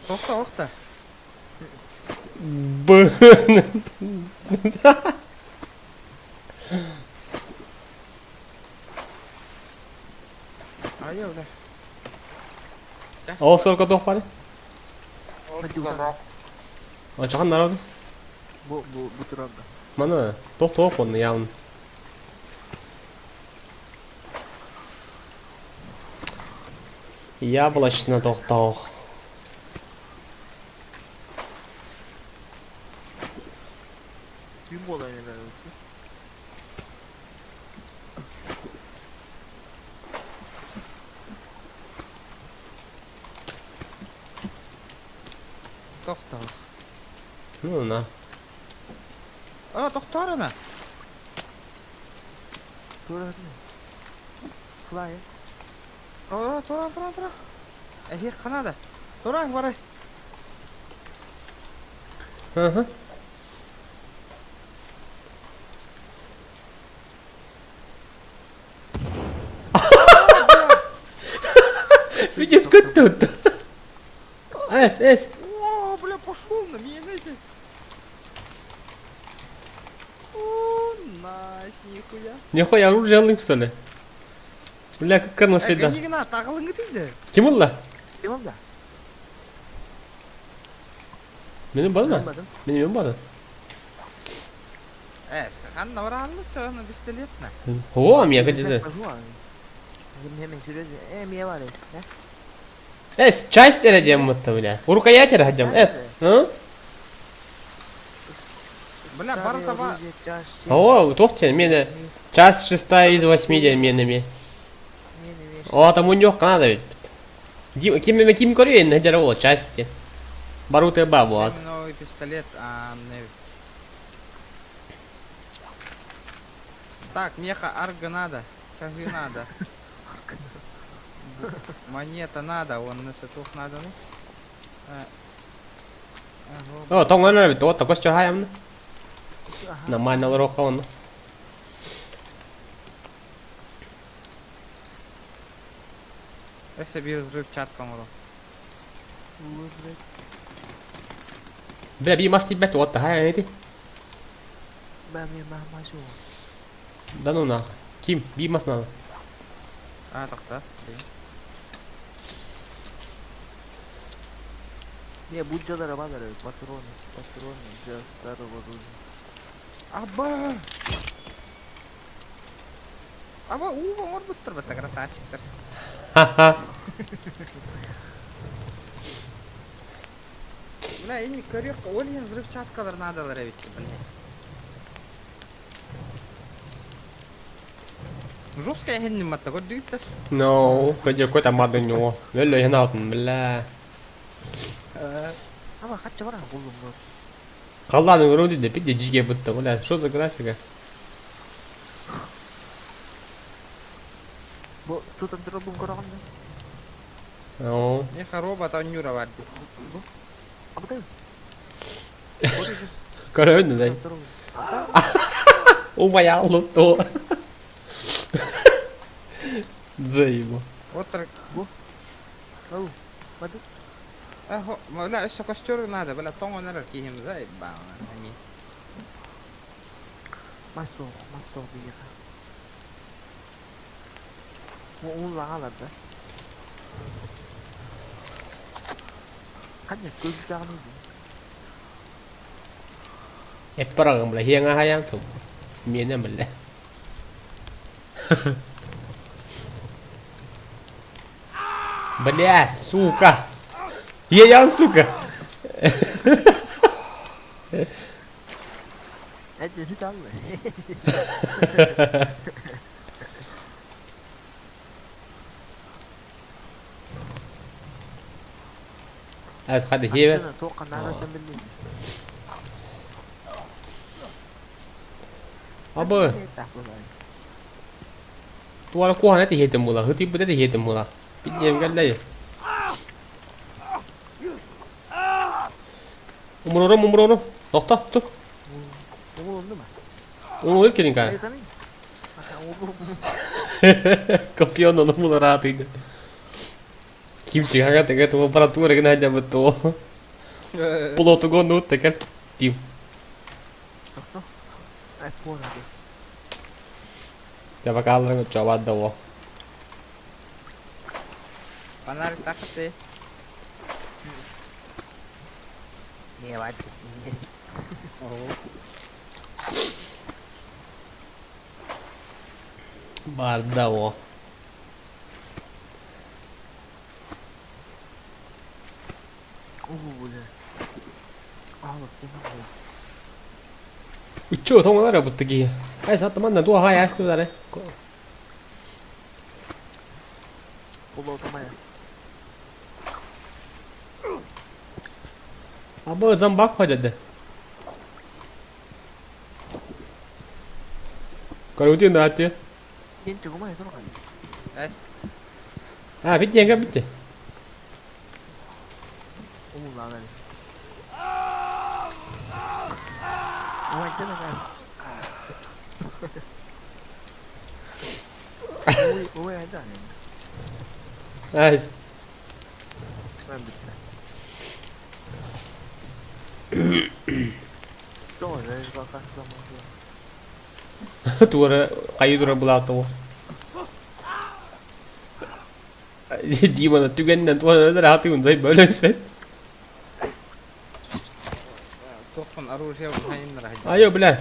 To'xta, to'xta. Bı. Ayo udah. O sorka toh var. Hadi ulan. Açıkan naradı. Bu turanda. Mana toh toh onu yavun. Яблочно тоh toh. Gün bu olay neler olsun? To'xta. Ну на. To'xtar ana. Turanda. Fly. Tura. Hech qanada. Turang boray. Hı hı. Видишь, скот тут. Эс. О, бля, пошел на меня, знаете. О, найс, нихуя. Нихуя оружие алың, что ли? Бля, как карна следа. Гана тағылыңы дейді. Kim ulla? Tamam da. Benim bana mı? Anlamadım. Benim bana. Қанна бар алып жаңа пистолетна. О, меня хотите. Hemen sürüyoruz. Miye var ya. Эс, часть вередем мытты, бля. У рукояти радим. Hı? Бля, бар таба. О, тоқте, мені час 6 из 8 ден меніме. О, там у него Канада ведь. Ким көрüyor енді дәрі ол части. Баруты бабу от. Новый пистолет, не. Так, меха арга надо. Чаги надо. Монета надо, вон на сетух надо, ну. О, тоңғаны бит, от такос чархаямны. Нормально роқа оны. Если бир взрывчатка мұру. Бля, би масти бет от хая эти. Ben bir mahmaç oldum. Да ну нахуй. Ким, би мас надо. Тоқта. Niye bucalara bağlar öyle patron biraz dar olur. Аба! Аба, мор бұттыр бұтты, красавчиктер. Ха-ха. Бля, ими көрек, олен взрывчаткалар надалар әбетті, бля. Жесткая хенни матта, год дүйттес. No, көже там мады него. Лөлө хенаутын, бля. Ama kaç var buldum bu. Қалланың вроде де пиде жиге бытты, бля. Что за графика? Bu tutan terobun korakanda. О. Меха робот анюра варди. Apa tuh? Көрөндү да. Убая алып то. Заебу. Отыр. Oh, madu. Бля, еще костер надо, бля, тоңо нерер кием, заебал. Masuk bir. Bu uğurlar da. Kan ya gözler ne? Эппарагым, бля, хиңа хаян сум. Мене, бля. Бля, сука. Яян, сука. Hadi süt al. Az hadi hiye. Soğuk nereden bildin? Abi. Tuolla kuhan eti heitä mulla, hytippu eti heitä mulla. Piti mikä läjä. Umuroro. Tohta, tuh. Umulun tuh mah. Umur ilkinin kai. Ayo tani. Masa umulun. Kopi on mulla raapin. Kimchi hangat tega tuo paratura kena aja betul. Pulau tu gon nut tekan. Tiu. Toh. iPhone aja. Ya bakal coba dawo. Panarik takat deh. Nih wajib. Oh. Bar dawo. Boleh. Ah, betul. Uccio thông nó là một tiki. Ai sao tao mandan tuo hai astu tare. Pulau sama ya. Aba zambak hajade. Kalau utin da atje. Yan cukup mah itu kan. Eh, Ah, bitti enggak bitti. Umum banget. Oh, itu kan. Umum ada nih. Ah, Mantap. Tuh, dari bakas sama dia. tuora kayu tuora bulato. Di mana tugen dan tuora ada hati unzai balance. tohon arusya usahain raja. Ayo belah.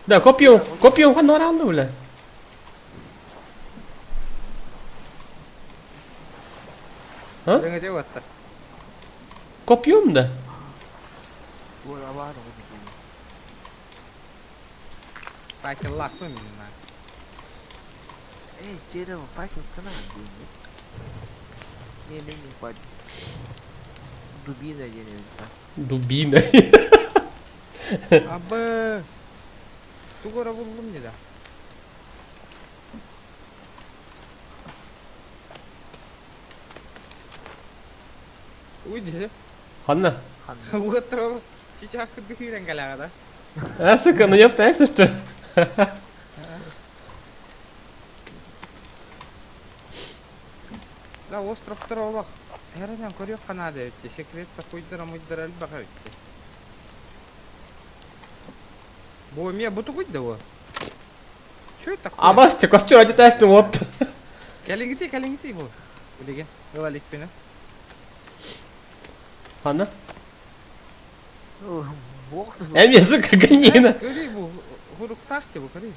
Dah kopi kan orang tu belah. Hah? Jangan jawab tak. Kopi dah. Gua apa dong gitu. Pakai lak pun mana. Cira pakai tenang ini. Ini buat dubin aja nih. Dubina. Abah. Tunggu rabu belum dah. Wih dia. Hanna. Gua terus cicak kedua yang kalah kata. Asa kan jag fast işte. La остров Троллах. Heran yang Korea Kanada itu sekret takut muidara al-bakar itu. Бо меня буду гудь дава. Что это такое? Абас че костюр aja testin вот. Калингти бо. Улиген. Говорить пина. Hanna. Вот. Em yazık kaganina. Кори бо. Хурuk тахте бо кори.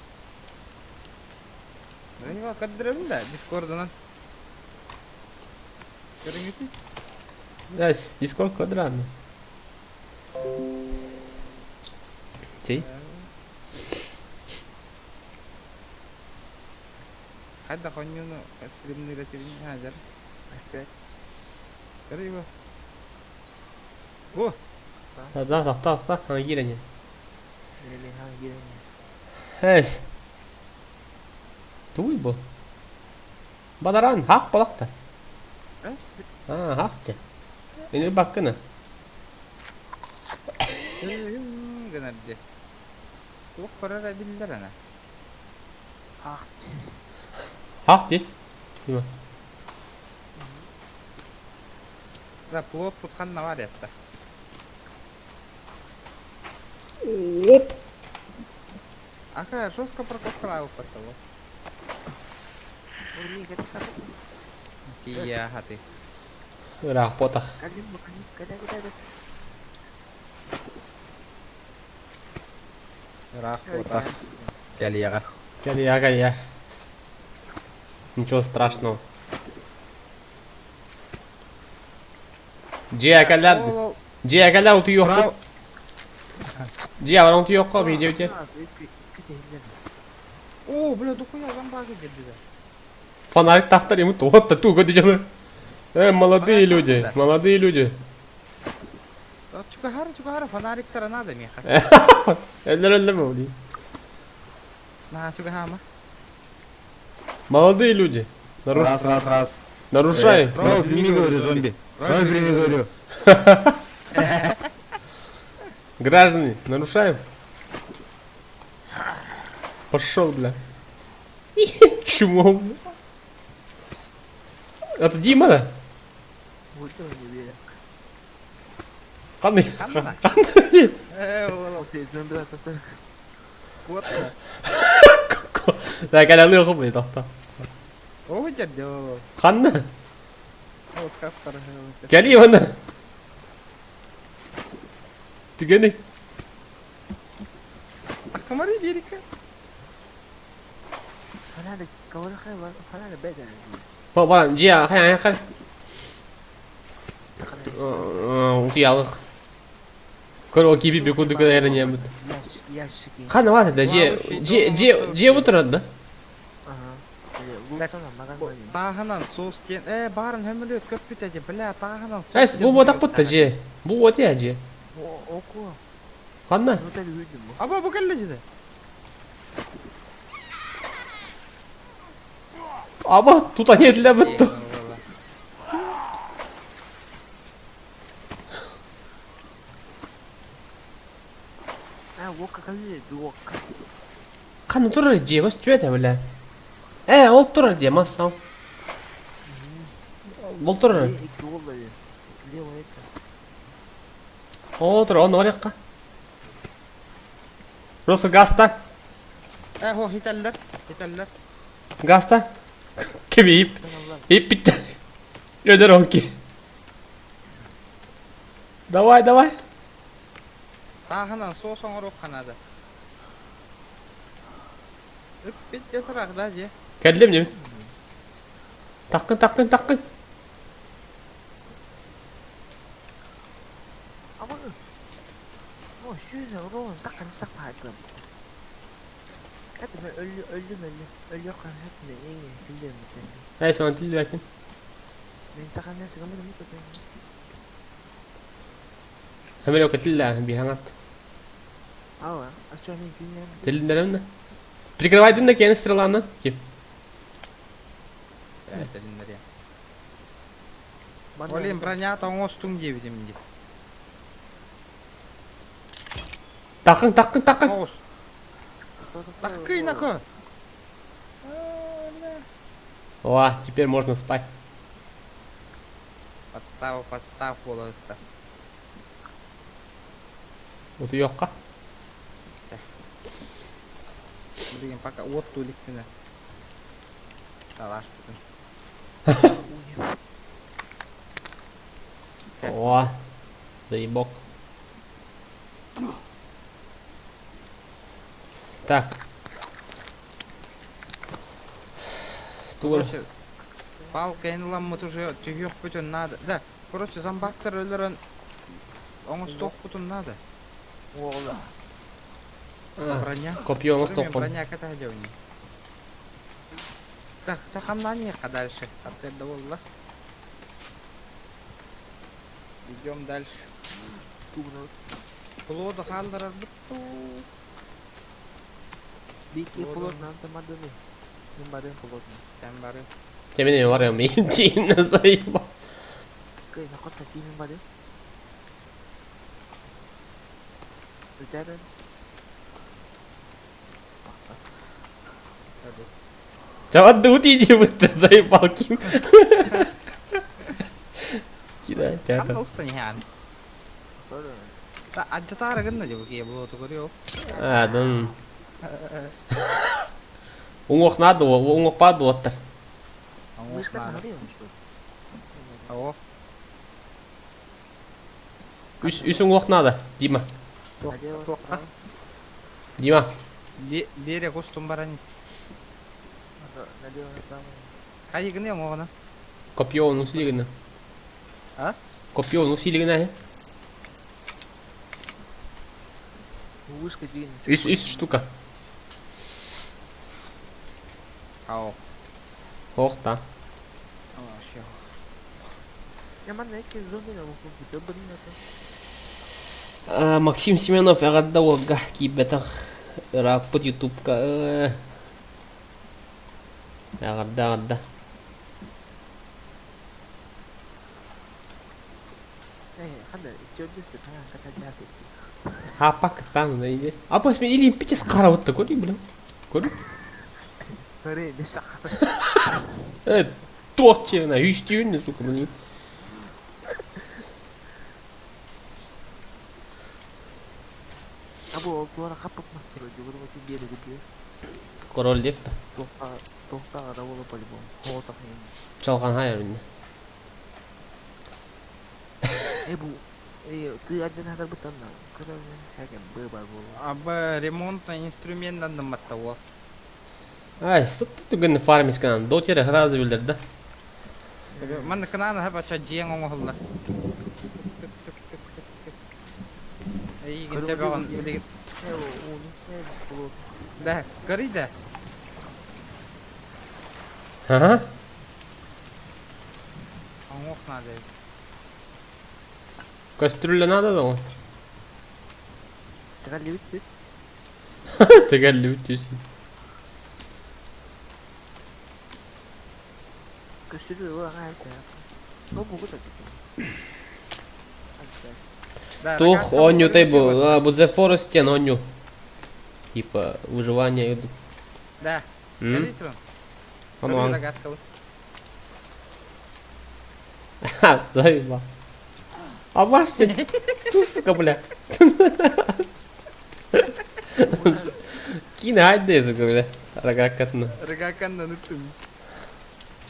Ренива кадрем да Дискордана. Калингти. Дас, Discord квадратно. Ти? Хадда хонюну стримный ресурс хазар. Кори бо. О, Так, она гиранья. Ini hang gini. Хэс. Туй бо. Бадаран, хақ балақта. эс. Хақ че. Ini bakkana. Генерде. Тух корара билдер ана. Ah, Хақ че. Кима. Да плот путхан навар ятта. Оп. Ака жестко прокоскала упатало. ini kita Iya hati. Рах потах. kalian bukan kita. Рах путах. Калияга. Я. Ничего страшного. Ciğerler otu yok. Bravo. Ciğer otu yok abi video. О, бля, дохуя зомбаки где-то. Фонарик тахтар ему то туго дядя. Молодые люди. Чукахара, фонарик тара надо, меха. Eller mi oluyor? На, чукахама. Молодые люди. Раз. Нарушаем. Рой, прими, говорю, зомби. Рой, прими, говорю. Граждане, нарушаем. Пошел, бля. Чмо. Это Дима, да? Вот этого не верю. Қандай? Қандай? Ол, Ты зомбилар тастар. вот. Так, әлі оқып тоқта. О, дядя. Қанды? Вот кафтар. Кәли мана. Түгені. Ақмари береке. Фанада кавара хай бар. Фанада беда. Барам, жия, қай, қай. Сакана. Ұтиялық. Көр о кипи бекуды кәдері неміт. Ящики. Қаны ваты да, же отырады да? Ага. Луктана маган бар. Тағынан соус кен. Барын хөмілі өт көп бітеді. Бля, тағынан соус. Әс, бұл ботақ бұтты же. Бұл оты ә же. Оку. Қанна? Ну дали үйдім. Аба, бұл кәлі жеді. Аба, тута не етілі бұтты. Ока калли дуока. Қаны тұрыр же, көз түйеті білі. Ол тұрыр де, масал. Бұл тұрыр. Iki oldu. Leo это. О, тұрыр, оны ораққа. Просто гаста. Хо, хитәлдер. Гаста. Кем ip. Ip bitti. Öder onki. Давай. Тағынан соус оңыр оққанады. Үп, бетте сұрақ да, же. Келдім не? Таққын. Ama şöyle oğlum takkan istak paydım. Hadi ben ölü kan hep ne iyi biliyorum ben. Hey, sana dil bakayım. Ben sakın ne sıkıntı mı tutayım. Hemen yok dil lan bir hangat. Aa, açıyorum dinleyen. Dilinden ne? Прикрывай да kendi sıralarından. Kim? Тәліндер, я. Олем, бронята оңыз түң дебедім де. Таққын. Оңыз. Таққын, ако. О, теперь можно спать. Подстав боласты. Вот yoqqa. Деген пока от төлік мені. Талаш бүтін. О, заебок. Так. Короче, палка айныламмыт уже түйек бүтін надо. Да, короче, зомбактар өлірін оңыз тоқ бүтін надо. Оğla. Броня. Копье у нас Мен тоқпын. броня ката жауни. Так, чахамна не дальше. Отсюда болды. Идем дальше. Плоды қалдырар бұтту. Бики плот нам там отдали. Мы барем плотно. Сен бары. Тебе var ya meyinciğini заебал. Кай, на ход такие мы барем. Ударен. Жаман да өтейді бұтты заебал кім. Кидай, Қамда театр. ұстан ян. Ажатары кінна же бұке бұлоты көріо. Дын. Оңоқ нады, оңоқ бады оттыр. Мышка на барем что? Ау. Үш оңоқ нады, Дима. Тоққа. Дима. Бере қостым баранис. Надеюсь, там. Қай егіне оңғына? Копье оның силігіні. А? Копье оның силігіні. Вышка двин. Үш штука. Ау. Оқ та. Я мана эки зомби на вокруг. Ты блин это. Максим Семенов ағарда олға кейбетақ раппыт ютубқа. Ağırda. Hadi istiyordusu falan katacak etti. Hapak там найди. А после или пичес караватта көрүй блин. Көрүй. Böyle ne şaka. Токчена, үстүүн сука блин. Abi bu ara kapatmaz duruyor. Bunu bakayım bir yere gidiyor. Король лифта. Tohta ara olup bu. Hota hem. Çalgan hayır bende. Bu ты один надо бы там когда hakem быбар bu. Абы ремонтный инструмент андыматта ол. Ай, sıttı tügünü farmis kanan. Doteri hırazı bildirdi. Манна кынаны хап ача жиең оңохулла. Ий гите баган билеген. Bu Да, гори да. Ага. Оңох надо. Кастрюля надо да он. Tegalli bitti. Tegelli bütüsün. Gösteriyor lan hayata. Ne bu kadar gitti. Да. Тух, оню ты был. Bu The Forest оню. Типа выживание идут. Да. М? Гори трон. Оно Гори он. загадка. Ха, заебал. А башня. Туска, бля. Кине haydi yazık öyle. Ragakatını. Рыгакан да нуттум.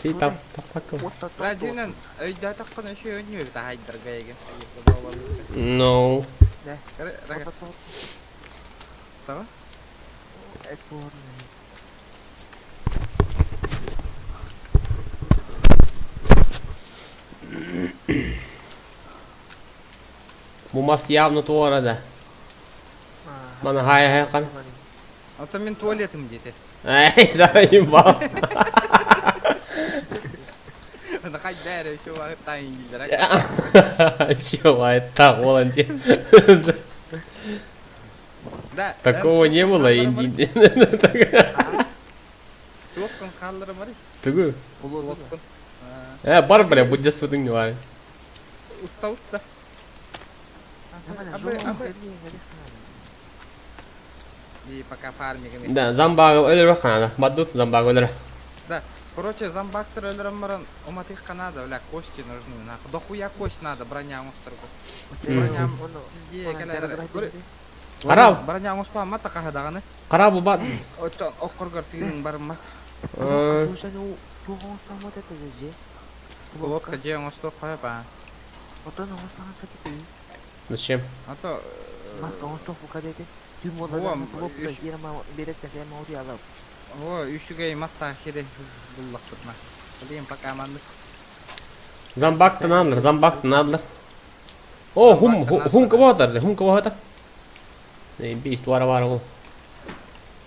Şey tap takıl. Радинан өйдө таккан өшө өнү та хайдар гайген. No. Ne? Рага. Tamam. Ekbor. Bu mas явно туарада. Mana hay kan. А то мен туалетим деди. Ай, заебал. Ана хайдар өшө вакыт тайын келдир. Чё, это волонтер. Да. Такого не было, инди. Туоккан калдыры бар. Тугу. Туоккан. Бар бля, будь деспотың не var. Устаут да. И пока фармиге. Да, замбағы өлір қанада. Бадут замбағы өлір. Да. Короче, зомбактыр өлөрөм баран уматых канада, бля, кости нужны. Нахуй дохуя кость надо, броня мустыргу. Броня пизде келер. Қарап. Броня муспа мата кахадаганы. Қара бұл бат. Очон оккоргор тигинин барма. Sen o tuğun ustanma tepeleci. Лодка же мусто кайба. Otan o ustanma tepeleci. Зачем? А то Maska o tuğu kadete. Tüm Во, odadan tuğup da üç- yerime berek de hem oraya alıp. о үйшүгөй маста хире буллак турма. Билем пока манды. Замбақты надылар, замбақты надылар. О, хум кого атарды, хум кого атар. Бейс туара бар ол.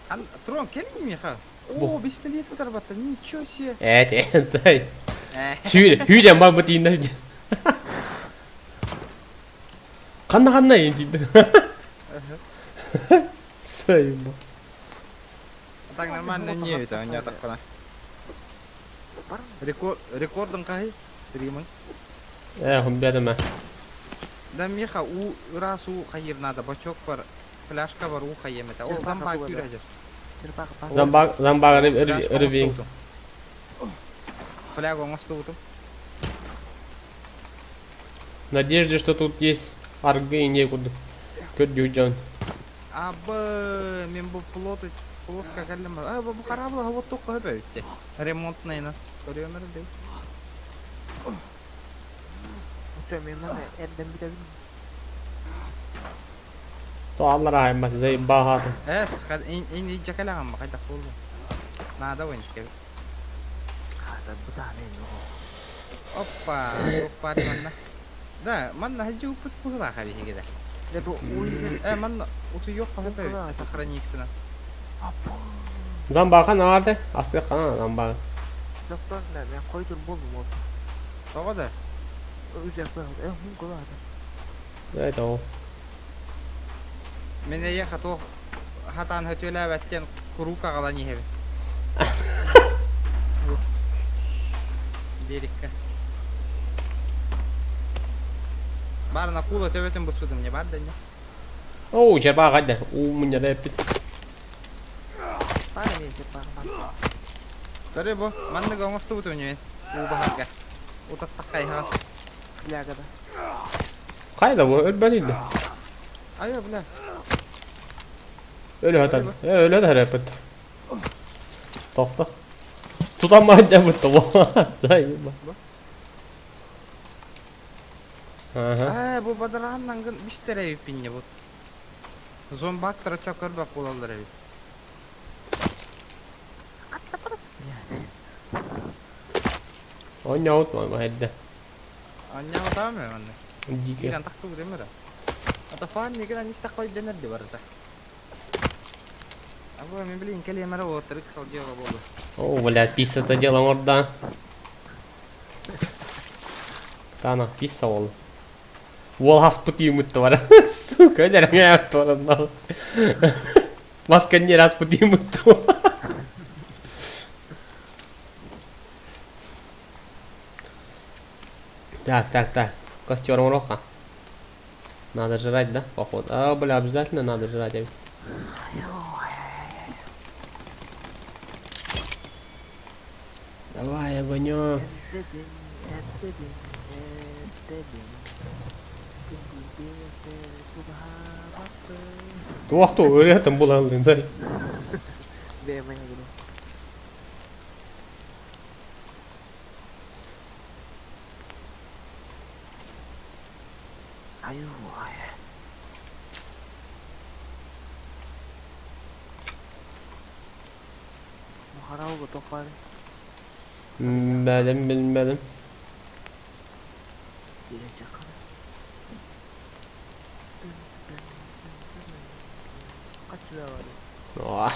Ан трон келми меха. О, пистолет оторватты. Ничего себе. Зай. Хүйден бар бұт иінді. Қанна енді. Сайма. Так нормально не это, не так пора. Рекордың қай? Стримың. Хум бәдіме. Да меха у раз у хайыр надо, бачок бар, фляжка бар у хайем это. Ол замбак үйрәдер. Çırpaq pas. Замбағы ірвейін. Флягу оңосту. Надежде, что тут есть аргы и некуда. Көрді жан. Абы мен бұл плотка кәлім бар. А, бұл қарабыл хават тоққа хөп өйтті. Ремонтнайна. Көрüyorlar değil. Uçuyor memnun Erdem bir de bilmiyorum. Doğallara haymat, zey bağatın. Es, kad in iyice kalan mı? Kayda oldu. Nada oyun işte. Hadi bu da ne yok. Hoppa, hoppa manna. Da, manna hacı uput bu da kali higede. Ne bu uygun. Manna utu yok mu hep öyle. Сохрани üstüne. Zambağı ne vardı? Aslı kana zambağı. Doktor ne? Ben koydum buldum orada. Soğa da. Üzerine koyalım. Hun koyalım. Evet o. Mene ye hato hatan hötüle vetten kuruka kalan yehevi. Дерекке. Барына кула төбөтөн бұспыдым, не бар да не? Оу, черпа қайда. Мында рэппит. Пара мен сеп барман. Көрі бұ, манны гоңысты бұты өнемен. Убахатқа. Утаттаққай ха. Лягада. Қайда бұл? Өлбәлейді. Айо, бля. Өлі хатан. Өлі да рэппит. Тоқта. Тұтамайды бұтты бұл. Сайыба. Ага. Бұ бадырағаннан күн біштер әйіп пинне бұд. Зомбактыры чокыр бақ болалар әйіп. Қатта барасың. Оня отмай ба хәдді. Анне отамы манны. Дике. Иган тақту демір. Ата фан негін анистақ қой денер де барыда. Абы мен білейін келемері отырық сал деуға болды. О, блядь, писа-то дело морда. Тана, писа ол. Ол хаспыти үмітті бар. Сука, дәріңе әмітті бар аннағы. Масканнер хаспыти үмітті бар. Так. Костер урока. Надо жрать, да, походу? А, бля, обязательно надо жрать. Давай, огонёк. Tuh, lihat tembulan lensa. Bemanya gitu. Ayo, ayah. Muharau betul kali. Bilmedim. Tidak cakap. Kaçıyor var. Wah,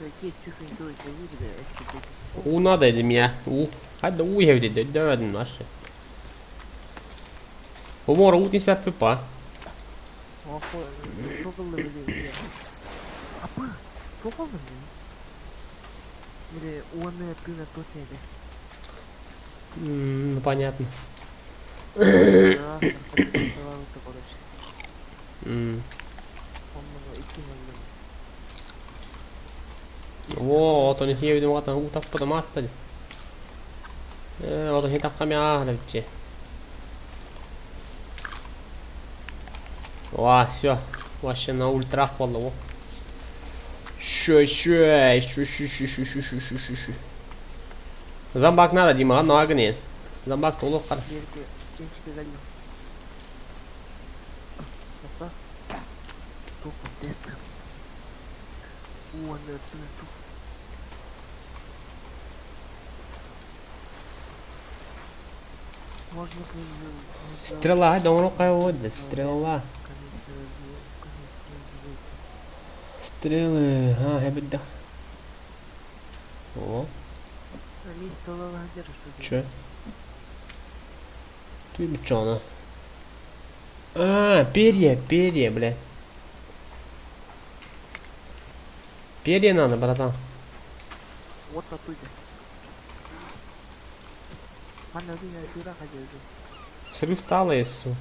Belki çünkü itu bir de ekşi. una dedim ya. Hadi evde dövdün aşağı. Humor uutins peppy pa. Aku sokul lebih. Apa? Sokul lebih. Mere uanı tına toçede. Понятно. Вот, он их евдим ватан утап потом астали. Вот они так камядовичи. О, все. Вообще на ультрах полного. Щу. Зомбак надо, Дима, одно огне. Зомбак толок кар. Belki kimse geliyor. Apa? Topu test. Uanı tına top. Можно Стрела, да он рукой водит. Стрела. Стрелы. А, я беда. О, Место лагеря что че? Ты чё, она? А, перья, бля. Перья надо, братан. Вот оттуда. Mana dia curah aja itu. Serius tala Yesu.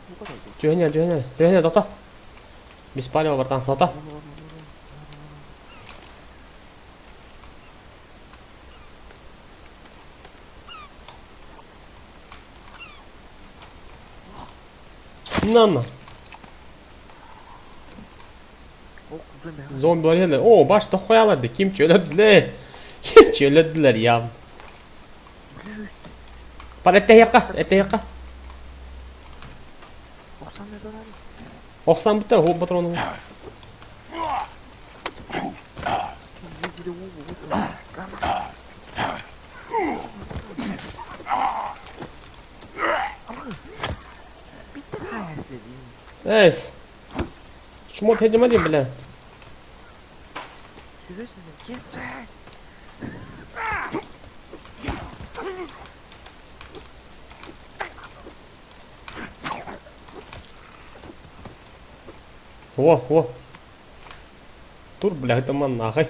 Bukan aja. Джоня, то-то. Без палева, братан, то-то. На. Oh, güzel. Zombiler geldi. Oo, başta koyarlardı. Kim çöldüler? Kim çöldüler ya? Para ete yakka. 90 metre abi. 90 bitti, hop patronu. Bir de bu. Ama bitti hayaslı değil. Es. Şmot hecimali bile. Sürüyorsun kimse. Во. Тур, бля, это нахуй.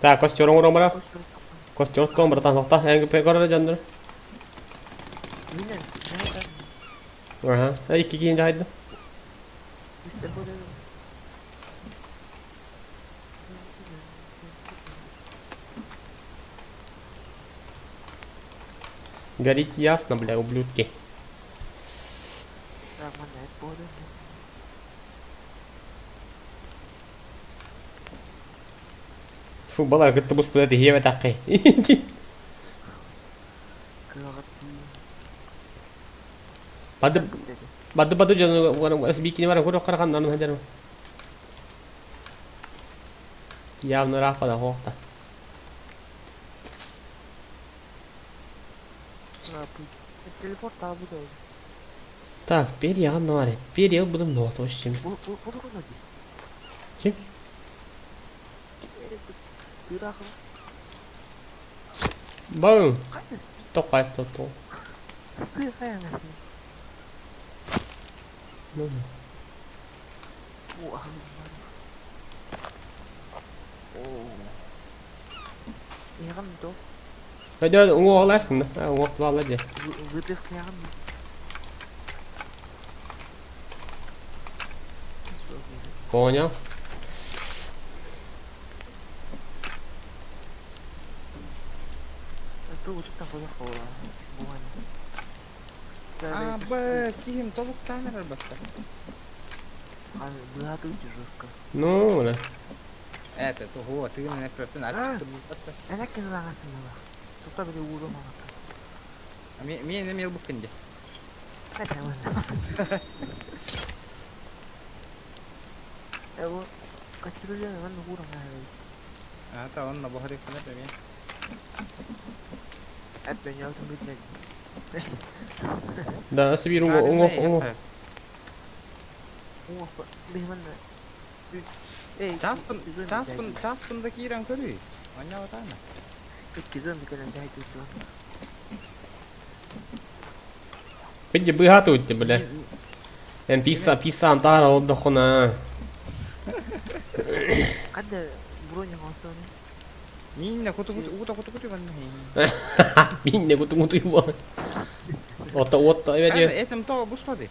Так, костер оңырың бара. Костер тапқан. Костер оттон братан тоқта. Әңгі пекоры жандар. Менен жайдан Ага. Екі кейін жайды. үстер болады. Горит ясно, бля, ублюдки. Так, мене буде. Фу, балар күтті бұс бұлады хеве таққи. Кыргыт. Бады жаны бикини бара көріп қарағандарын хәдерім. Явно рақпада хоқта. Телепорт табы да. Так, бері яған нар ет. Бері ел бұдым ноғыты өш чем. Bu ne? Чем? Dıraqı. Баум. Qayda? Тоқайсы тоқту. Sığ qayamazsın. Bu ahım. Yağın da. Hadi hadi onu ağlarsın da. Ha, onu ağla diye. Gıdık yağın. Понял. Itu ucuk tak boleh keluar. Bukan. Абы, киім тобуктаныр албатта. Kan berat itu жестко. Ну, бля. Это, того, ты на протын açık. Enak kan langasın malah. Tuta bile vurdu malah. Мен емел буккенде. Hadi hemen. Bu kaçırıyor ya ben vuram ya. Ата, онна бохарик кана мен. Hep ben yardım bitmedi. Да, собир onu. Bagaimana? Часпындaki İran körüyor. Anya vatana. Kecil bir kere cahit itu. Peki bu hatı uçtu bile. Ben pizza antara oldu kona. Ada burunya kosong. Minna kutu ganna. Minne kutu yuva. Otta evet ya. Etim to busmadı.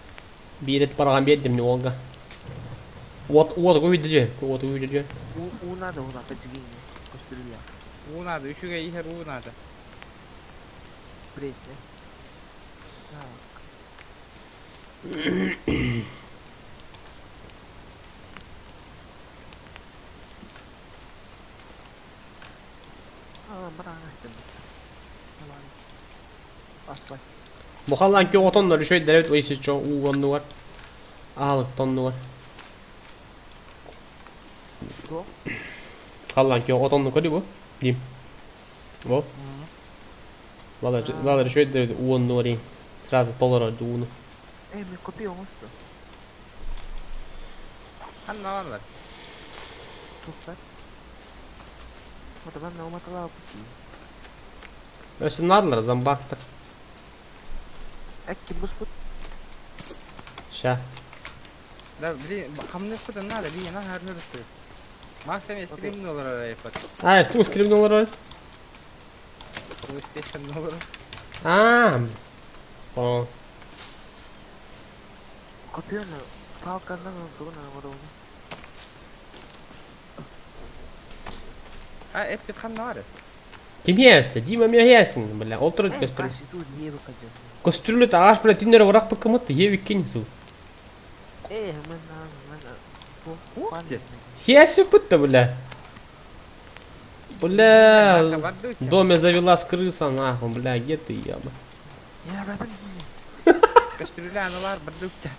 Bir et paragan bir ettim ne olga. Ot koydu diyor. Ot koydu diyor. Una da udah kecil kostruya. Unadı, üşüge iher unadı. Presne. Ha. Berangas tuh. Asla. Muhallan ki otonları şöyle devlet oysa çok uğunlu var. Ağlık tonlu var. Bu. Hallan ki otonlu kodu bu. Diyeyim. Bu. Vallahi şöyle devlet uğunlu var. Sразу dolar aldı uğunu. Me copió esto. Hanna varlar. Tuh. Mata ben ne mata la puti. Ösün narlar zambakta. Ekki bus put. Şa. Da biri hamle kutu nada bir yana her neresi. Maksim eskrim ne olur araya yapat. Ha, üstü skriptin olur var. Bu station ne olur. Aa. Tamam. Copió no. Falcandan turun ama doğru. Ha et bit hanna var. Kim yeste? Dima mi yestin? Bля, oturut Es göster. casi tu niye bakacağım. Kostürlü de ağaç bile dinlere bırak bakımı da ye vikin su. Hemen bu. Хеси путта, бля. Бля. Доме завелась крыса, нахуй, бля, где ты, яба? Ya ben Kastrüle anılar berdükçe.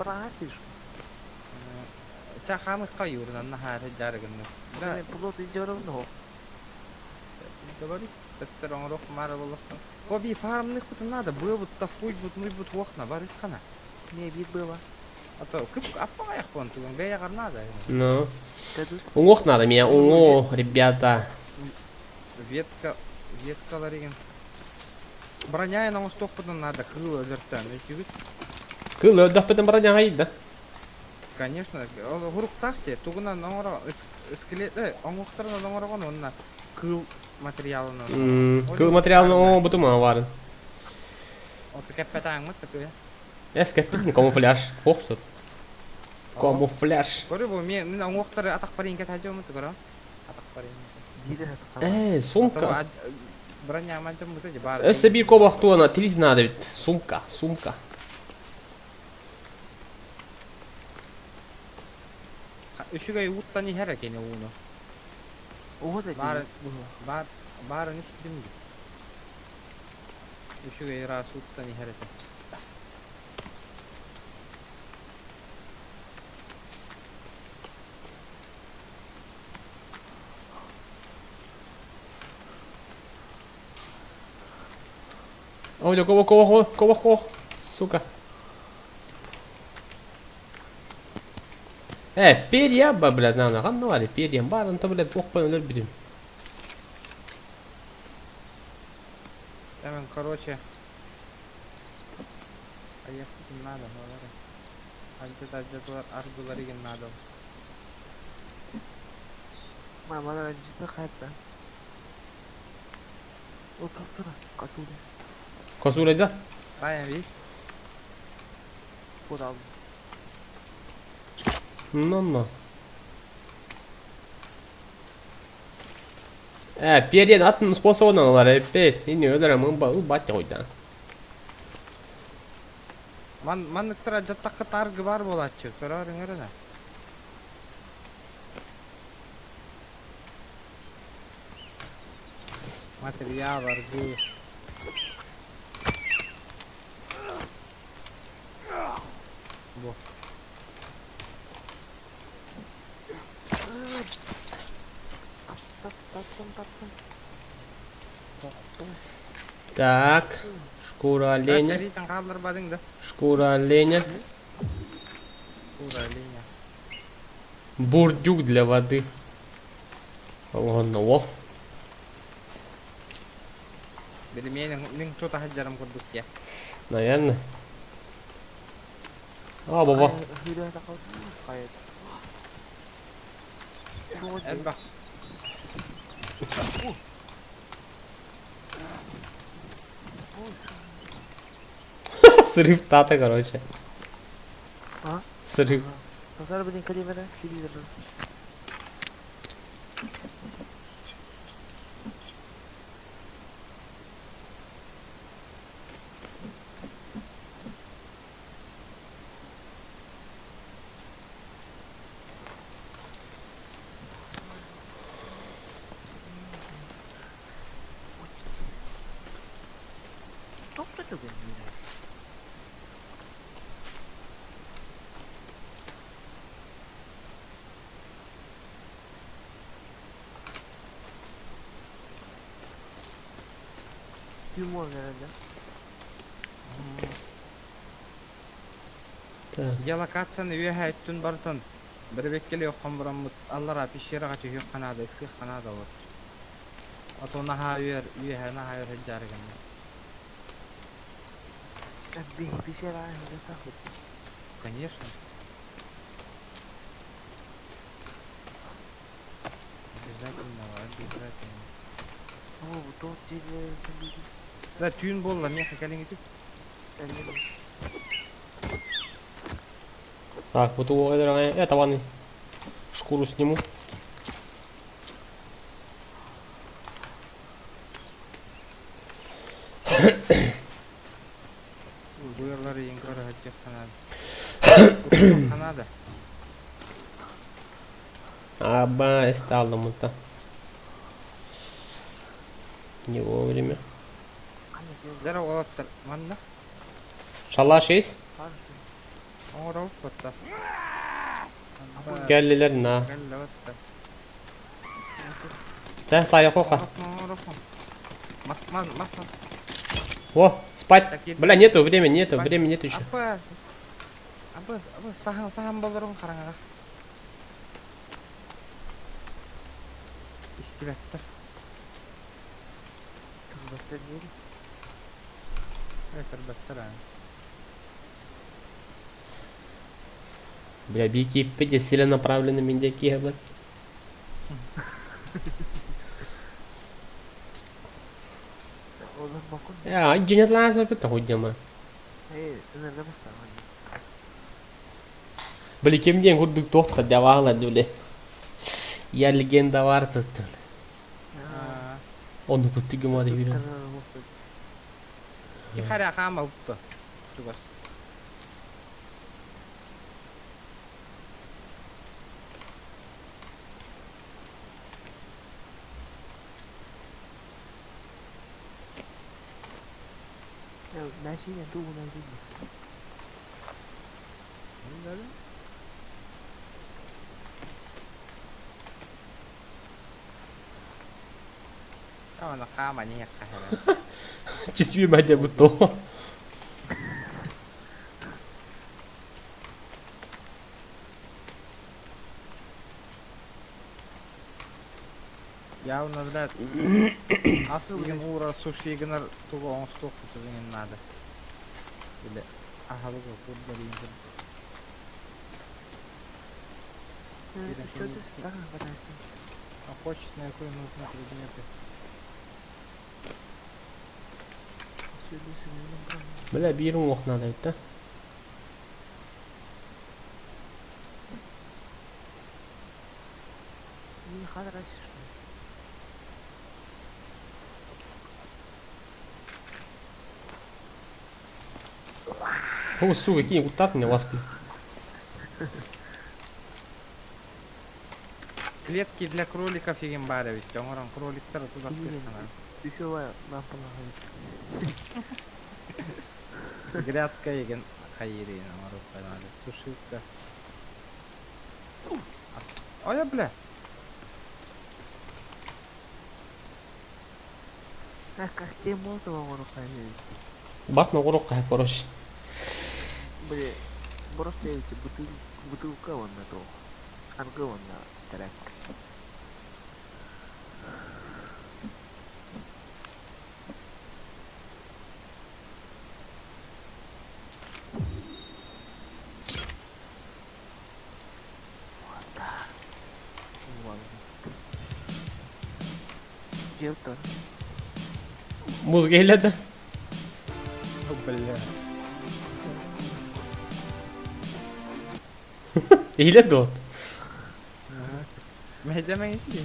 berhasil. Çakamı kayıyordan nahar jargını. Ben pulot diyorum no. Добавить, это он рох марвелов. Коби фармных kutu nada, bu da fuj but вохна, барыш kana. Ne bir было. А то кып апа я хонту, бея гарнада. Ну. Таду. Унгох надо меня, унго, ребята. Ветка лариген. Броня на усток надо, крыло вертан, ведь. Кыл, да потом броня гаит, да? Конечно, ол хуруктак те, тугунан оңоро скелети оңуктарынан оңорогон онна кыл материалынан. Kıl materialını o butu mu var? Ото кеппетаң мыт теке. Eskettin kamuflaj. Hoştur. Kamuflaj. Көрү бу мен оңуктары атак барин кет хажы мыт көрө. Атак барин. Дейді хатта. Sumka. Броня манчам мыт же бар. Öste bir kovak tuğuna tilit надо ведь. Sumka, sumka. Үшүгөй уттани хер экен уну. Оғы да Бар дейді. бар барын ишкидим. Үшүгөй рас уттани хер экен. Ой, ковах. Сука. Перья, блядь, надо. Ганна var ya, перьям бар, он-то, блядь, бокпан өлөр бирим. Эмен, короче. Аяқсыз надо, олар. Аждалар, ардылар еген надо. Мамалар ciddi kayıpta. Otur. Katıldı. Kosurayda. Райан, видишь? Kod aldım. No. Перья атын способынан алар, эппет. Ини өлөрөм, батя ойдан. Мандыктар жаттакка таргы бар болатчы. Көрөрүңөр да. Материал бар, гы. Бу. Tattım. Так, шкура оленя. Ритан калдыр бадыңды. Шкура оленя. Шкура оленя. Бурдюк для воды. Ладно, о. Били менин тута хаджарым курдук я. Наверное. Баба. Hülya da kaldı. Hayır. Элбак. Срыв тата, короче. А? Срыв. Nazar bir kalimere filizdir. Topla da benim. Humor herhalde. Геолокацияны үйе өттүн бартын. Бір беккеле оққан бұрамыд. Аллара пещера қачы үйе қанады, эксих қанады олар. Атона хайыр, үйе хайыр жарыгын. Bir şey var ya saklı. Конечно. Обязательно, обязательно. Ama bu dört cilveleri Да, түйін болла, меха кәлің етіп. Так, вот у этого ванны. Шкуру сниму. Бұйырлары ең көрі әтте қанады. Қанады. Аба, стало это. Не вовремя. Зара олаттыр. Манда? Шалаш есть? Оңыр ауып бұтта. Geldiler na. Кәлі өтті. Sen sağ коха. Мас. О, спать. Так, Бля, нету времени, нету еще. Апа, сахан болырым қараңаға. İstibettir. Kızbaşlar değil. Evet, elbettir ha. Бля, бики пети целенаправленно мендяки, блядь. Olur bakın. Ya, cennet lazım это худема. Hayır, sınırda bakalım. Бля, кем день гурдук тохта давала, блядь. Я легенда варта. Ha. Onu kutu gümadi yürü. Ki hara kama uptu. Tugas. Ya nasinya tuh benar juga. Kama na kama niya kahara. Чисви мадя буто. Явно, блядь. Asıl gün uğra sushi gınar tuğu on stok tutuzun nadı. Böyle ahalı bu kurda lindir. Что ты страшно подожди. А хочешь на какой нужны предметы? Söylüyorsun benim kan. Бля, bir yürüm ok надо это. Не хадрайся что ли? О, сука, кинь, вот так мне вас, бля. Клетки для кроликов и гембарович. Оңорон кроликтар туда Килин. тышкана. Düşüyor ben falan. Грядка еген хайри намару канады. Сушилка. Ой, бля. Как тебе можно его рухать? Басма урок кайф, короче. Блин, просто эти бутылка вон на то. Анга вон на трек. Джевтон. Muz geyledi. Бля. Eyledi o. Медямен иди.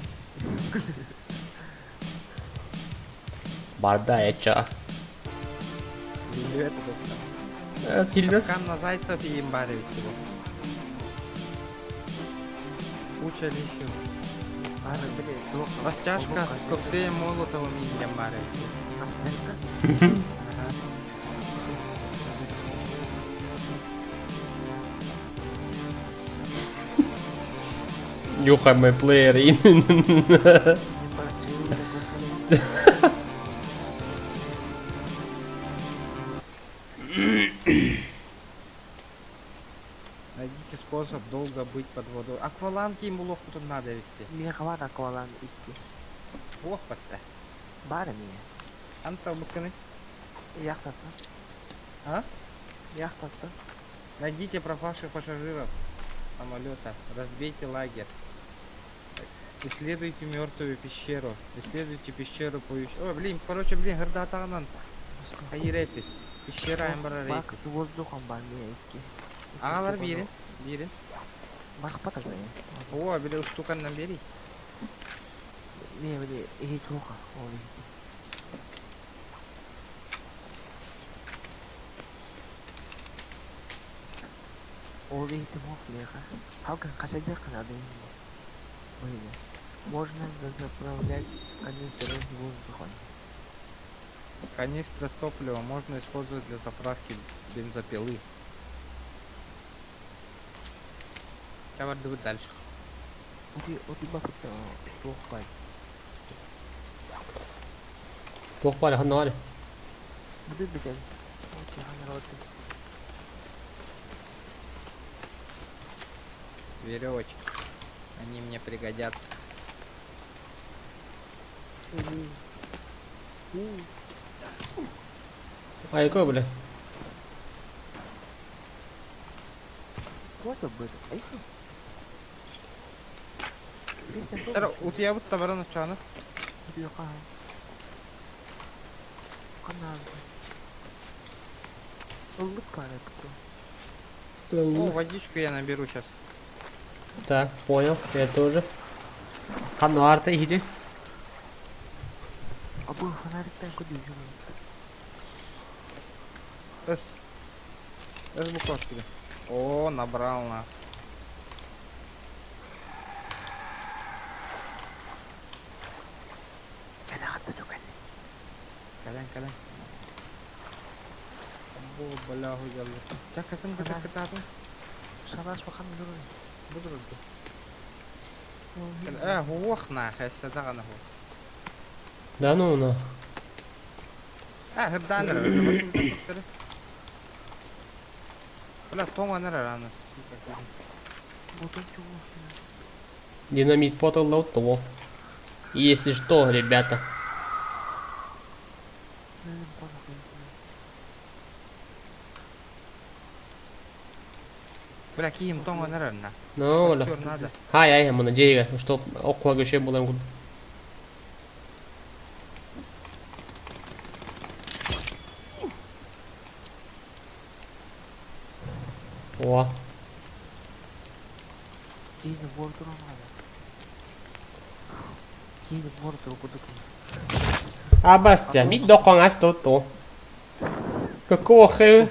Barda eça. Билет это. Silvers. Капкан на зайцев и гембарович его. Куча лисил. Ара, блин, плохо. Растяжка с коктейлем молотовым и гембарович. Растяжка? You have my player in. Не получилось. Найдите способ долго быть под водой. Акваланги ему лоху тут надо вести. Мне хватит аквалан идти. Ох, подта. Бара мне. Анта буканы. Яхта-то. А? Яхта-то. Найдите пропавших пассажиров самолета. Разбейте лагерь. Исследуйте мертвую пещеру. Исследуйте пещеру поющую. Ой, блин, короче, блин, горда атағанан. Хайрепит. Пещера эмбара Бак рейпит. с воздухом бар мне идти. Ағалар берін. Берін. Бак потом. О, біре ұштуканнан бери. Мне блин, и плохо. Ой. Олы ты мог леха. Халкан касайдер надо ему. Блин. Можно заправлять канистры с воздухом. Канистра с топливом можно использовать для заправки бензопилы. Давай давай дальше. У тебя кто плохо. Pohpare han har. Буду беден. Окей, народ. Веревочки. Они мне пригодятся. Ay ko bile. Вот об этом. Ай, песня Тара тоже утия бутта баран учаны. бьёха. Канал. Улыбка кто. О, водичку я наберу сейчас. Так, понял, я тоже. Хануарта иди. А был фонарик-то куда идём? С Буковски. О, набрал на. Кәлі хатта жоқ әлі. Кален. Бу балаху geldi. Çakatın çakatın. Шабаш бақан жүрген. Budurdu. هو خنا خاصة دغنا هو. Да ну на. هردان را. ولا توما نرى رانس. Ботон чугун шына. Динамит потол лаутово. Если что, ребята. Нөлін қона қойын. ولا كيم توما نرى لنا. Ну, валя. Надо. Хай, ай, ему надеюсь, что около ще було. О, Кейді бор тұрған ғада. Кейді бор тұру күдік. а бастя, мид докон астото. Какого хэ?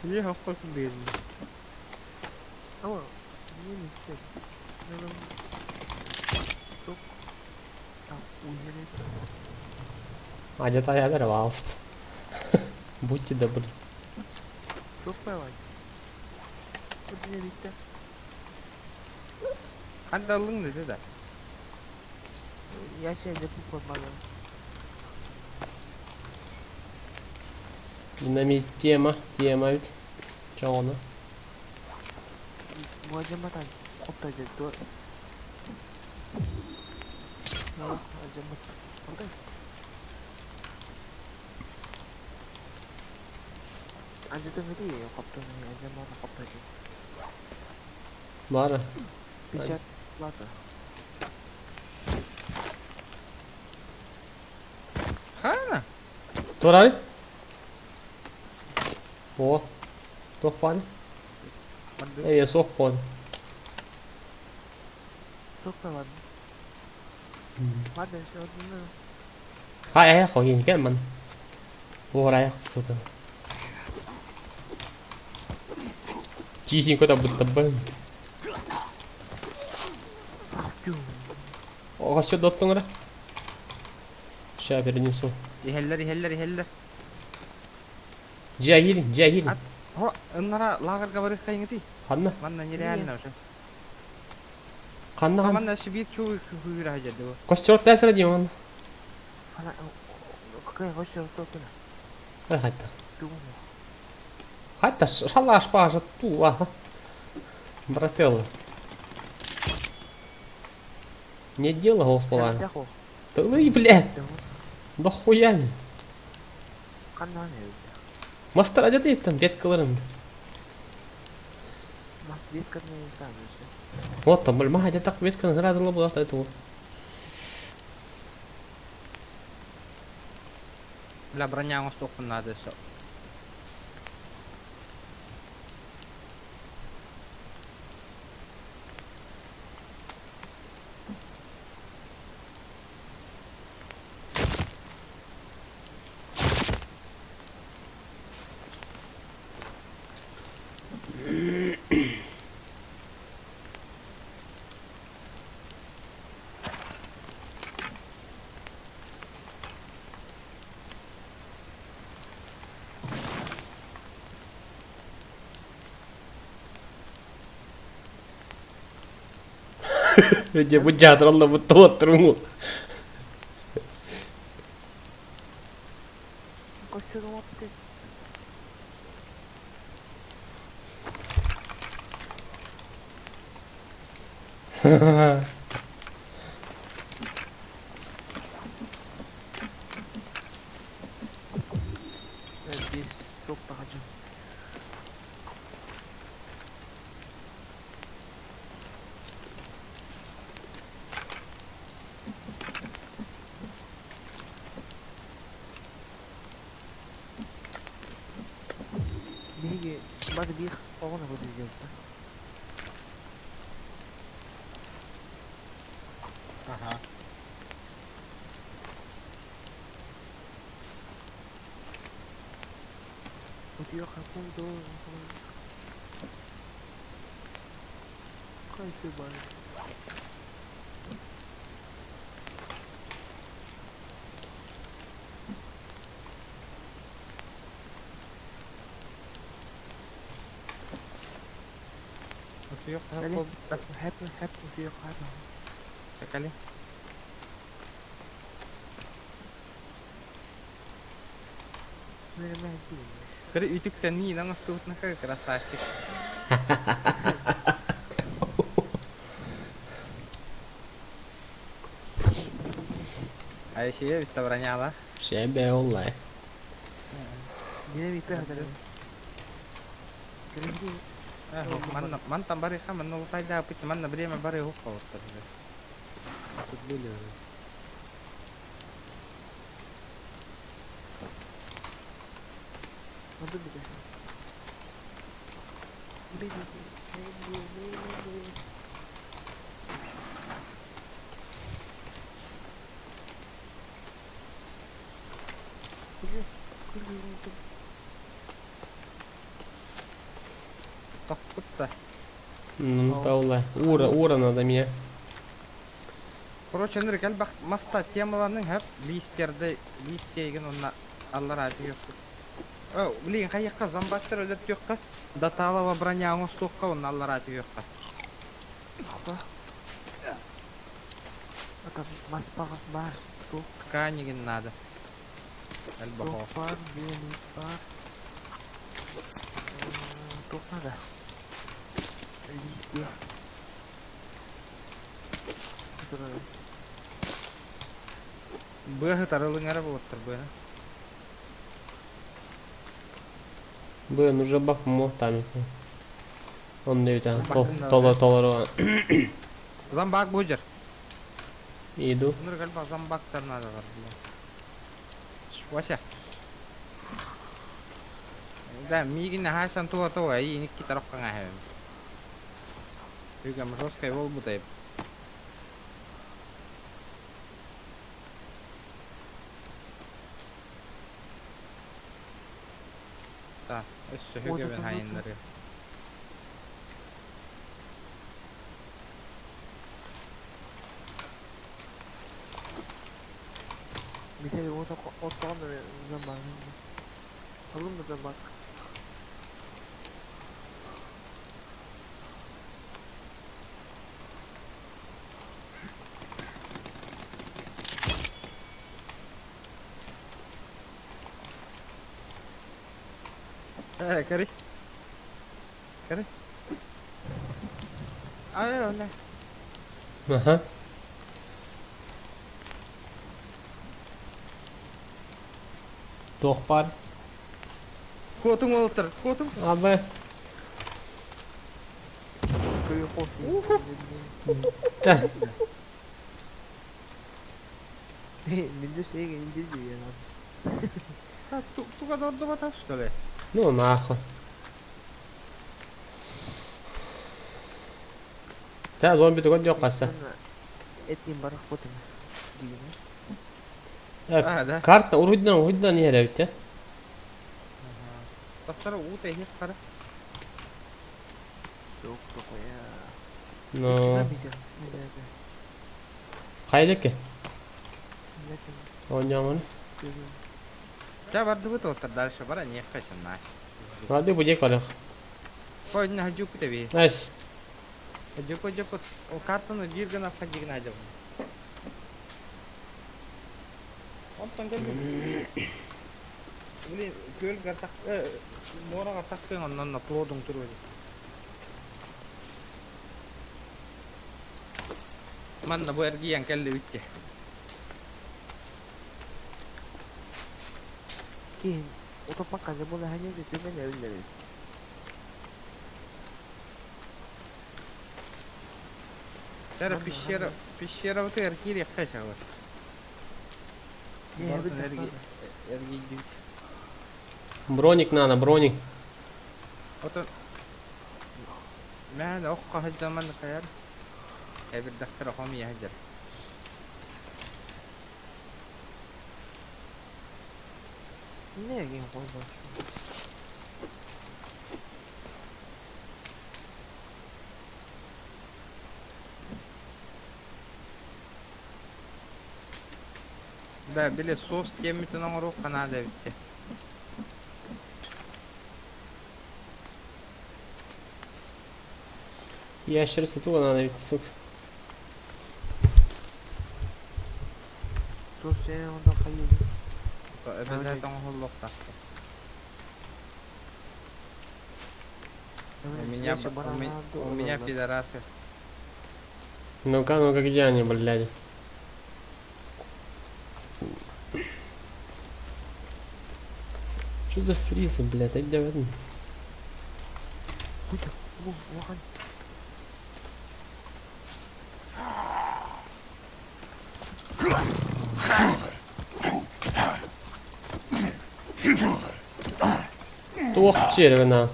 İyi hafta değil. Ama нені істеп. Нөлін. Жоқ. Так, уйерет. А где-то я дорвался. Будьте добры. Жоқ байлай. Куды не бітті? Hadi alın dedi de. Яшайды бұл қоймады. Динамит тема ведь. Чё она? Бұл ажаматан қоптайды. Ажамат. Қандай? Ажыдан ғыды қоптаны ажаматы қоптайды. Бара. Печат плата. Хана. Турай? О, тохпан. Я сохпан. Жоқ байлады. Ладно, еще одну. Хай, ай, khỏi nhìn cái mình. Vô đây, сука. Чистенько там будто бы. Ахтю. О, что доттың ра? Сейчас перенесу. İheller. Джагирин. At. Ho, onlara lagerga barık kayın eti. Ханна, Manna nere halina şu. ханна. Manna şu bir çoğu huyur hajadı o. Костер тесер дион. Ана, какая вообще утопина? Хатта. Думаю. Хатта, шалаш пажа ту, ага. Брателло. Не дело, господа. Тяхо. Да ну блядь, да хуя. Канан evde. Мастер, а где ты там веткаларын? Mas ветканы не знаю işte. Вот там, блин, мага, так ветка сразу лобла от этого. La bronjamos toppen na det så. Dia bujat Allah betul terungu. Koşuyorum optik. Evet biz çok bakacağım. bir oğuna koyacağım. Aha. Ötüyor kapıldı. Kayısı var. Ötüyor Öyle. kol. Hep ötüyor kapıldı. Çekali. Böyle ben değilim. Kırı ütükten niye lan ıstığıtına kadar krasavчик. Ay şeye bitti bırañala. Şey be vallahi. Yine bir ipe kadar. Kırıcı. Man tambari ka man no fayda pit man na bari bari ho ko ta. Tutluyor. Hadi bir de. Tak putta. Ну, да, vallahi. Uğra надо мне. Короче, нэр гал бак маста темаларның hep листейген онна аллар аты yok. О, билин кайыкка замбаттар өлөп жокка. Даталава броняңыз токка онна аллар аты жокка. Apa? Ada mas pakas bar. Tuh, Тканигин надо. Гал tuh бахо. bar, ini bar. Tuh ada. List dia. Itu ada. Бэхэ тарылың ара болоттур бэхэ. Блин, уже баф мохтами. Он да там Бафында толо Замбак бужер. иду. Нэр гал бак замбактар надо бар. Вася. Да, мигин хасан туа туа и никки таракка гаhe. Югам роскай болбутай. Да, өссө хөгөбөн хайындары. Bir de ortadan da zaman. Alın da bak. Kari. Kari. Ay öyle. Aha. Tohpar. Kotun oltur, kotun. Abes. Köyü koşuyor. Minde şey gelince diyor ya. Ha, tu kadar da batas şöyle. Ну нахуй. Sen zombi de yok kasa. Et yiyeyim barak botum. Diyeyim. Ha da. Kartta urudan yere bitti. Tasara u tehir kara. Soğuk soğuk ya. No. Çıkamayacağım. Ne be. Kaydı ki. Ne be. Oynayalım onu. Görüyorum. Ya vardı bu da dальше bara не kaçın naş. Hadi bu cek var. Koy ne hacı ku tebi. Nice. Hacı ku o kartını bir gün afka jigna hacı. Ondan da Uli köl gartak mora gartak pe ondan na plodung turu. Man na bu ergi yang kelle ütte. Ki otopark bunu hani götürmen evleri. Tara pişera bu ergi yaklaşa var. Ne bir Ergi ergi Броник надо, броник. Ото ما هذا أخو هجر من خير هيبر دكتور قومي هجر Ne game koyma. ده بلي صوص كم تنمرو قناة ده بيتي Ящерица тула надо ведь, сука. Sosyal onda hayır. أبدا تنهو اللقطة у меня пидорасы Ну-ка, где они, блядь? Что за фризы, блядь? Иди в один. Hocam bu Volkan. Тух червена.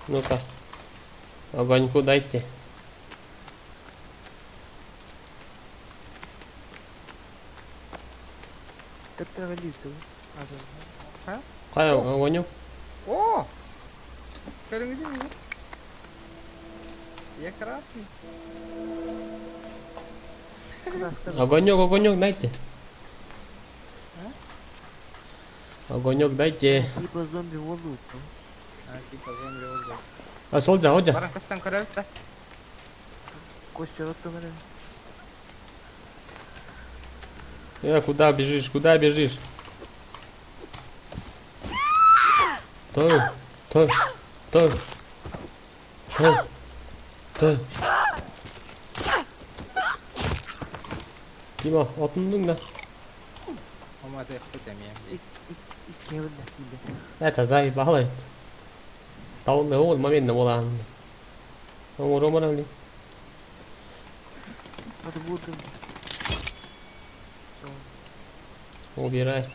Ну-ка. Огоньку дайте. Ты траволист, да? Кай огонек? о көріңіз не я красный Краска. Огонек дайте. Огонек дайте. Типа зомби волут. типа зомби oldu А солдя. баран кастан көрәбіз да Костя вот говорит. Куда бежишь? Куда бежишь? Стой. Дима, отындың да. Olmadı eklemeyeyim. İki evinde gibi. Это заебало. Тауны ол моментно болған. Роман ли? Hadi vurdum. Убирай.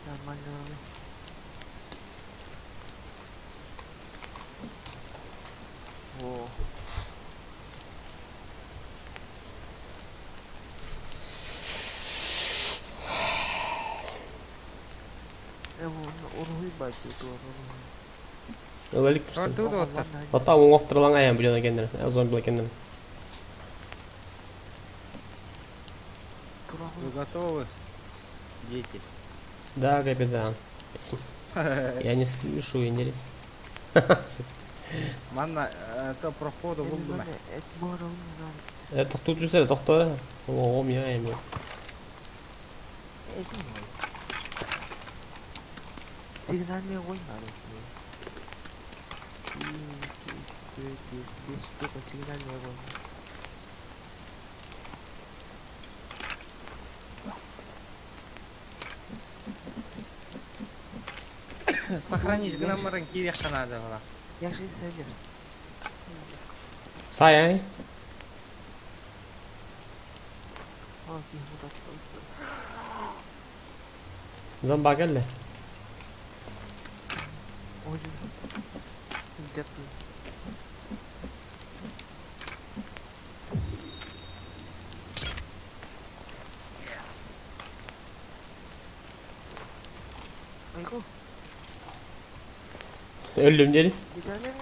Нормально. О. Onu bak Өлік Gördü тұрсын. de otur. Ата оң оқтырылан аян білген екендер. Зомби екендер. Вы готовы, дети? Да, капитан. Я не слышу, интересно. Манна, это проходу buldu mu? Тоқту жүрсene, тоқтау. Оғым я ем. Сигнальный огонь надо. 1, 2, 3, 4, 5 только сигнальный огонь. Сохранить граммарын керек қана да бала. Я 60 лет. Сай, ай. А, тихо, так. Зомба келді. Очень. Дякую. Айго, Өлдім деді. bir tane mi?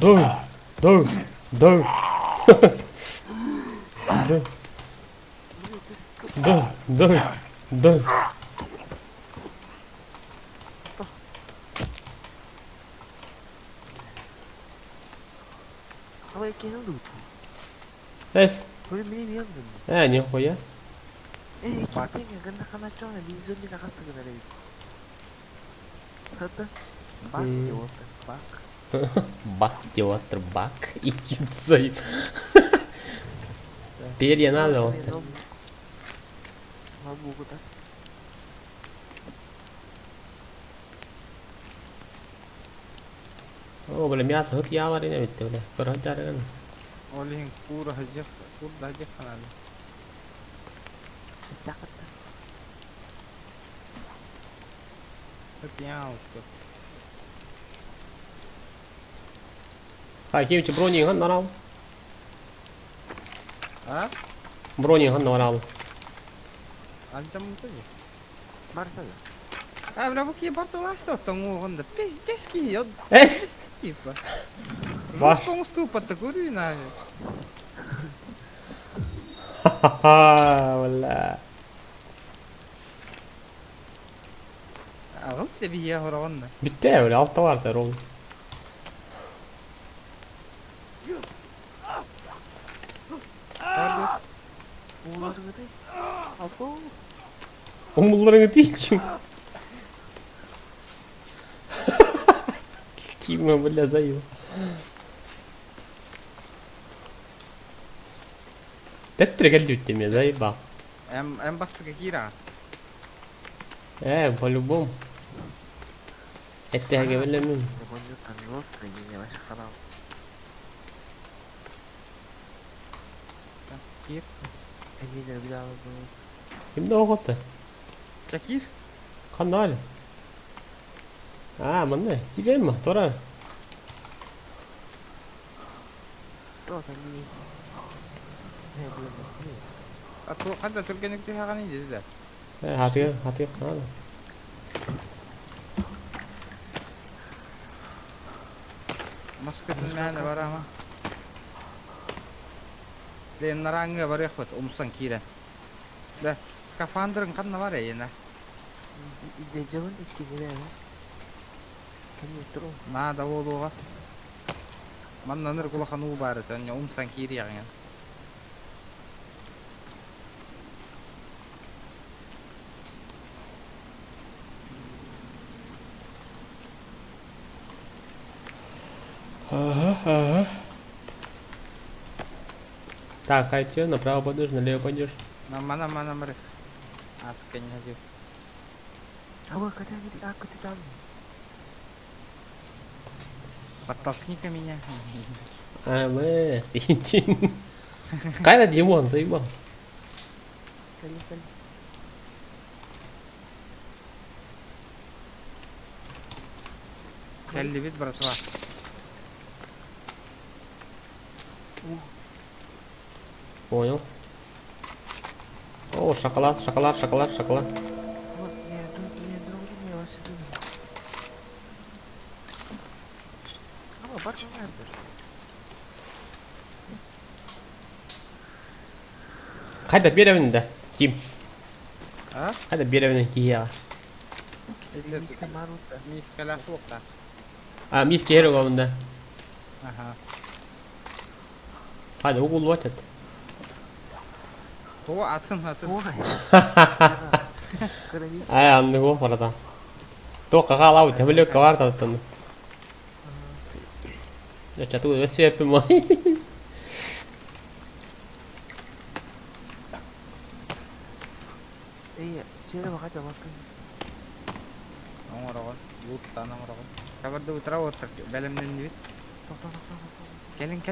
Dur. Dur. Dur. Dur. Dur. Dur. Dur. Havaya kendin de uçtu. Эс. Böyle benim yanımda. Нихуя. Ekipten yakında kanatçı ona biz zombi nakastı kadar evi. Hatta bak Hmm. diyor bak. Бак деп отыр, бак. Иди сайын. Перья надо вот. Могу, да? О, бля, мясо хыт ялар ине бит, бля. Көр жарыгын. Олин кура хажих, курда хажих канады. Так, так. Hıt ya oldu. 아, 김치 브로닝 한 나라고. Ha? 브로닝 한 나라고. Ancam mı tabii? Marta ya. Ha, bra bu ki bartolasta tomu onda. Peski ya. 에스. Tipa. Var. Rus stupa ta guru na. 하하하, 몰라. Ağıl da bir ya hora onda. Bitti ya, öyle altta vardı oğlum. Gördük. Uğurları gıdı. Abo. Omullarını değil. Тима, бля, заеб. Тетре галют ты меня заебал. En bastı kira. По-любому. Это я говорю, Я понял, там жестко, не вообще харам. Kir. Они не видал, но... Kim de okuttu. Çakir. Kanal. Manne. Gidelim mi? Tora. Что, они... Не, блин, Atu hatta Türkiye'nin bir hakkını dediler. Hadi kanal. Maskatın mene var ama. Den naranga var yakut umsan kira. Da skafandrın kanna var ya yine. 이제 저건 있긴 그래. Can you throw? Ma da oluğa. Man nanır kulakan u bari tanya umsan kiri yani. Так, а что, направо пойдешь, налево пойдешь? Na mana mari. Askanya aja. Apa kata aku tidak tahu. Подтолкни-ка меня. Иди. Какая Димон, заебал. Kali. Kelli bit bratva. Понял. О, шоколад. Вот, не, другу не вообще. Ama bakmazlar. Haydi bir evinde. Kim? Ha? Haydi bir evinde ki ya. Miska maruta. Miskala fuqta. Miski hero evinde. Aha. Haydi okul vatet. Huwa atın. Ой. Граница. Anlık o parada. Только лау, тебе легко карта там. Я чату все пимо. Iya, sini bakal bakın. Amaragon. Lutta amaragon. Kabarda utra otur. Belemden bit. Tok. Gelin.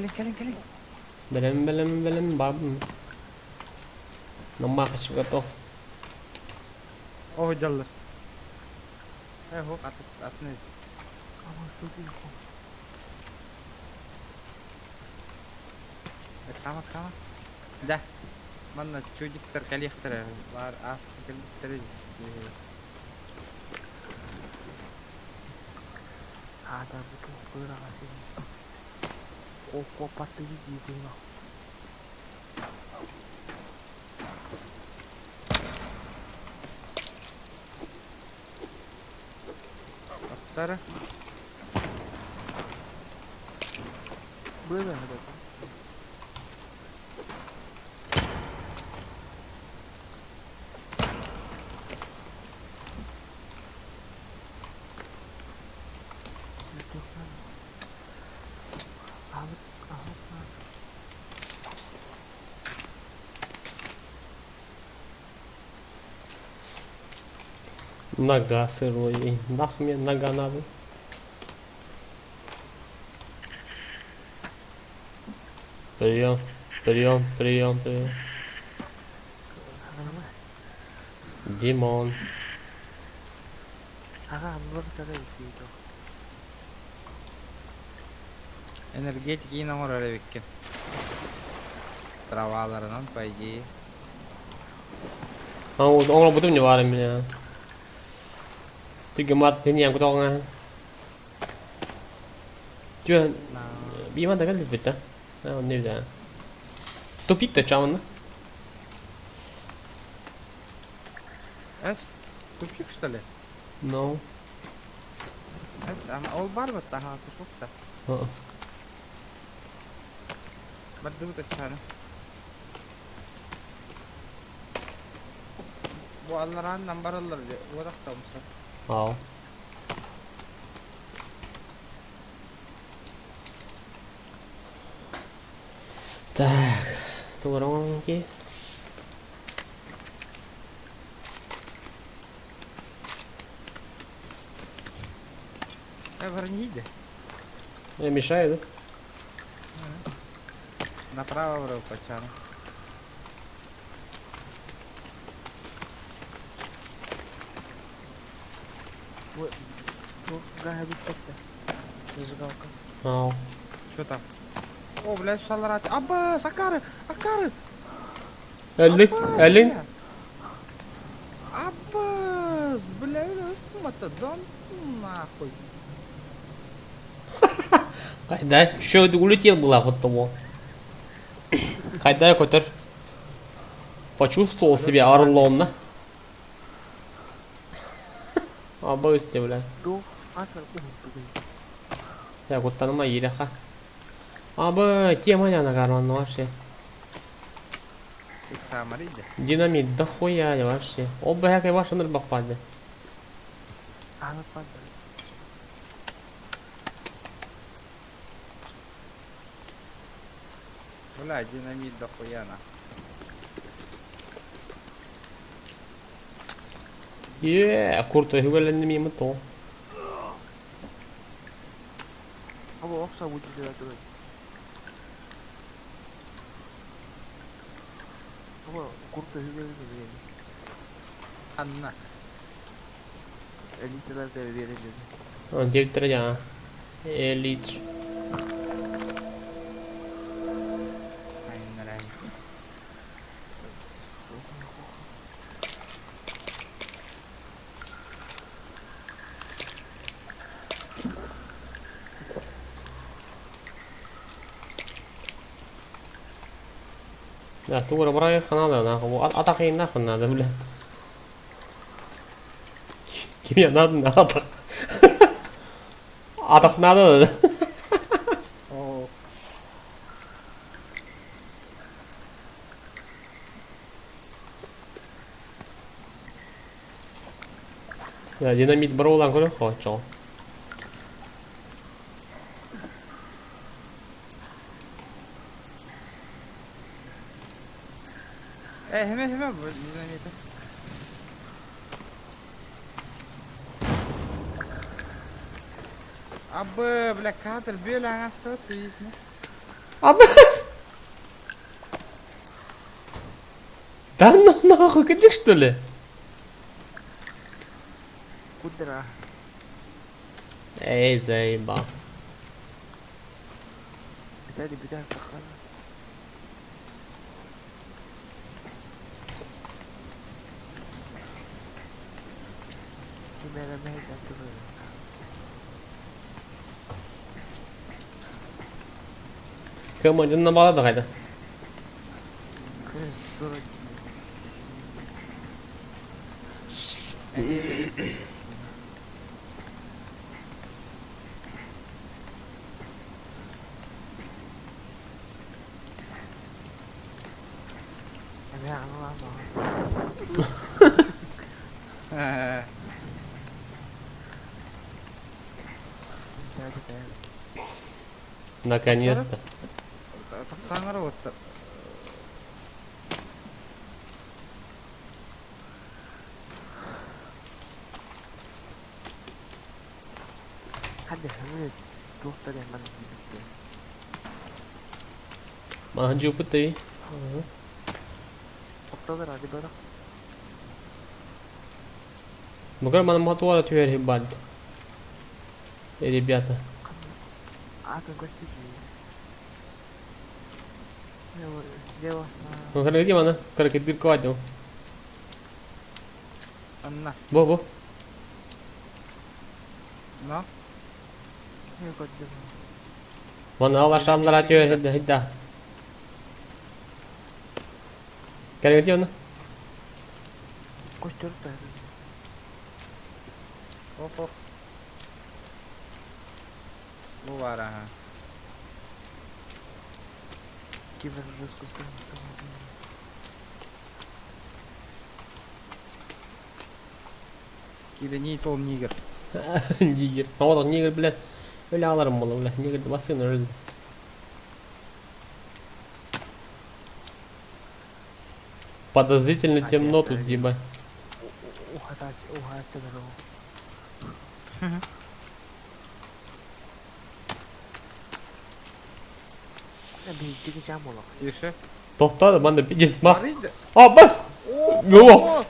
Belem babım. Nomah kasih kata. Oh jallar. Hok atını. Ama şu değil. Kama. Da. Manna çocuklar kalihtir var as kalihtir. Ada betul kurang asing. Kok pasti gitu loh. Atlar. Böyle ada. Нога сырой. Нах мне нога надо. Прием, прием, прием, прием. Hanımı. Димон. Hanımı kadar istiyordu. Энергетик иң оңор эле беккен. Траваларынан по идее. А вот он потом не варит меня. Ты гемат ты не готов nghe. Chưa bị mất cái vịt á. Nó nêu ra. Tôi biết từ trong nó. Эс, тупик что ли? No. Эс, ама ол барбы тахасы шук та. Ờ. Барды бут ачаны. Bu алларан намбарлар же, одактамсы. Ờ. Так, туронки. Верниде. Я мешаю, да? Направо вроде пачаны. Bu gayet bitti. Zıgalka. Ờ. Что там? О, блядь, шалрат. Абба, сакары, акары. Эллик, эллик. Аббас, блядь, üstüme дон нахуй. Когда? Что ты улетел была вот того? Когда я котер почувствовал себя орлом, да? Обысти, бля. Ду. Атар бugün. Я вот там мои ха. Абы, тема не нагарвана вообще. Их самариде. Динамит дохуя вообще. Оба якой ваша ноль бахпады. Anlatmadı. Бля, динамит дохуя на. Kurtu hüvellendim yemin to. Ama oksa vücudu duruyor. Ama kurtu hüveli mi? Анна. Eliteler de verildi. Директор ya. Элит. Aynen. Да, тура проехал надо, нахуй. Атакай нахуй надо, бля. Кем надо, атак. Атак надо. О, Ya dinamit berulang kau kocok. hemen bu dinamiti. Абы, бля, кадр бели аңа стоит, видно. Абас! Да ну нахуй, кадик что ли? Kudra. Эй, заебал. Bir daha bakalım. Kimelemeye getiriyorum. Kım ucundan bağladık haydi. Kız durun. Eve anlamaz. Hadi be. Наконец-то. Таңыр отыр. Hadi hemen tuhta deh man gitu. Maju putih. Oktober hadi bırak. Мукар мана мотора тюер ебать. Ребята. Atın koştu. Слева. Ну, когда где мана? Когда дырка вадил. Anna. Бо. No. Ne koydum. Мана Allah şamlara tüyer hidda. Когда где мана? Koştur da. Hop. Bu var ha. Kiber жестко стоит. Килени том нигер. Нигер. А вот он нигер, блядь. Öyle alırım bunu bile. Nigger basın öyle. Подозрительно темно тут, ебать. Ухатать дорогу. Bir çıkacağım oğlum. Тише. Toxtadı, bana da bir git bak. Барыйды. Abi!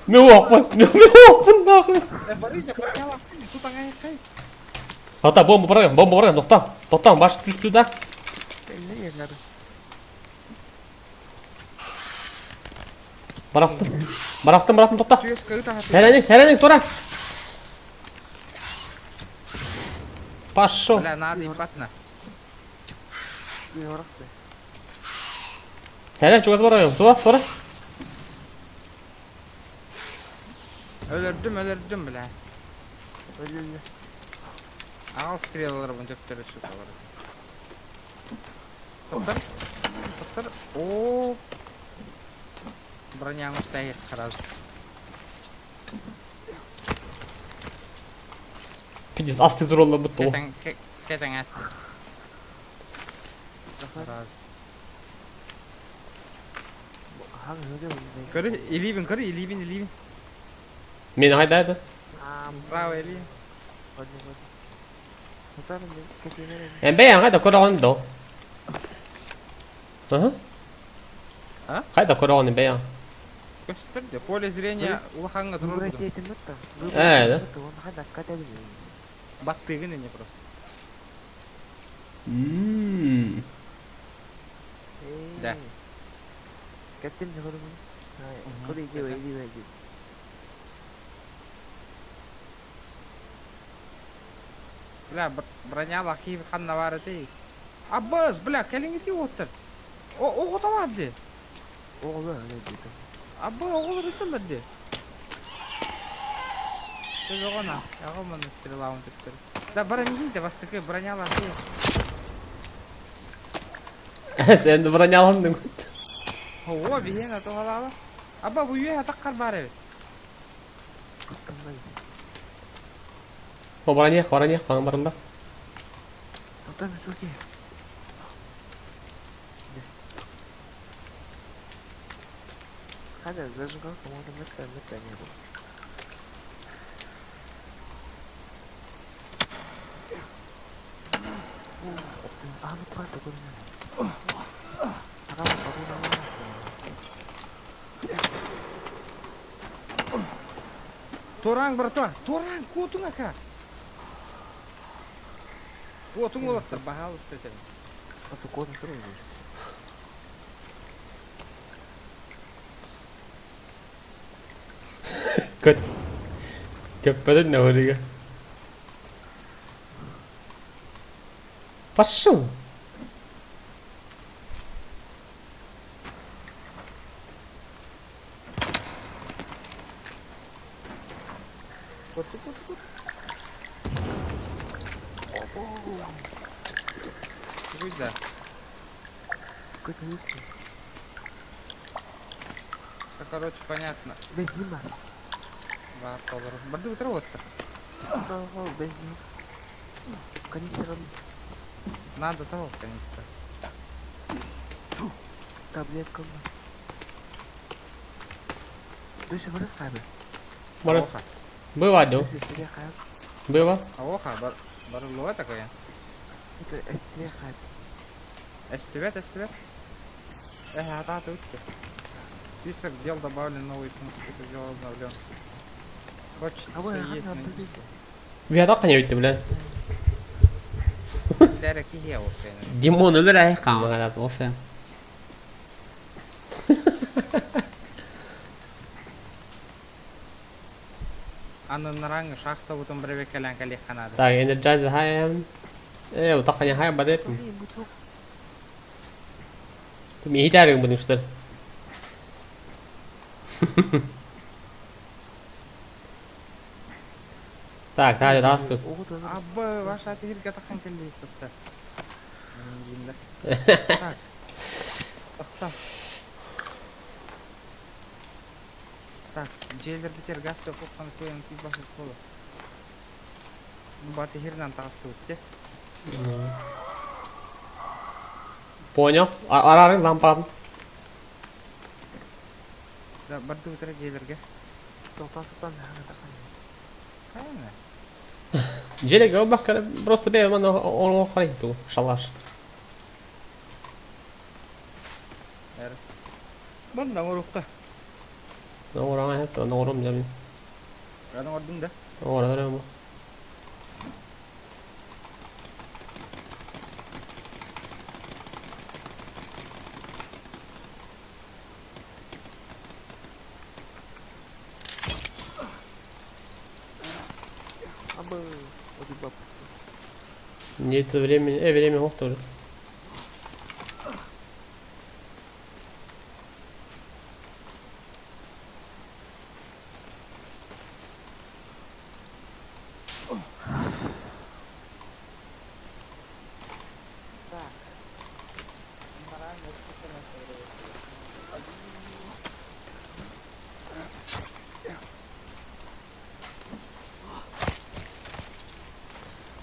Мевок, нахуй. Барыйды, пропела. Тут аңай кай. Hatta bomba bırakın, Toxtam, baş düz suda. Ne yerler? Bıraktım, Toxta. Түйес кайта хаты. Herenin, Tora. Пошел. Бля, надо ебатна. Bir yorak be. Heren çok az varıyorum. Tora. Ölürdüm bля. Öyle. Ağal sтрелалар bunu töktörü sütalar. Тоқтар. О. Броняңыз стоит сразу. Pidis astı drolla bu to. Кетең асты. Сразу. Hangi öyle mi? Көрі, Иливин. Meni haydi. Право, Иливин. Hadi. Tutarım ben. Kesinlikle. En beyan haydi koravan do. Aha. Ha? Haydi koravan beyan. Gösterdi. Поле зрения улаханга Buraya тұрды. yetim yok da. Evet. Onu hadi hakikaten bilmiyorum. Баттыгын не просто. Да. Кетtim ne kadar bunu? Hayır. Kuru gidiyor, gidiyor. Бля, броня лахи ханна бар еді. Аббас, бля, кәліңізде отыр. Оғы да бар де. Oğlu öyle dedi. Абба, оғы рүтін бір де. Сөз оғана, яғылманы стрелауын түптір. Да, бронейді, бастықы броня лахи. Sen de bırakın. О, бейен аты олалы. Абба, бұл үйе атаққар бар еді. Sıkılmayın. O bana kanın barında. Tutar mı soki? Hadi gözün kalk ama orada metre ne bu? Abi parta görünüyor. Adam bakıyor. Торан, братан, торан, котың ака. Котың олаттыр, бағалы істетер. Abi kodun duruyor. Köpeden ne oluyor? Пошел. Kotu. Güzel. Kotu yüksek. Короче, понятно. Benzin var. Бар толыр. Бірді өтір оттыр. Benzin. Канистром Надо того, конечно. таблеткам var. Дыши бırak abi. Bana Ауха. было, Üstüne kayak. было. Ауха, бар. Барылуга такая. Это эстрехат. Эстивет. Ататы утки. Список дел добавлен, новый пункт. Список дел обновлен. Хочешь, А вы что есть охотно на будете? Виятак не өйтті, бля. Дәрі кие осы. Димон өлір әй қамыға да осы. Анын шахта бутын бір бекелен кәлек қанады. Так, энерджайзер хайм. Утаққа не хайм бады етім. Блин, бутылка. Мен хитәрігім бұдың үштір. Так, тағы да астық. Оғыт оны. Абы, ваша тегірге таққан кәлек тұқты. Так. Тоқта. Так, жейлер бітер гасты қоққан көйін күй басып қолы. Бұл баты хернан тағысты өтте. Понял. Арарың лампадын. Барды өтірі жейлерге. Тоқтатыптан таққан. Қайына? Желеге баққары просто бе оны оңға қарайды бұл шалаш. Әрі. Бұнда ұрыққа. Оңыраңа әтті, оны оңырым жамын. Қадың ордың да. Оңырадар өңі. Абы, оди баб. Не это время ох тоже.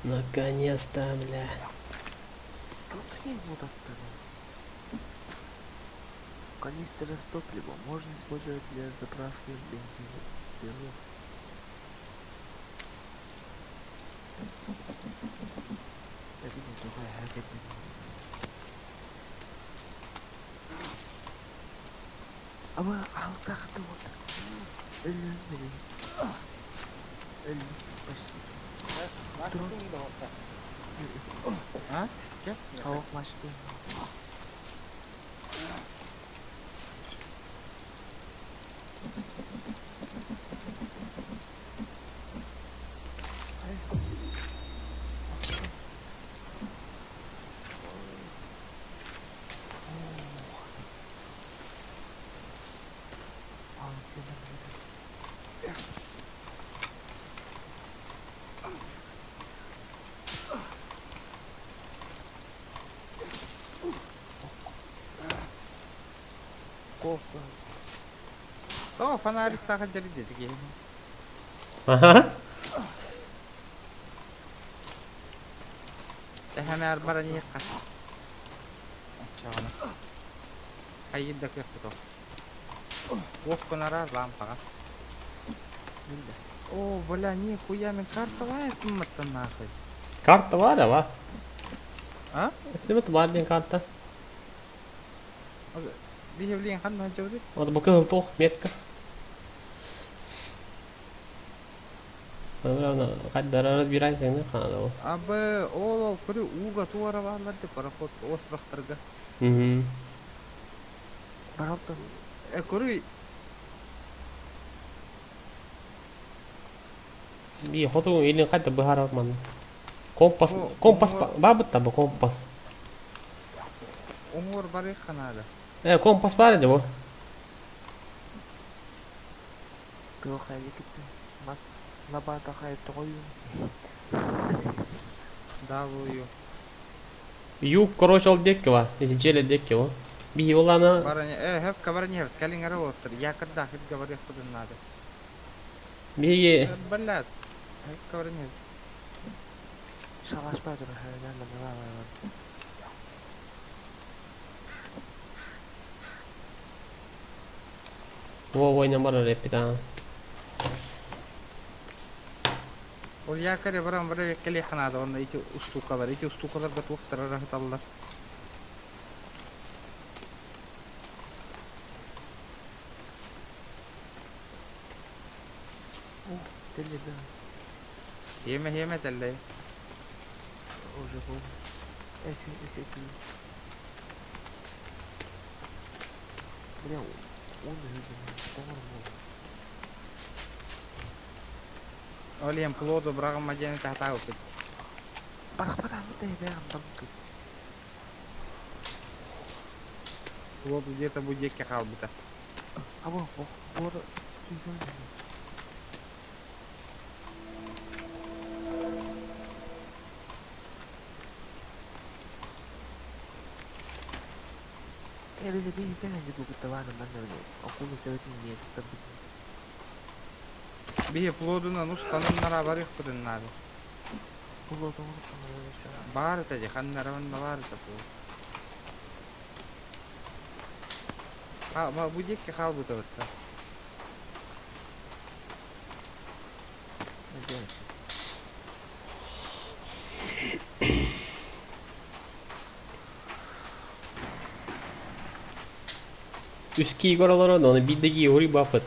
Наконец-то, бля. Тут хрень вот оттуда. Канистры с топливом можно использовать для заправки бензина. Беру. Я видел другая хакетная. А вы алтахты вот. Ölüm. Почти. А? Кеп? Tavuk maçlı. Кофта. О, фонарик тағы дәрі деді. Ага. Әхәмә арбара не қас. Чағына. Қайында көпті тоқ. Оққын ара лампаға. О, бля, нихуя мен карта лайкым мыттан нахуй. Карта var ya va. А? Det måste vara din karta. Бейевлен қандай жауды? Вот bu kızıl метка. Наверное, қайдар разбирайсың да қанады ол. Абы, ол көрі уға туара барлар деп пароход осырақтарға. Баралтан. Көрі Би хоту или қайда бұхар ман. Компас бар бұтта бұл компас. оңғыр бар қанады. Компас бар еді бұл. Кыл хайли кетті. Мас лабата хайты қойын. W. Юг, короче, ол декке бар. Эти желе декке ол. Би ол ана... Баране, хеп кабарне, кәлің әрі отыр. Якырда хеп кабарне құдын нады. Би... Блядь, хеп кабарне. Шалашпай тұр. Хәлі бар. Во, ойна бар репета. Ол якорь баран бары веккеле ханада, онда ити устукалар. Ити устукаларга туктара рахаталлар. О, теле, да. Хеме теллей. Уже понял. Эсэ. Бля, он видно. Тамар мол. Ол ем плоду брагам мадяны тахтау пит. Барах потому ты бегам там. Плоду где-то будет кахал бита. А вот, бора. Телефон. Я без обиды kan aja gue ketawa mana udah. Aku lu cewek ini tapi Бие плодунан устанын нара барых пытын надо. pulau tuh sama Indonesia. Бар это же ханнараван бар это плод. Будет кахал бита вот. Надеюсь. Üski oralara da onu biddeki ori bapıt.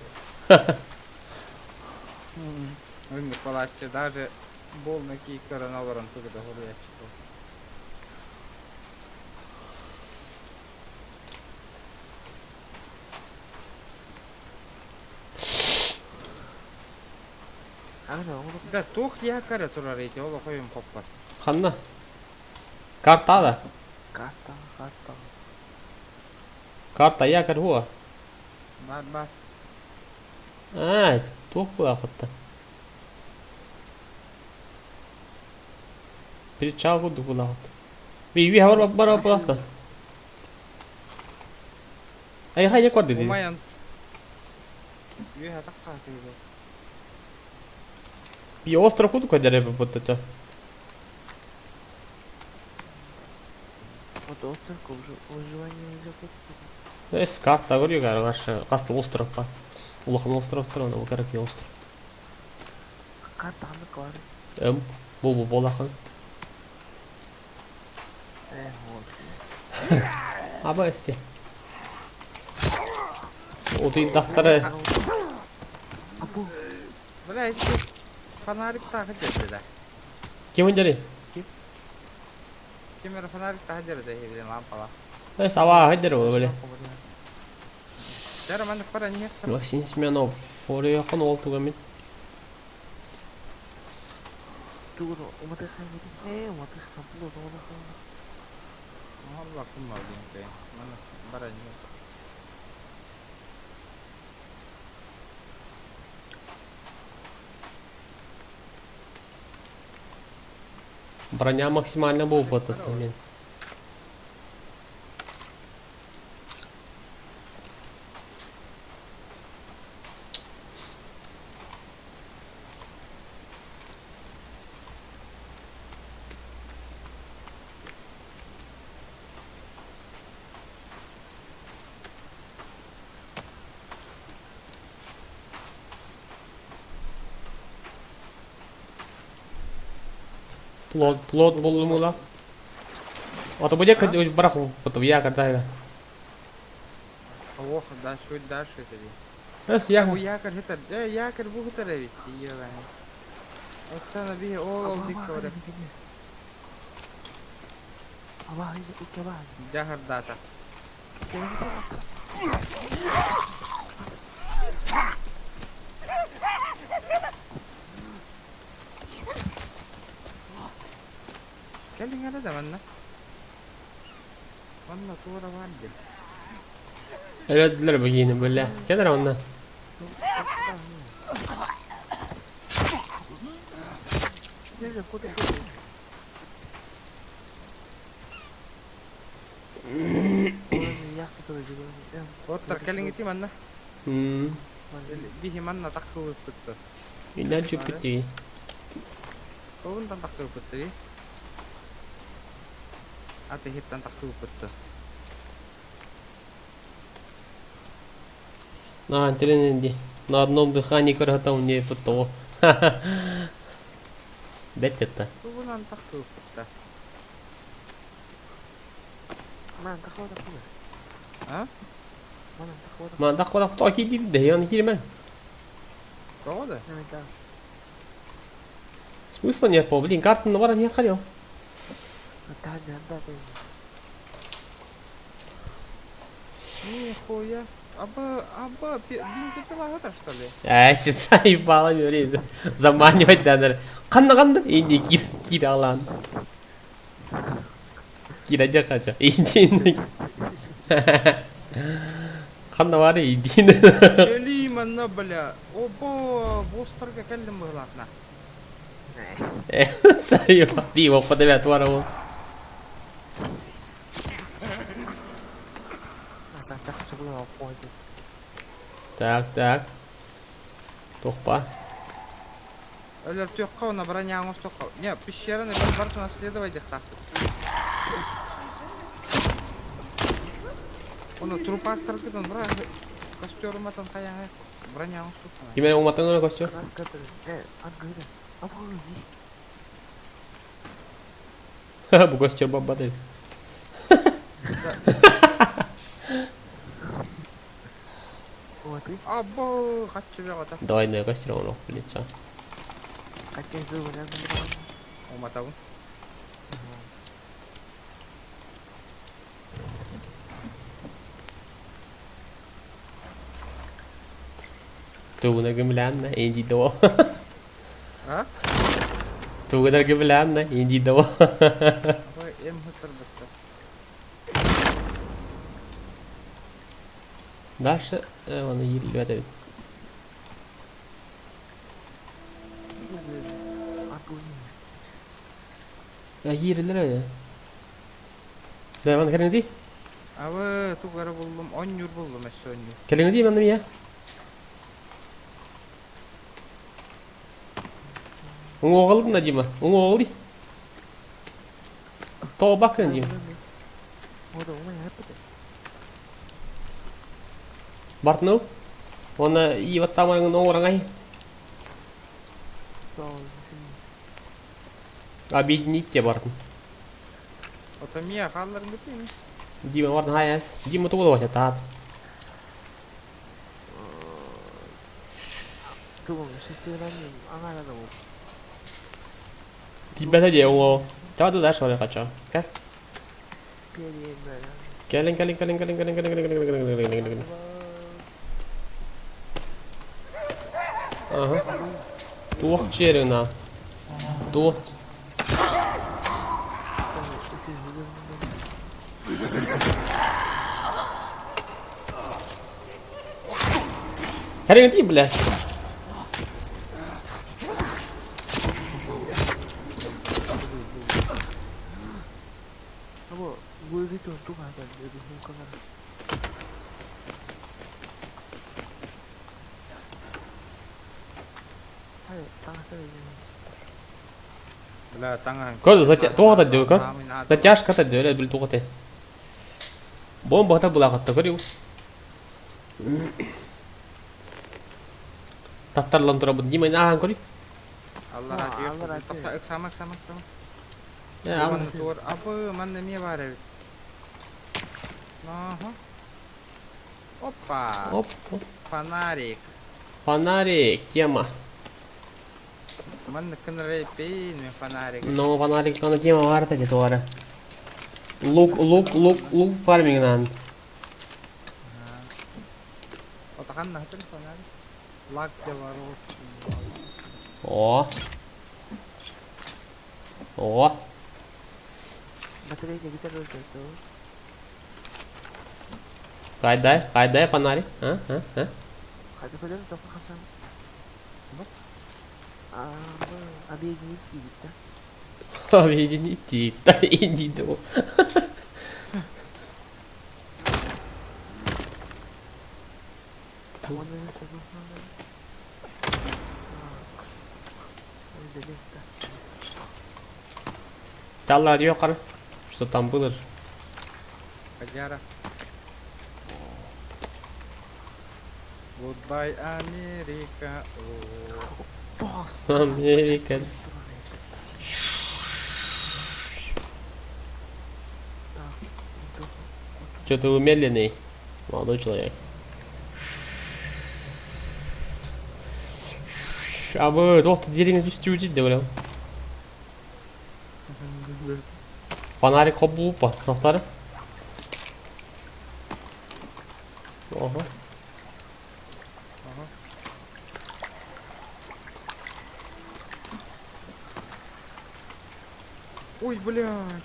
Ынды палачы даже бол на ки коронавирус тогда горячий. А ну, он Да тух якорь турар эти ол коюм коппат. Ханна. Kartta da. карта. Kartta yakar huo. Бар. Aa, tuh kulakıttı. Bir çal kudu kulakıttı. Bir havar bara kulakıttı. Ay hay yakar dedi. Умаян. Юха такка тыгы. Bir остров kudu kadar yapıp tuttu. Вот остров выживание не запустил. Es kartta görüyor galiba aşağı. Kastı остров var. Ulakın остров tur ona bakarak ya остров. Карта аны квар. Bu bolakın. Вот. Aba işte. O da iddiatları. Абу. Бля, эти фонарик так хотят да. Kim önceli? Кемер фонарик так хотят да, или лампала. Sabah hadi o böyle. Дара мандык пара не. Максим Семенов. Oraya yakın oldu gamin. Тугу, уматэ хан гэдэг. Уматэ самплуу доолоо. Алла куммал динтэй. Мана бара не. Броня максимально был в этот момент. Плод был ему да. Вот а будет ходить бараху, потом я когда. Ох, да, что дальше это? Раз я. Bu yakar hitar. Yakar bu hitar evet. İyi yani. Oksana bir oğul dikkat. Aba iyice iki var. Jahar data. Gelen bir tarafta. Gelin ada da manna. Manna tuğra vardı. Evet dediler bu yine böyle. Kenara ondan. Nerede foto? Yaktı da Otur gelin iti manna. Bihi manna takku tuttu. İnanç bitti. Kovundan takku tuttu. Ate hittan takku tuttu. На, тренинги. На одном дыхании кротом не потом. Bettettä. Tuunan takkuutta. Mana tak kau tak kau. Ha? Mana tak kau tak. Mä oon takkoa toki kiinni, ei on kirmän. Roode? Nah itu. Смысла нет, по, блин, карта на ворот не ходил. Ada aja ada tu. Нихуя. Бинты пила что ли? Сейчас заебало, говорит, заманивать надо. Қанда, енді кира алан. Кирача қача, енді. Қанда бар, енді. Келим ана, бля. Опа, бостарға кәлім бұғылатна. Заебал, пиво подавят ворову. Tak sebelum apa itu. Так. Тоқпа. Өлер түйекқа, оны броняңыз тоққа. Не, пещераны бір бартына следовай дек тақты. Оны трупастыр кеден, бра, костерым атын қаяңы. Броняңыз тоққа. Кемен оңматтың оны костюм? Раз катер. Ангы. Apa lu dis? Бұл костюм баба дейді. Oh tu. Або, қатшы беға та. Двойной костюм он блин, ча. Kacau tu mana. Оматауын. Тугына гімлянна, енді до. А? Тугына гімлянна, енді до. Ой, ем ғытыр бұсты. Дальше, оны елі өтеді. Aku ni mesti. Елілер өйі. Сәйван кәріңіз дей? Абы, туғары болдым, 10 юр болдым, әші 10 юр. Кәріңіз дей, мәнім я? Оң оғылдың да дейма? Оң оғыл дей? Тоғы бақын дейм. Ada orang apa tu? Бартын өл? Оны үй ваттамарыңын оңырың ай? Tahu. Объединить те бартын. Ота мия қалларын бітейін. Дима бартын ай әс. Дима туғылы өте тағады. Tu sejarah ni angan ada. Дима тәде оң оғы. Тағады да шолы қача. Кәл? Pilih mana. Кәлін. Ага. Туық жеріңна. Туық. Кәріңі дей, бля. Apa? Gue gitu tu ada di muka kan. Ayo, tangan saya ini. Бля, таңа. Көрді, тоғыта дөу көр. Затяжка та дөу, біл тоғыта. Бомба та бұлағатта көрі. Таттарлан тұра бұд. Димайын ағын көрі. Allah Allah razı razı olsun. olsun. Sama. Ағын. Manı tuğur. Abı, manı miye var evi? Aha. Hoppa. Оп. Фонарик. Фонарик, тема. Manı kınırı peyin mi фонарик? Но фонарик қана тема бар тәде тоғары. Лук фармингнан. Otakan nah tuh фонарик. Lag de var О. Baterai kita dulu tu. Қайдай фонарик? Kata pada tu apa kata? Abi ni kita. Объедините, да иди до. Mana ni sebab mana? Jadi kita. Талла радио қара. Что там было? Кадяра. Goodbye America. Oh. Boss. Америка. Что-то вы медленный, молодой человек. А вы доктор деревня чуть-чуть говорил. Фонарик хоп-лупа, доктор. Ага. Ой, блядь.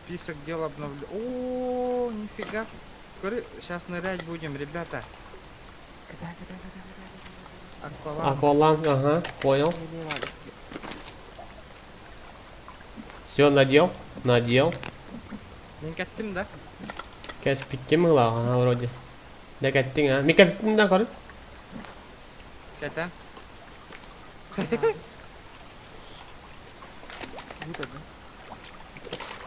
Список дел обновлен. О, нифига. Сейчас нырять будем, ребята. Акваланг. Акваланг, ага, понял. Не надо. Все, надел, надел. Мен кеттим да. Кэт питтим гыла, ага, вроде. Да кэттин, а? Ми кэттин да кор. Кета. Вот это.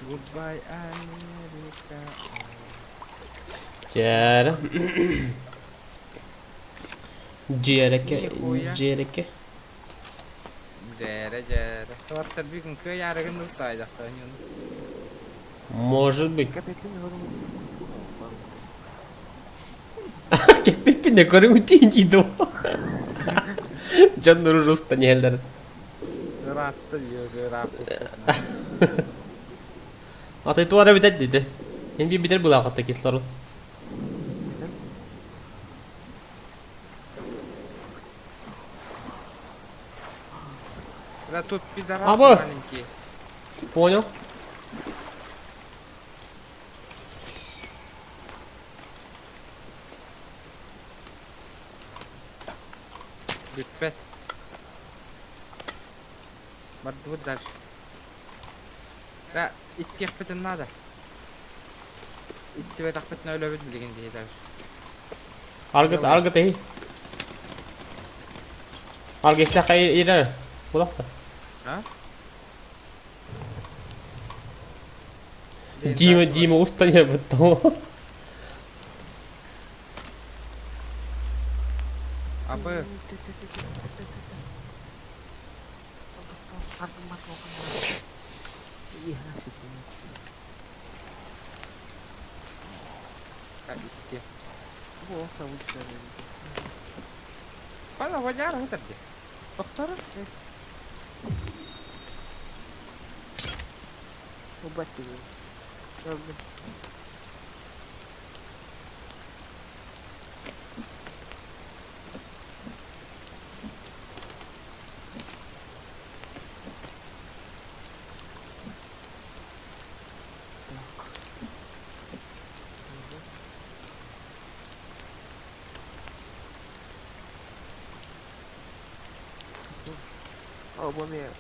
Goodbye, Америка. Жара. Жереке, Нихуя. жереке. Жәрі. Саваттар бір күн көй ярығын ұстайды. Может быть. Капитан говорил. Кэппин да коры утин жийду. Жан нурустан елдер. Жырақты жырақты. Атай туара битет дейді. Мен би битер була катта кислород. Да тут пидорасы Або! маленькие. Понял? Битпет. Вот дальше. Да, идти ахпетен надо. Идти бет ахпетен өлөбүт дегендей дальше. Аргыт эй. Аргыт кай ире. Булакта. А? Дима устане бытту. Абы. Как идти? Вот, а лучше. Пана водяра өтерді. Тоқтары? Убать его. Ладно. Oh, bombe.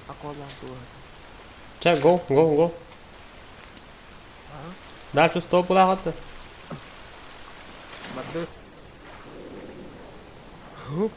Акваланг было. Ча, го. Ага. Дальше стоп була катта. Барды. Go.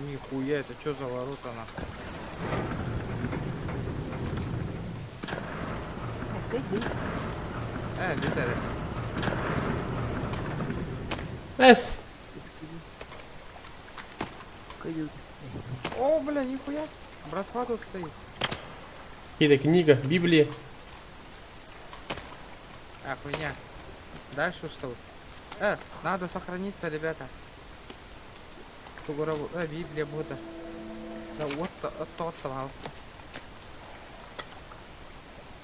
Нихуя, это что за ворота нахуй? Пойдем. Битер. Эс. Пойдем. О, бля, нихуя. Братва тут стоит. Какие-то книга, Библия. Хуйня. Дальше что? Надо сохраниться, ребята. Библия будет. Да вот тот пожалуйста.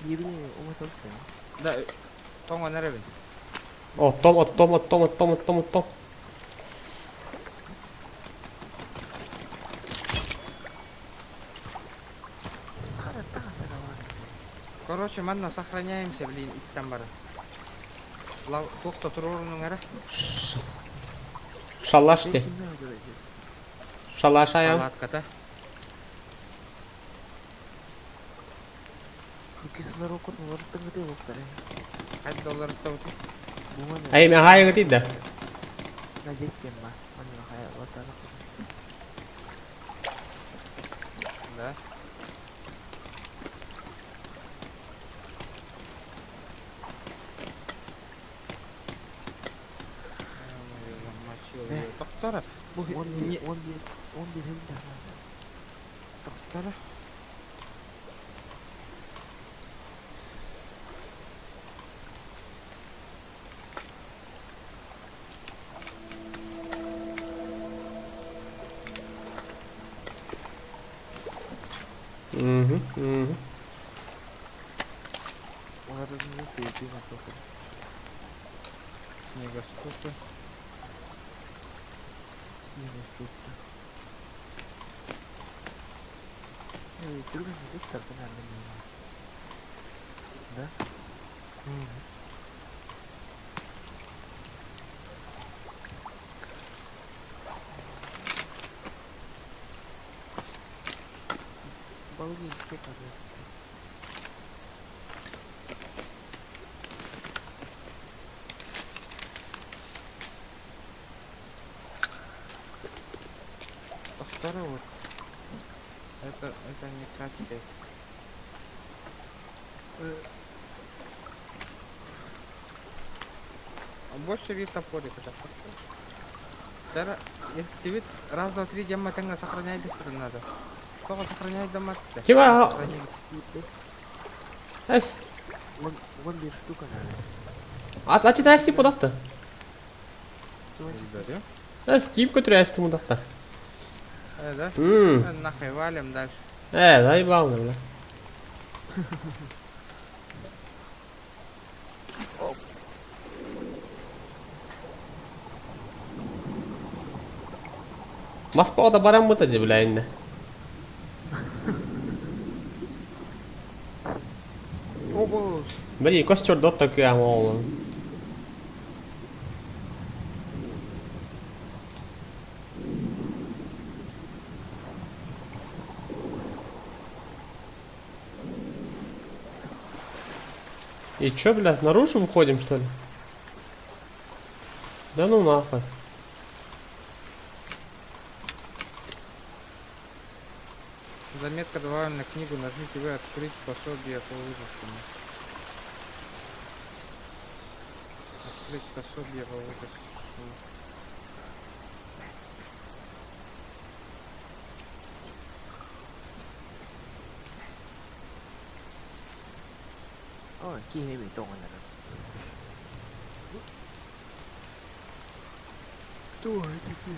Библия умытылсын. Да, тоңа неревин. Оттом. Тага сарава. Короче, манна сохраняемся, блин, иттен бары. Токто турурунун ара. Шалаш те. Бензинмен öldüreceğiz. Шалаш аян. Палатката. Şu kısımları okutma. Ortadan gidiyor okutlar. $5 тауты. Bu ne? Эй, мен хайгы тиді. жеткен ба аны кая отаны Да. Ne? Doktora, bu 11 hil jaman. doktora. Угу, угу. Олардың не тейбі ма тоқын. Снегоступы. Сиені ступты. Түрген жұрттар бұна мені. Да? Балығы көп ады. Доктора вот. Это не качка. Больше вид топорик уже. Тара, если ты вид раз, два, три дема тенга сохранять надо. Сколько сохранять дома? Кима, Типі. эс. 11 штука надо. Açı testi bu dakta. Благодарю. Эс, кип көтірәсті bu dakta. Да? Нахуй валим дальше. Заебал, бля. Маспауda барам бұта де, бля, енді. Оба. Блин, костер дот такой, амол. И чё, блядь, наружу выходим, что ли? Да ну нахуй. Заметка добавим на книгу, нажмите вы открыть пособие по выжившему. Открыть пособие по выжившему. Kia hay bị trộn rồi. Tôi thì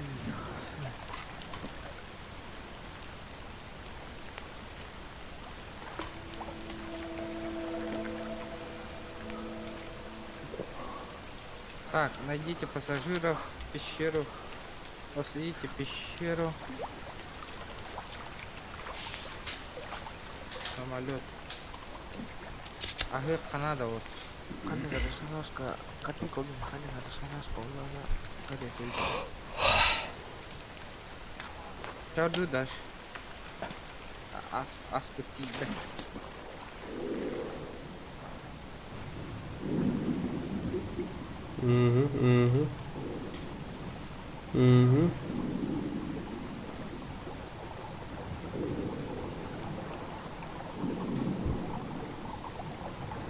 Так, найдите пассажиров, пещеру, последите пещеру, самолет. Ага, Канада вот. Канада Росоножка, Катик Олим, Канада Росоножка, Улана, Каде Сейд. Что жду дальше? Аспутида.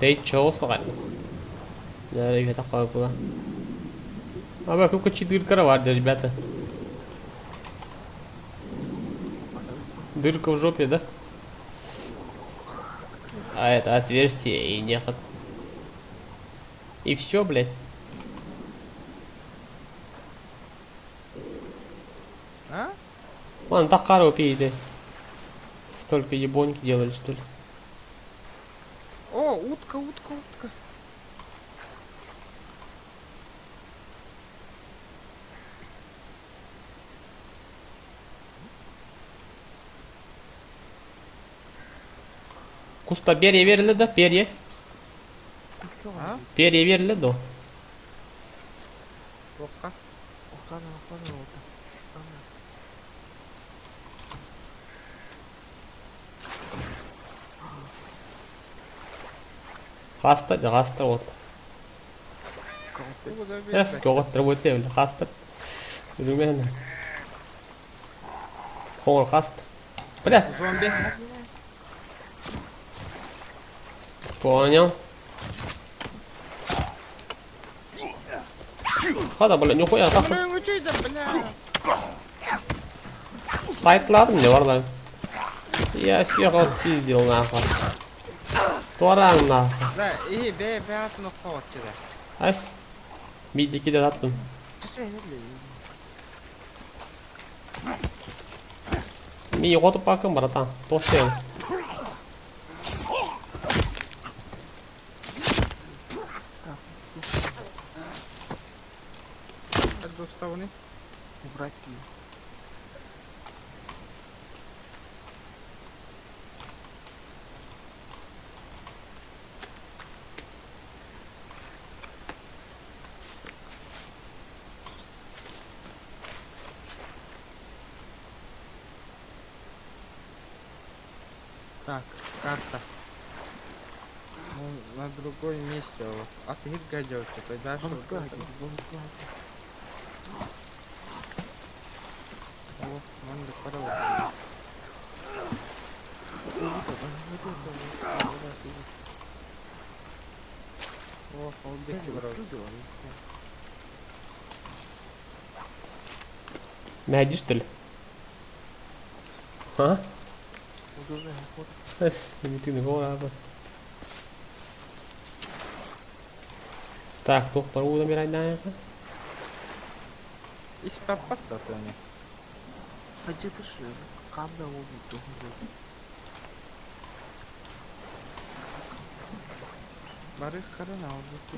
Ты чё слать? Да, ребята, такое было. А вокруг 4 кровати, ребята. Дырка в жопе, да? А это отверстие и нехот. И все, блядь. А? Ладно, так коропи иди. Столько ебоньки делали, что ли? О, утка. Куста перья верили, да? Перья. А? Перья верили, да? Плохо. Оксана, Оксана, Оксана. Хаста, вот. Ну, Yes, кого-то работе, хаста. Yürümeyin. Koğur kast. Bile. Zombi. Понял. Hadi böyle nihaya kalk. Bunun ucuydu bile. Saytladım ne var lan? Ya siyah pиздил нахуй. Toran nahуй. Da iyi be atını kovak kida. As. Middeki de attım. 천천히 해줄래? Mi i것도 bakın bratан. Toşuyorum. Hadi usta bunu. убрать ее. Так, карта. Ну, на другой месте. А ты где гадёшься? Тогда что? О, вон до порога. О, холдик брал. Мәди что ли? А? Ас, не ты не говори. Так, кто пару набирать да? Из папа-то не. Acıkışı kamda oldu. Barış karına oldu ki.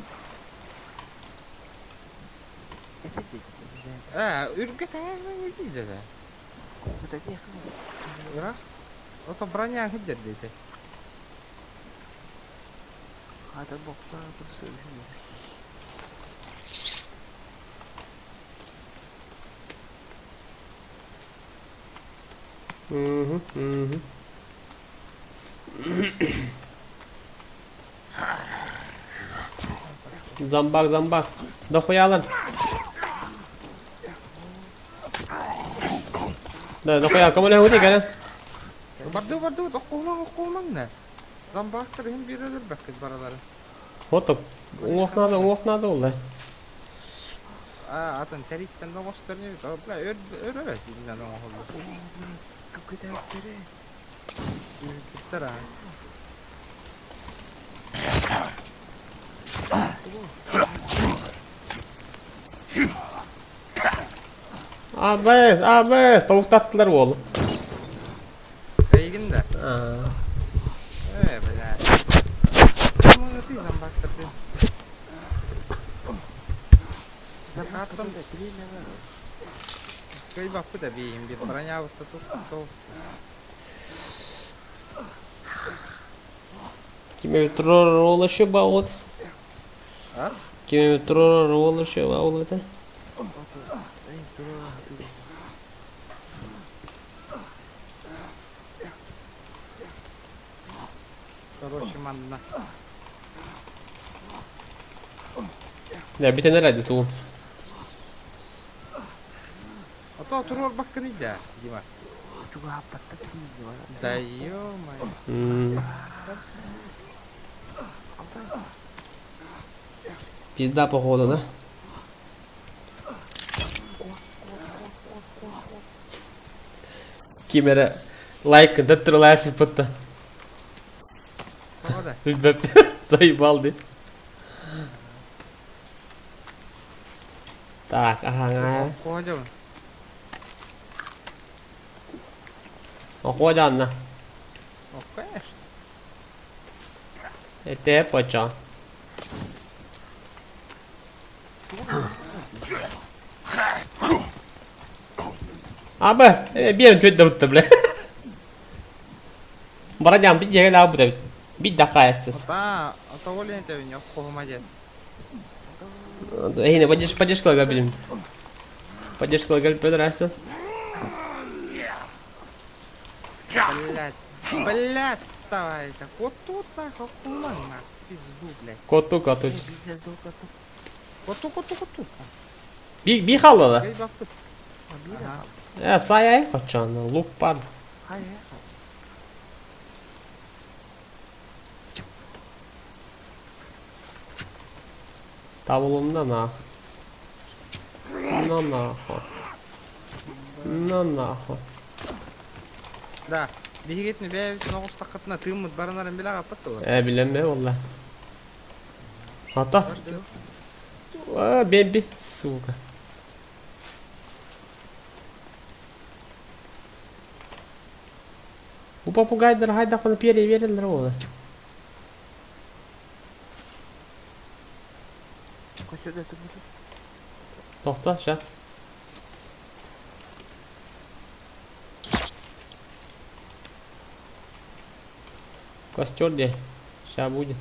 Eti dedi. Ürgüt ayağına öldüydü de. Bu da değil. Bırak. O da bроня hıdır dedi. Adam boklar bir sevişiyor. Zambak zambak. Дохуя lan. Дохуя, кому не ходи, gel. Bardı, okuman ne? Lan baktırayım bir ölür bakız baraları. Otop. Оқ надо oldu. Atın terikten de göstermiyor. Abla öyle dinlen o oldu. Bu kadar biri. Ürgütler ha. Abes, tavuk tatlılar oğlum. Beygin de. Böyle. Ama ötüyden baktırdı. Zaten da biri ne var? Köy bakı da beyim bir bроня вот тут. Kime bir troll ulaşıyor bağlı. Ha? Kime bir troll ulaşıyor bağlı. Ey dur. Короче, манна. Ya bir tane herhalde tuğum. А то турор bakın ida. Дима. Çok hapatta kıyım var. Да ё-моё. Пизда походу, да? Кимера лайк дотрылась пыта. Hadi. Ребят, заебал, да? Так, ага. Kocaman. Охотя одна. Ну, конечно. Это я поча. Абас, bir yerim kötü davutta bile. Барадян, bir yere daha burada. Bir dakika yastıs. Ata olay tabii yok kovma diye. Yine поддержка габилим. Поддержка габилим пидорасты. Блядь, давай это. Вот тут нахуй кулан нахуй. Пизду, блядь. Коту. Bizden de o kadar. Вот тут. Bir halı da. Köy bakı. Mira, Aha. Sayay kaçan loop var. hayır. Davulundan ha. Nana. Nana. Да. Бигетни бе ногус такытына тыымыт баранарын биле капат ол. Bilmem ne valla. Hatta. Başlıyor. Bembi. Suka. Bu papugaylar hayda konu piyere verirler oğlum. Koşuyor götürmüş. Toxta aşağı. Костер где? Сейчас будет.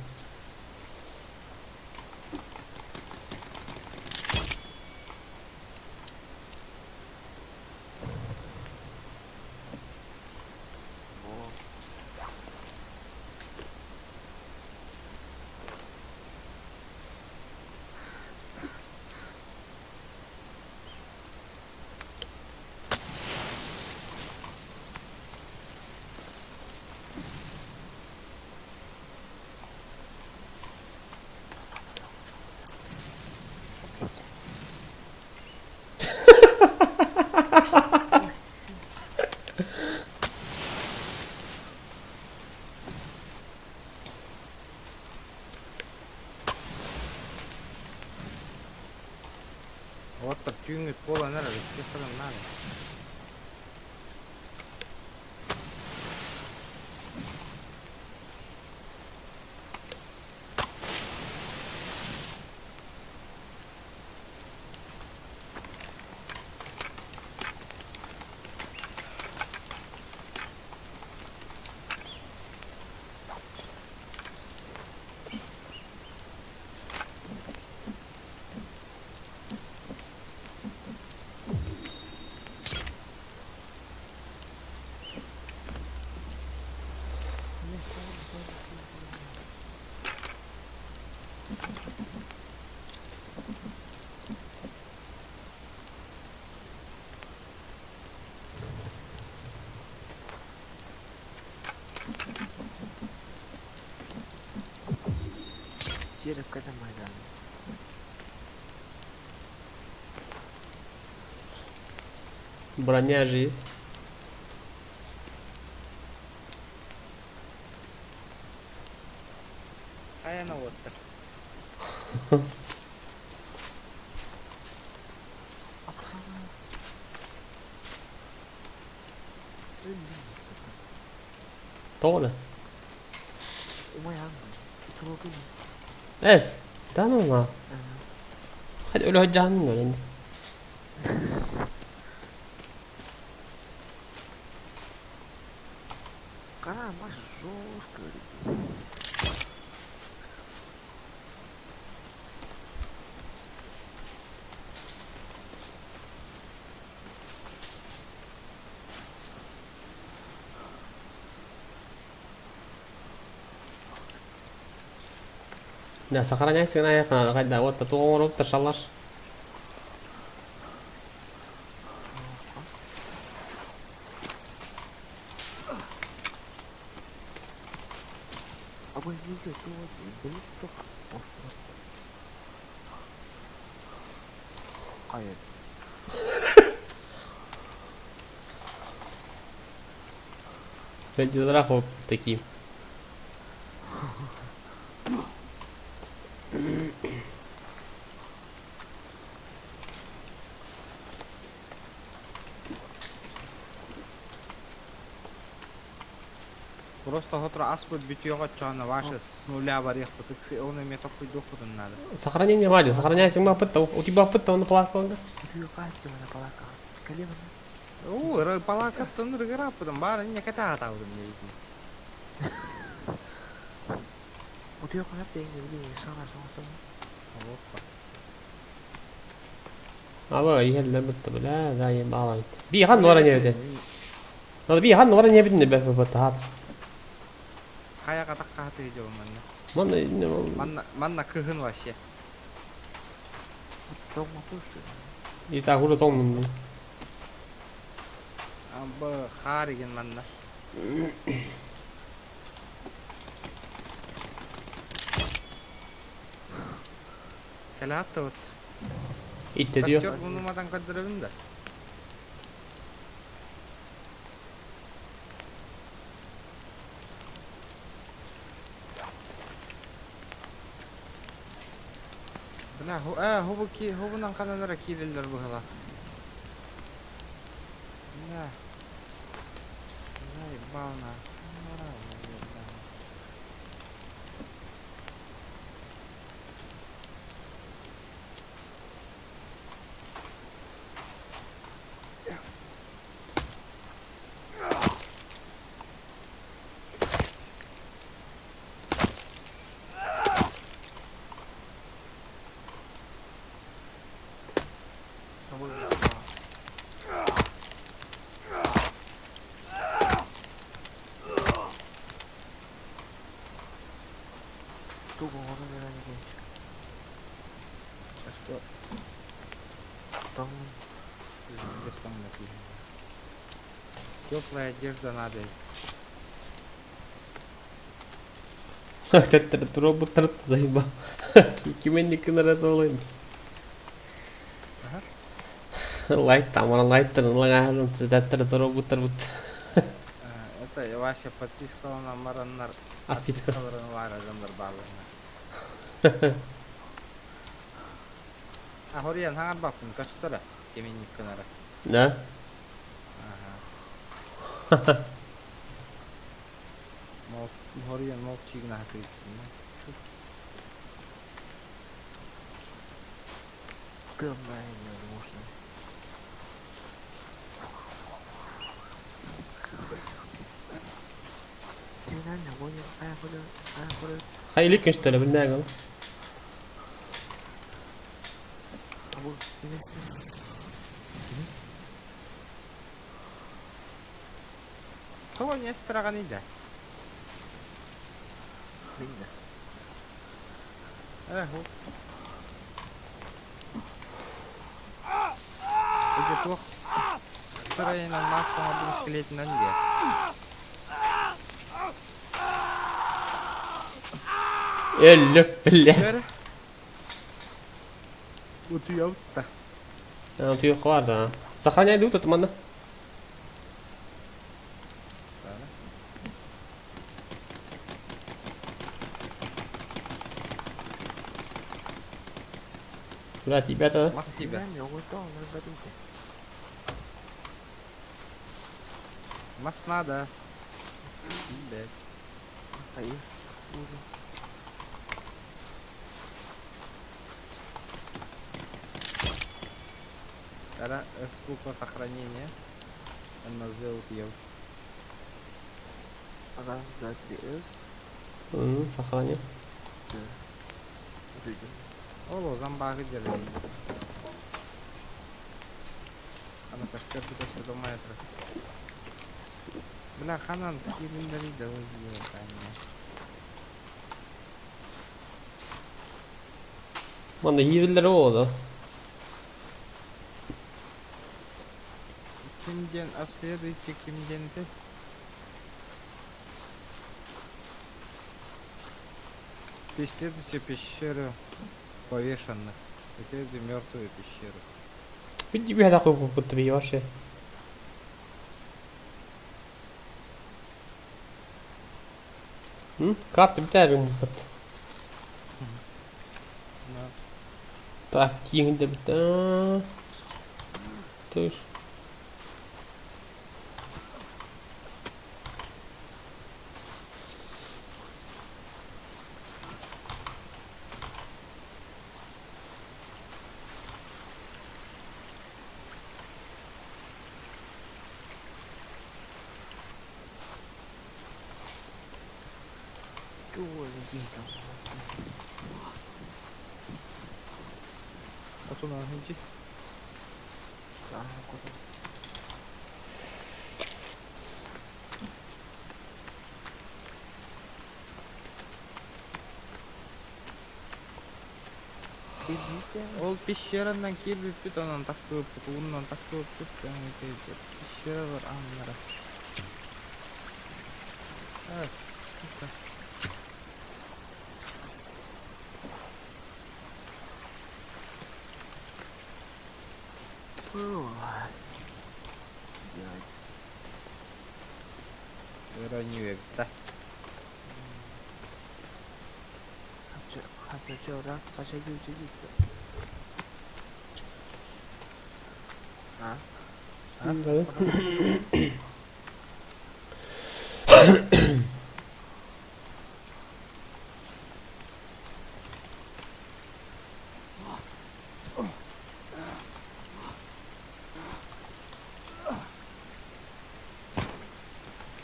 Оттар түйүңүт болан ара бит кылын наны. Жереб kadar maydanı. Броня жизнь. Каяна оттар. Apsana. Öldüm. Toğla. Umayan. Trollum. Es. Tanıma. Hadi öyle hocanın öyle. Karar maç zor görüyor. Да, сохраняйся на эхо, да, вот это урок, то шалаш. Ama yüzde doğru çok hayır. Вентилятор такие. Просто хотро аспут битиога чана ваша с нуля варих потыксы он мне такой доход надо. Сохранение, Вадя, сохраняйся, у тебя опыта он плакал, да? Büyük ağaççı bana palaka. Kalem Оо, ры палакаттан рыгыра потом бары не ката атаудым нейди. bu diyor kanap dengi biliyor sana sonuçta. Вот. Aba yerler bitti bile, daim bağlayın. Bir han var ne bide? Hadi bir han var ne bide be bu tahat. Каяга такка хаты жоо манна. Mana Манна кыгын вообще. Doğma kuştu. ita huru tongun. bu harigin manda. Kelat da ot. İtte diyor. Yok bulunmadan kaydırabın da. Buna hu bundan kanalara kirildir bu hala. Ya. Ay bana. 또 공허는 게 Başka 덩 Geçmem lazım. Yok la yerden hadi. Tetter robot tırт zayıba. Kimin dikine olayım. Light tamam light'ın lan tetter robot tırт. Это ваша подписка на мараннар. Atpiska. Подпискаларын var adamlar bağlarına. Horiyan hangar bakın kaç tura? Geminlik kenara. Ne? Aha. Horiyan mol çiğne hakik. 뜸나에 있는 모션 지난 영혼이 아야고를 Hayırlı işte bir ne gal. 아무 이메스 Kого не страганида. 민다 Hu. Idzie tu. Której nam masą albo szkielet na nie. Öldü bile. Gör. Utu yavutta. Ya tu yok var da. Сохраняй дух tamam da. Udah tiba tuh. Makasih ba. 지난 영혼 떠오는 거리지 Mas nada. Be. 아이 우리 Тогда сколько сохранения. Она сделает ее. 아가 라디오스 Сохраняй. 우리도 О, зомбаги делали. Она почти туда до метра. Бля, ханан, такие линдари давай сделать, Man det hiver råd. Kimden обследуйте Кимденты. Исследуйте пещеру повешенных. Исследуйте мертвую пещеру. Види bir hada koyup bu tabii yavaş ya. Hı? Kartı biter mi? Но Так, кинь да бiter. Тыш. 쪼는 빈정 а то надо идти. 아무것도 Bilmiyorum. Ол пещерандан келбеппит, онан таккыбыппыт, уунан таккыбыппыт, жаңы пещера бар аннара. Сука. Yani Öğreniyebipta. hasta çok rast kaça götürdük. Ha? Да.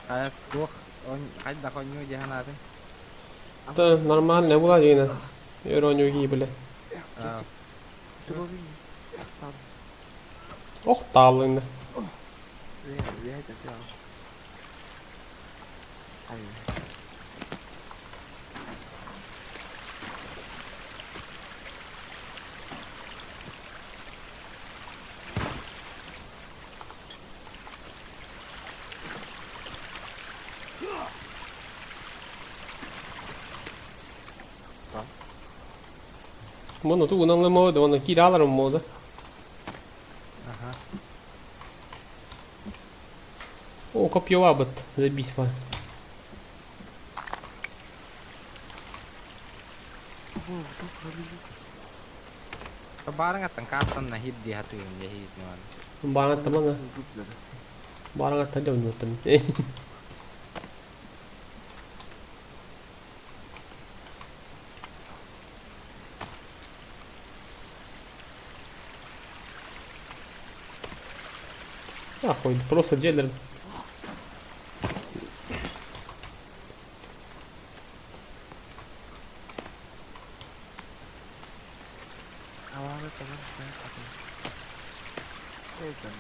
Hayat tuh, kayda konyo jahan natin. Да, нормально была Дина. Иронию гибели. Durabilir. Tamam. Ох, талын. Veya da devam. Hayır. Bueno, tu non le modo, vanno tirare un modo. Aha. О, копье абот, забить па. Bu kalıyor. Barang at ang katan na hid di hatu yung jahit naman. Баранат тамана. Dupları. Баранат тадем нутам. Ахуй, просто делер. Havada tamam sen kapın. Evet canım.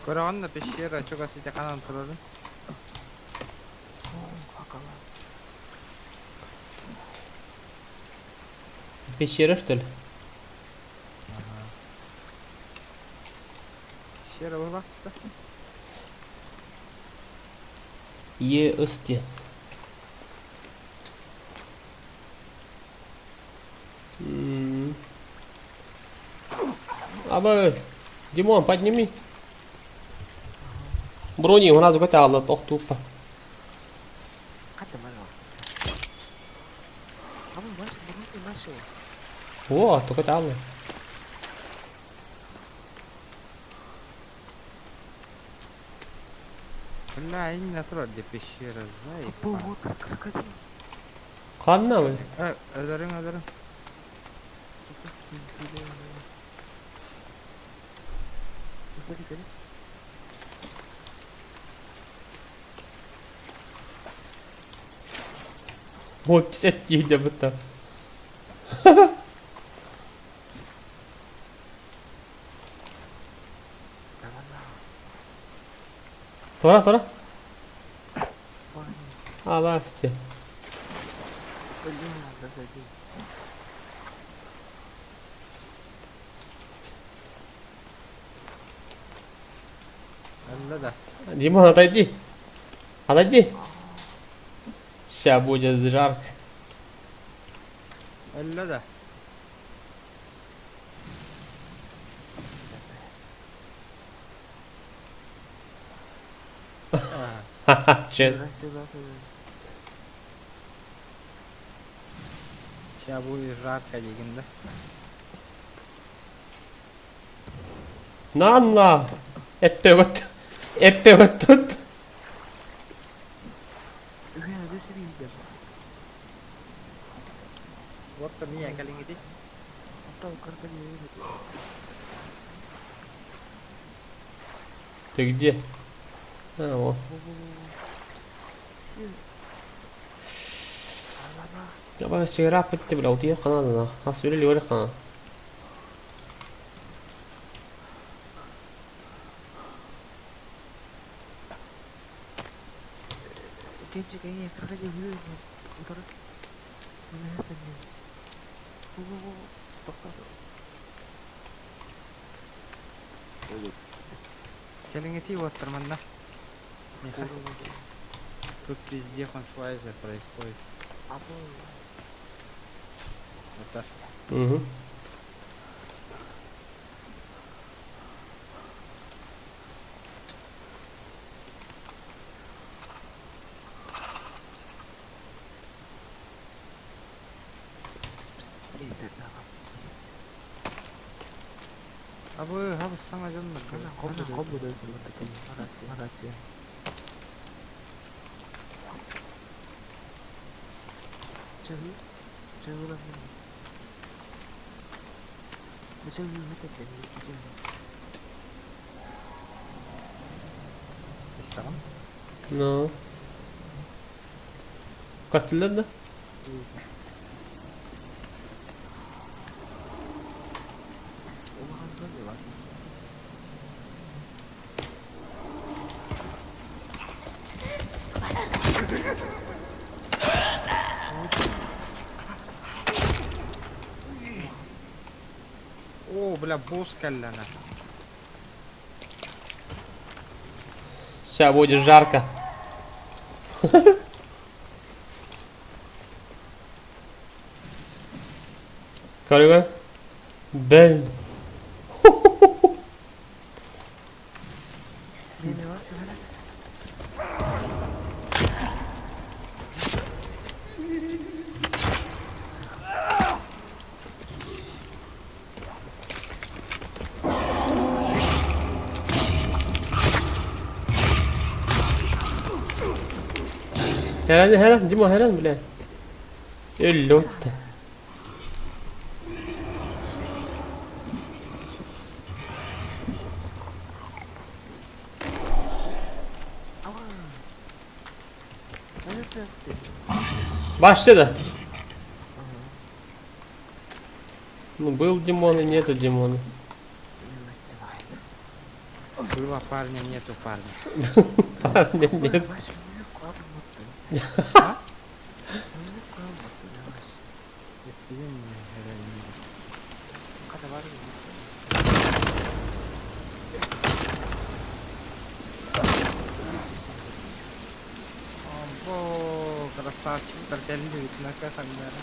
Korawan na pещера, что kasi kanan turun. Hakala. Пещера, что ли? Pещера bu baktı. Е ысте. Аба, Димон, подними. Брони у нас готовы, ох тупо. Hadi bana. Ama bunu nasıl? О, только там. Бля, я не натурал где пещера, знаешь. Bu krokodil. Kanna mı? Öldürün. Hadi. Вот сети где бы то. Тора. А, басти. Ölüyorum krokodil. Öldü de. Димон, отойди. Отойди. Сейчас будет жарко. Öldü de. Ха-ха, че? Burası bakıyor. Сейчас будет жарко дегенде. Нанна. Эппе вот тут. Ühen ödüsü bir yiyeceğim. Вот niye kalian gitu? Hatta o krokodil yiyor. Ты где? А, вот. Allah'ım. Ya bak sigara bitti bile otuyor kanadına. Nasıl öyle liyor kanad. Genci kayaknya kerja dulu motor ini hasilnya. Bu doktor. Kelin eti oturman da. Тут везде фаншвайзер происходит. Apa? Это Hı hı. Ini datang. Abi sana canım. Mana kamu dari teman-teman mana sih? Cewek lagi. Cewek itu tadi cewek. Tamam. No. Kaçtılar da? Umahan kan ya bang. О, бля, босс каллана. Сейчас будет жарко. Görüyor. Ben. Ini bang gimana? Helal Cimo helal bile. Öllot. Awal. Mana berarti? Başladı. Ну был Димон и нету Димона. Было парня, нету парня. Нет, нет. Mas ini kurang betul. Ini kurang betul ya mas. Естественно, реально. Kata baru mas. Омбо, красавчик, торгали ведь на камера.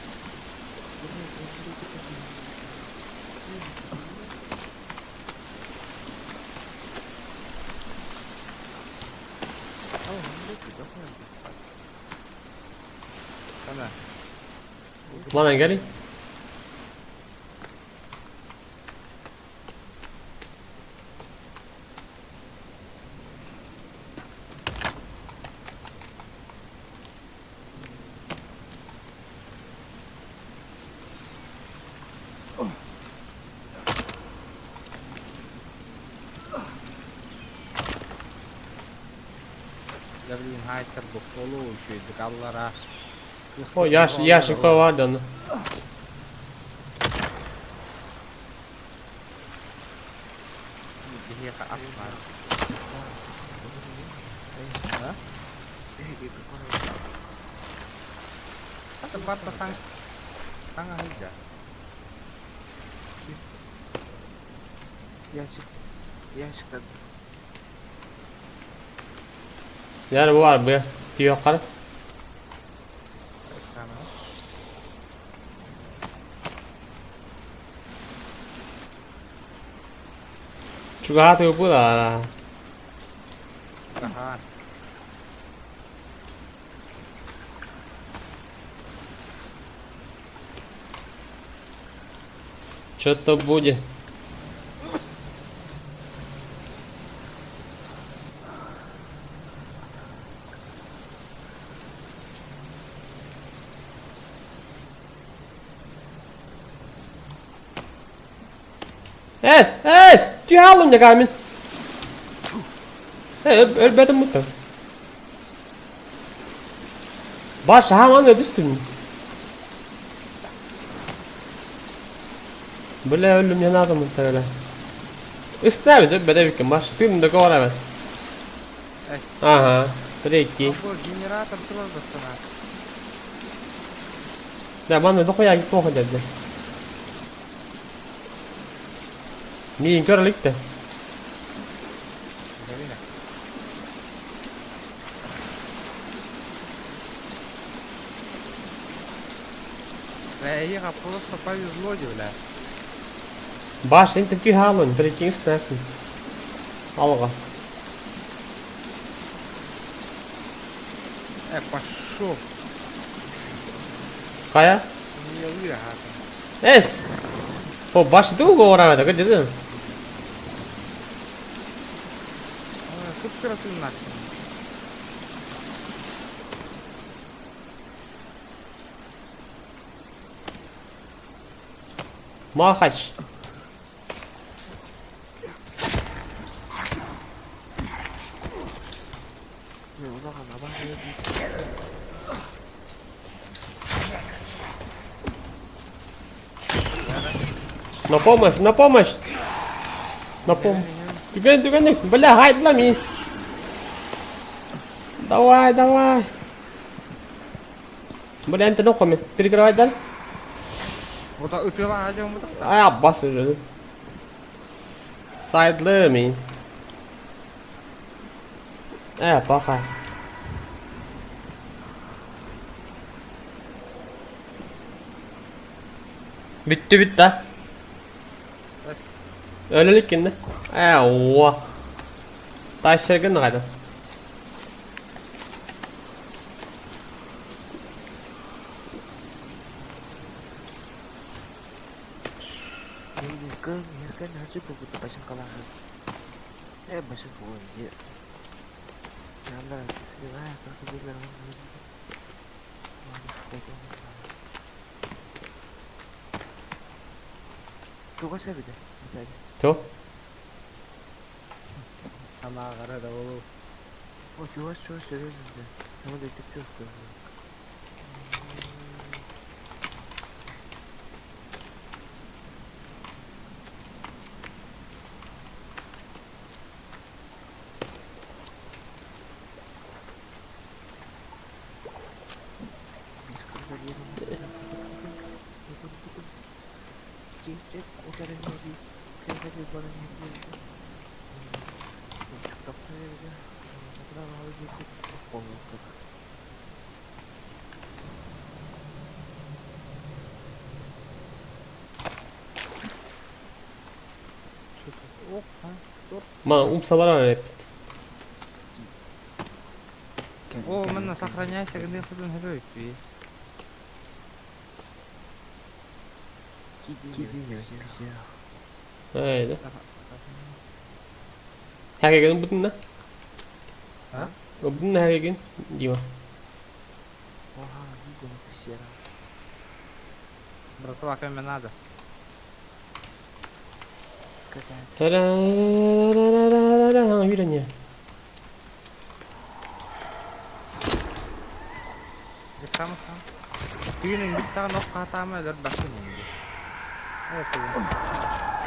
Oh, ini juga kan. Sana. Bana gel. Да блин, Хайстер был полу, еще и Галлара. O yaşlık da vardı onun. Dia ke asfal. Hah? Gitu kan. Kan tempat pasang tangga aja. Ya sih kan. Yani bu var bu. Diyor kal. Sana. Juga hati bu da. Tahan. Что-то будет. Es! Du halum ya Carmen. Ölbedim mutlu. Baş hemen düştün. Böyle öldüm yanadım muhtemelen. Isla bize böyle bir kim var. Tüm de kor hemen. Evet. Aha. Bir iki. Bu generator durur da sana. Ya bana da koyar git koy dedi. Neyin körlük de. Gelin. Ve iyi kapılı sopa yüzlü diyorlar. Baş inte tüy halın. Bir iki isnafın. Algas. Пошел. Kaya. Не выиграл. Es. O baş tu go ora da dedi. Супер сильно. Mahaç. Ne ulan ana bak ne bir На помощь, на помощь. На помощь. Тюгань, бля, гайд ломи. Давай, давай. Бля, ты ногами. Перекрывай даль. Вот ытыла адем вот. Ay Abbas öyle. Side'lı mı? Bak ha. Bitti. Bas. Öylelik yine. Oha. Taşları gönde kaydı. neydi kız yerken acı bu da başın kalan. Başın bu diye. Yanlar ya kalk gidelim. Çok aşağı bir de. Bir tane. To. Ama kara da olur. O çuvaş söylüyoruz da. Ama da çok görüyorum. Cek o kadar ne bir kıyafet bana yetiyor. Çok da böyle ne kadar ağır bir kutuş olmuş. Oh, ha. Ma умсалар hep. О, мы сохраняйся, где ходим героик. Gidiyor ya. Öyle. Her gün bunun ne? Ha? O bunun her gün diyor. Oha iyi konuşmuş ya. Братва, кроме надо. Hakikaten. Ha yürünüyor. Bir tamam. Düğünün bir tane nokta hatamı ölür bakın şimdi. Evet oğlum.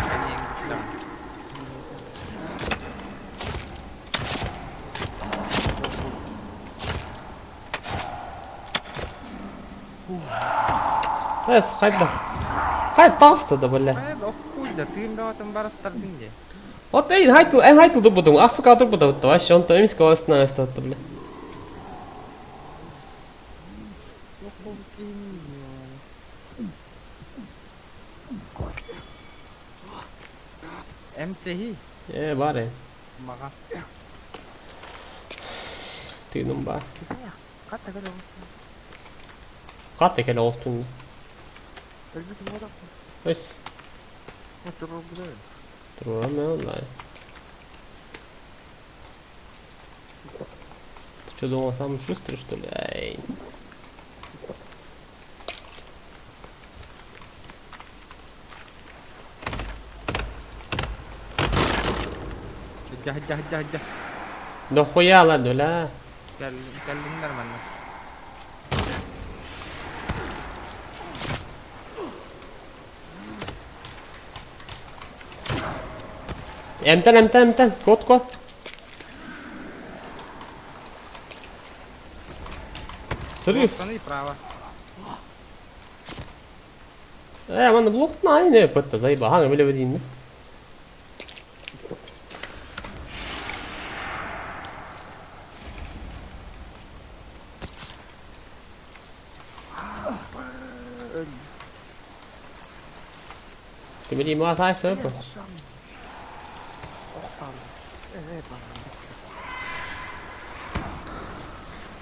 Beni yengiçler. Es kayda. Kayda tasta da böyle. Hayır okuyla tüm dağıtın barışlar dinle. O değil haytu da budum. Afrika da budum. Vaş on da emis kovas na esta da böyle. Emtehi. Bari. Maka. Tinum ba. Güzel ya. Katta kadar olsun. Katte kele olsun. Ölmedim o da. Es. Oturur bu da. Tror jag vallahi. Ты что думал, там шустрый что ли? Ай. Hadi. Да хуя ладно, ля. Geldinler benden. Emten. Kod. Сырыв. Пацаны, право. Мана блоктна не пытта заеба. Hangi böyle vereyim. Öldü. Bileyim o hatayı söyle. Oktan. Evet bana.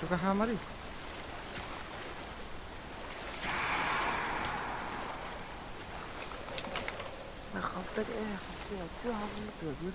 Чука хамари. Ben kalktı yapıyor havlu görüyor musun?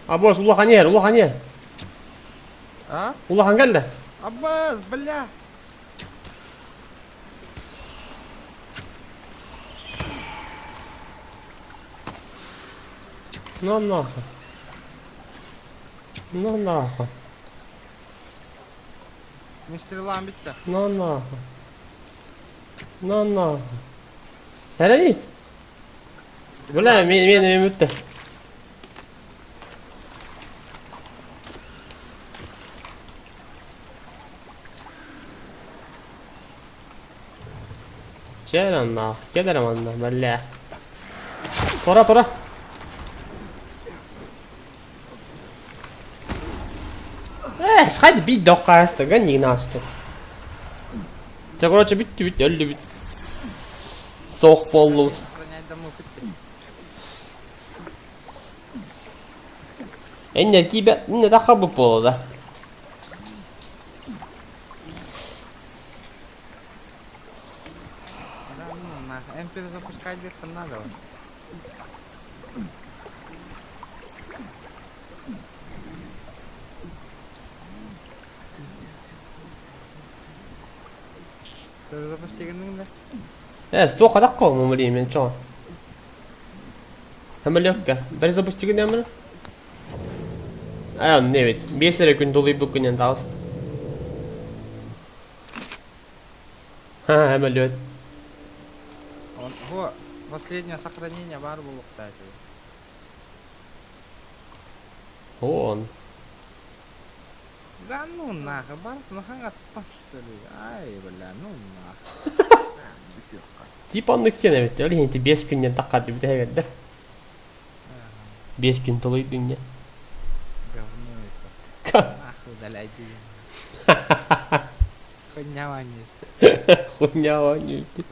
Абос улахан yer. А? Улахан geldi. Аббас, бля. Ну нахуй. Мен стрелам битти. Ну нахуй. Nereye git? Ulan beni mütte. Gelirim anna belli. Tora. Hadi bir dakika hasta ganni açtı. Короче bitti öldü. Soğuk bollu. Сохранять домой битти. Энергия не такая бы была, да? Да ну нахуй. Им перезапускать где-то надо. Вот. Перезапустигенің бе? Столько такого мы время, чё? Hemen yok ya. Ben запусти gün hemen. Evet. Bir sene gün dolayı bu günün dağıst. Hemen yok. Во, последнее сохранение бар было, кстати. Он. Да ну нахуй, бар, ну ханга тупо что ли? Ай, бля, ну нахуй. Tip anlıkken evet. Öyle hindi 5 günden takat bir de evet de. 5 gün dolayı dünya. Говно это. Нахуй удаляй ты. Хуйня ванис. Хуйня ванюки.